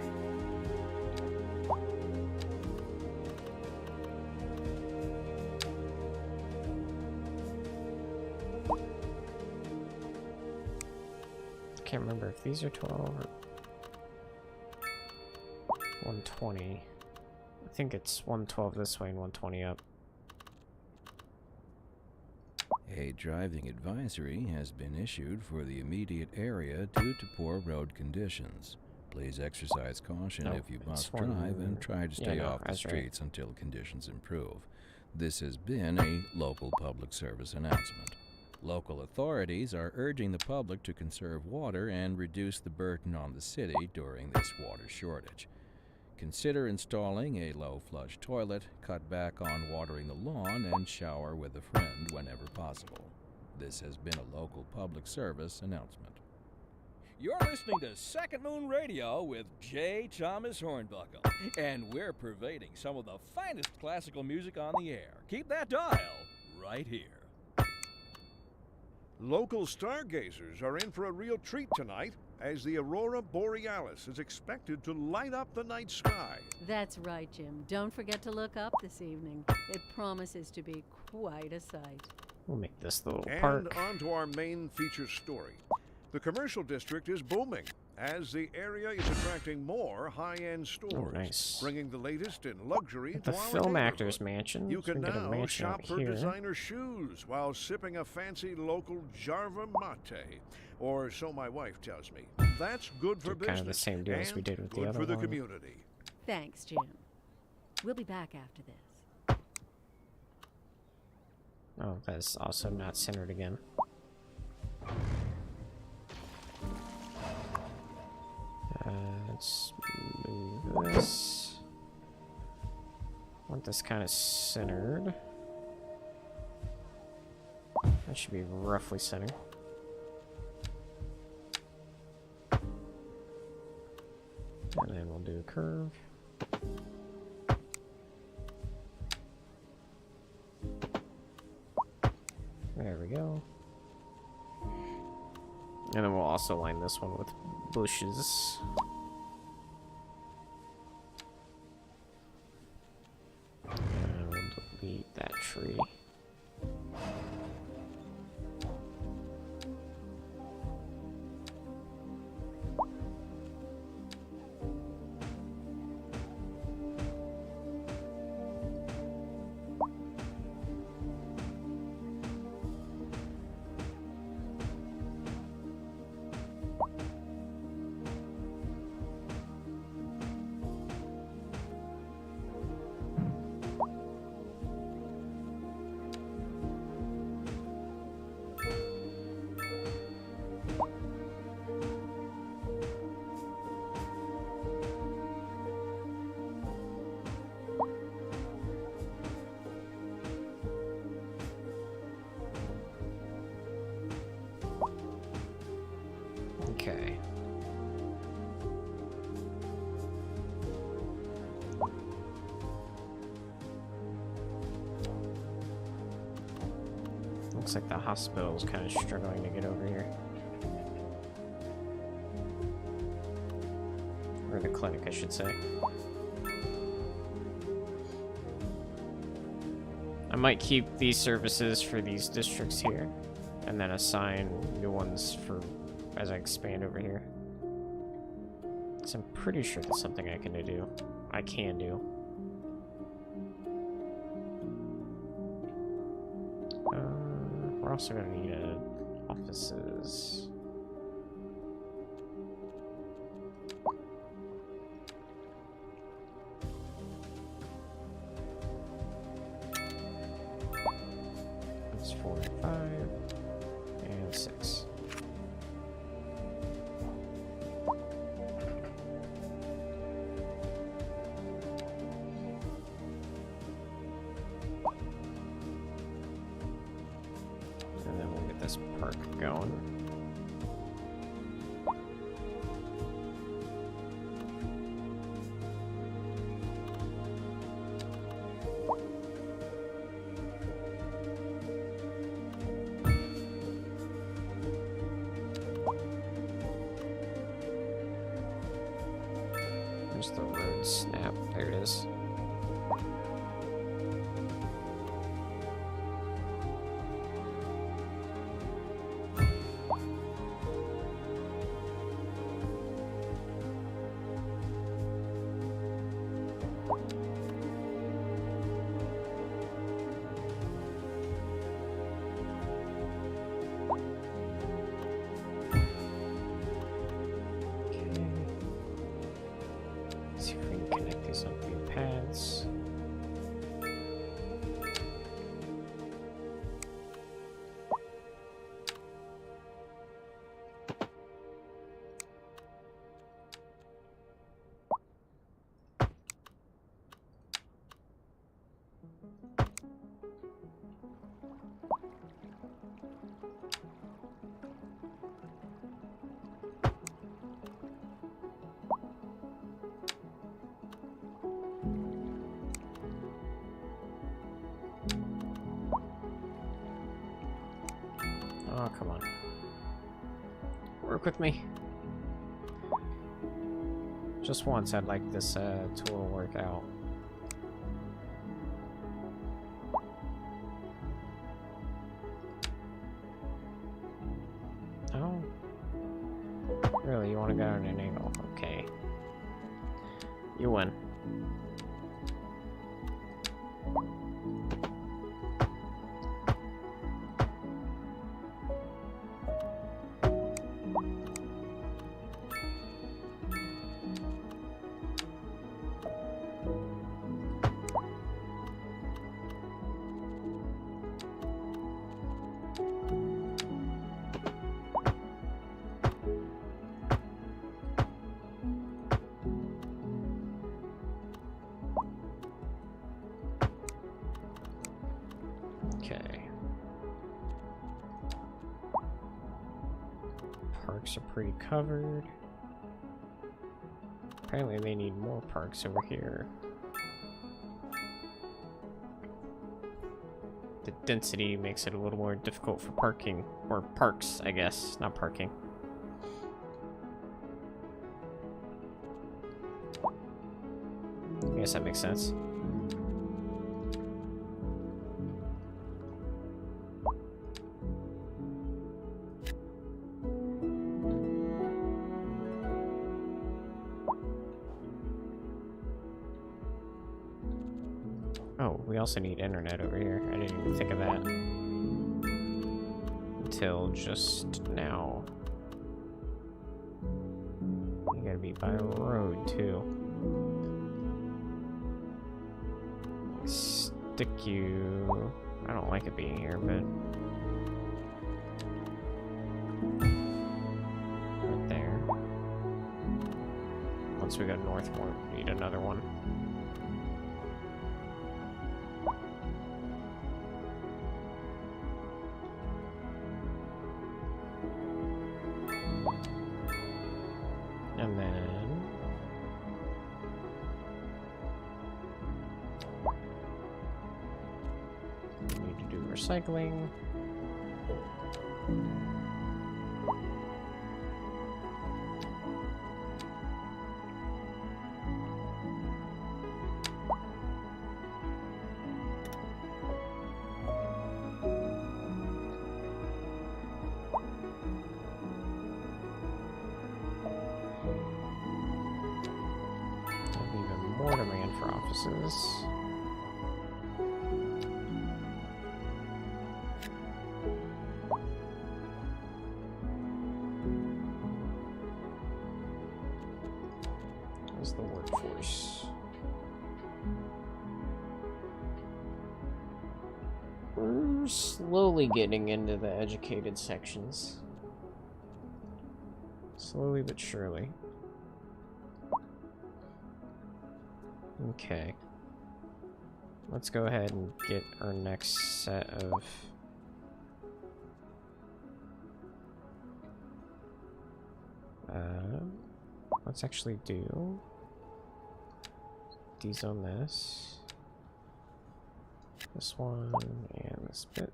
Can't remember if these are 12 or 120. I think it's 112 this way and 120 up. A driving advisory has been issued for the immediate area due to poor road conditions. Please exercise caution if you must drive and try to stay off the streets until conditions improve. This has been a local public service announcement. Local authorities are urging the public to conserve water and reduce the burden on the city during this water shortage. Consider installing a low flush toilet, cut back on watering the lawn, and shower with a friend whenever possible. This has been a local public service announcement. You're listening to Second Moon Radio with J. Thomas Hornbuckle, and we're pervading some of the finest classical music on the air. Keep that dial right here. Local stargazers are in for a real treat tonight, as the Aurora Borealis is expected to light up the night sky. That's right, Jim. Don't forget to look up this evening. It promises to be quite a sight. We'll make this the little park. And on to our main feature story. The commercial district is booming, as the area is attracting more high-end stores, Oh, nice. bringing the latest in luxury At the to our film neighborhood. actors mansion. You So can we get a now mansion shop out for here. designer shoes while sipping a fancy local Jarva mate, or so my wife tells me. That's good for Do business kind of the same deal as we and did with the good other for the one. community. Thanks, Jim. We'll be back after this. Oh, that's also not centered again. Let's move this. Want this kind of centered. That should be roughly centered. And then we'll do a curve. There we go. And then we'll also line this one with bushes. And we'll delete that tree. Okay. Looks like the hospital's kind of struggling to get over here. Or the clinic, I should say. I might keep these services for these districts here, and then assign new ones for as I expand over here. So I'm pretty sure that's something I can do. We're also gonna need offices. That's 4 and 5 and 6. And then we'll get this park going. There's the road snap. There it is. See if we can connect these up via paths. Oh, come on. Work with me. Just once, I'd like this tool to work out. Oh. Really, you want to go on an angle? Okay. You win. Parks are pretty covered. Apparently they need more parks over here. The density makes it a little more difficult for parking. Or parks, I guess. Not parking. I guess that makes sense. Oh, we also need internet over here. I didn't even think of that. Until just now. You gotta be by a road, too. Stick you... I don't like it being here, but... right there. Once we go north more, we need another one. And then... we need to do recycling. More demand for offices. Where's the workforce? We're slowly getting into the educated sections. Slowly but surely. Okay. Let's go ahead and get our next set of... let's actually do... these on this. This one, and this bit.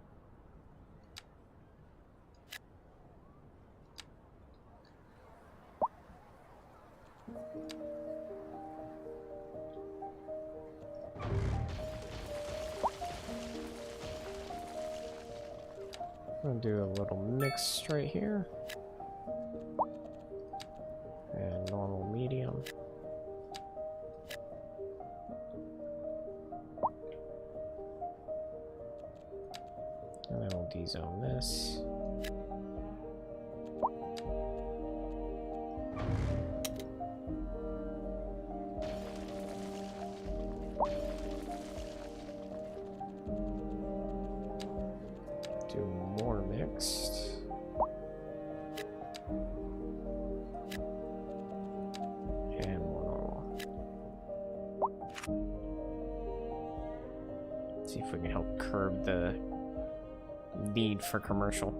I'm gonna do a little mixed right here. And normal medium. And then we'll dezone this. Do more mixed. And more normal. See if we can help curb the need for commercial.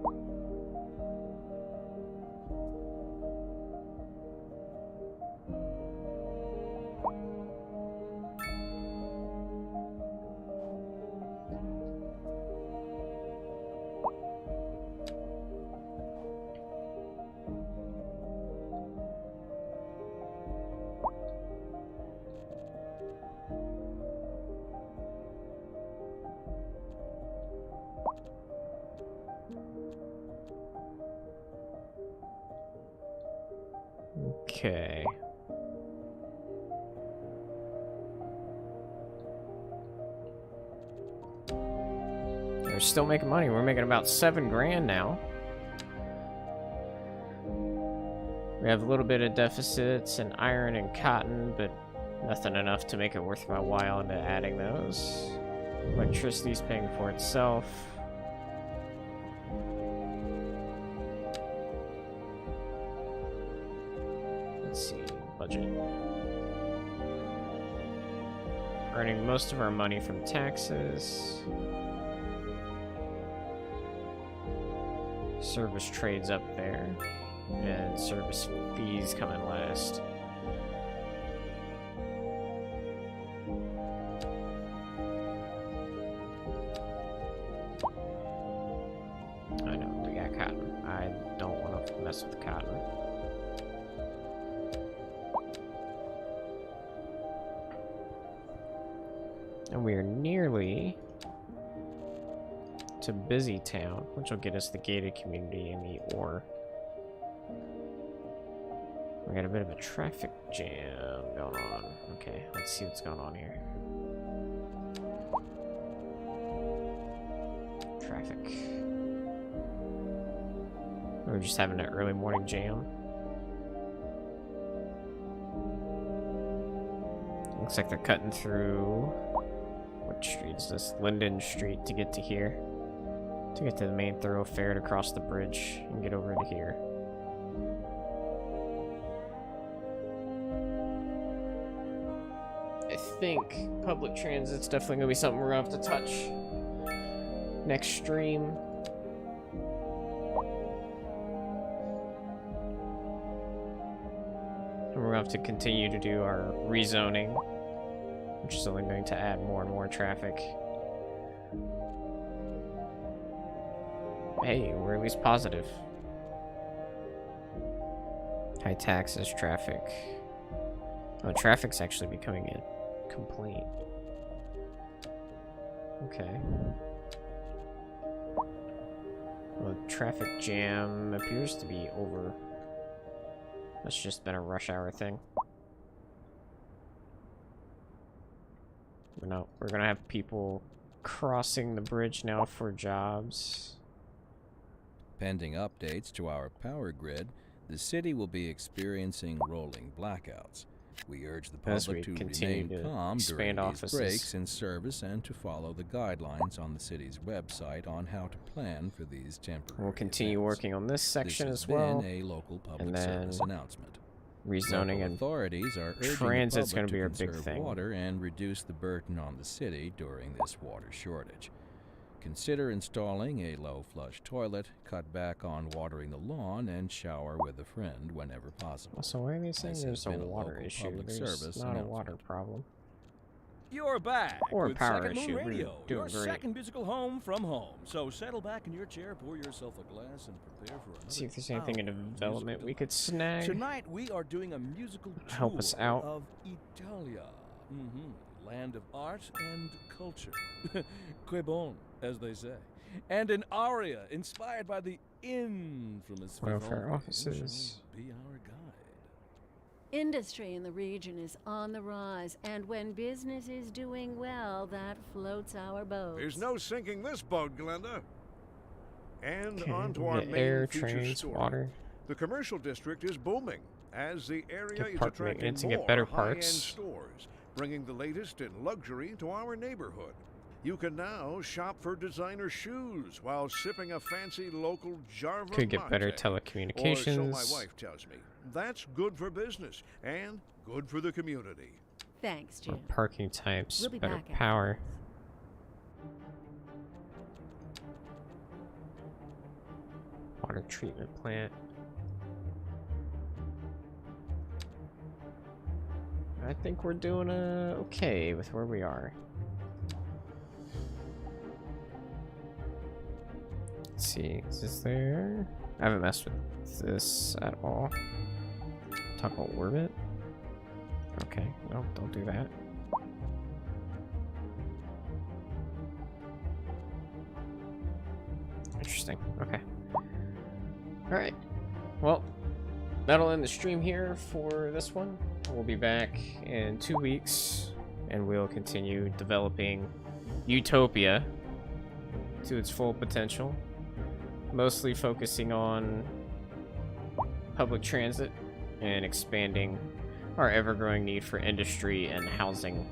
Okay. We're still making money. We're making about 7 grand now. We have a little bit of deficits in iron and cotton, but nothing enough to make it worth my while into adding those. Electricity's paying for itself. Let's see, budget. Earning most of our money from taxes. Service trades up there. And service fees come in last. I know, we got cotton. I don't want to mess with cotton. And we are nearly to Busy Town, which will get us the gated community and the ore. We got a bit of a traffic jam going on. Okay, let's see what's going on here. Traffic. We're just having an early morning jam. Looks like they're cutting through... What street is this? Linden Street to get to here. To get to the main thoroughfare to cross the bridge and get over to here. I think public transit's definitely gonna be something we're gonna have to touch next stream. And we're gonna have to continue to do our rezoning, which is only going to add more and more traffic. Hey, we're at least positive. High taxes, traffic. Oh, traffic's actually becoming a complaint. Okay. Well, traffic jam appears to be over. That's just been a rush hour thing. No, we're gonna have people crossing the bridge now for jobs. Pending updates to our power grid, the city will be experiencing rolling blackouts. We urge the As we public to continue remain to calm during expand these offices. breaks in service and to follow the guidelines on the city's website on how to plan for these temporary We'll continue events. working on this section This has as well. been a local public and then service announcement. Rezoning Local and authorities are urging transit's the gonna public be to our big conserve thing. water and reduce the burden on the city during this water shortage. Consider installing a low flush toilet, cut back on watering the lawn, and shower with a friend whenever possible. So why are they saying This there's has a been a water local issue? public There's service not a announcement. water problem. You're back Or a with power Second Moon issue. We're Radio, doing your great. second musical home from home. So settle back in your chair, pour yourself a glass, and prepare for another See if there's anything in hour of development we musical could snag. Tonight we are doing a musical tour Help us out. of Italia, land of art and culture. Que bon, as they say. And an aria inspired by the infamous Welfare Vivaldi offices. shall be our guide. Industry in the region is on the rise, and when business is doing well, that floats our boat. There's no sinking this boat, Glenda. And Okay, on to we our get main air, feature trains, story. water. The commercial district is booming as the area Get is park attracting maintenance and more get better high-end parks. stores, bringing the latest in luxury to our neighborhood. You can now shop for designer shoes while sipping a fancy local Jarva Could get better mate. telecommunications. Or so my wife tells me. That's good for business and good for the community. Thanks, More Jim. parking types, We'll be better back after power. Water treatment plant. I think we're doing okay with where we are. Let's see, is this there? I haven't messed with this at all. Talk about orbit? Okay, no, don't do that. Interesting, okay. Alright, well, that'll end the stream here for this one. We'll be back in 2 weeks, and we'll continue developing Youtopia to its full potential. Mostly focusing on public transit and expanding our ever-growing need for industry and housing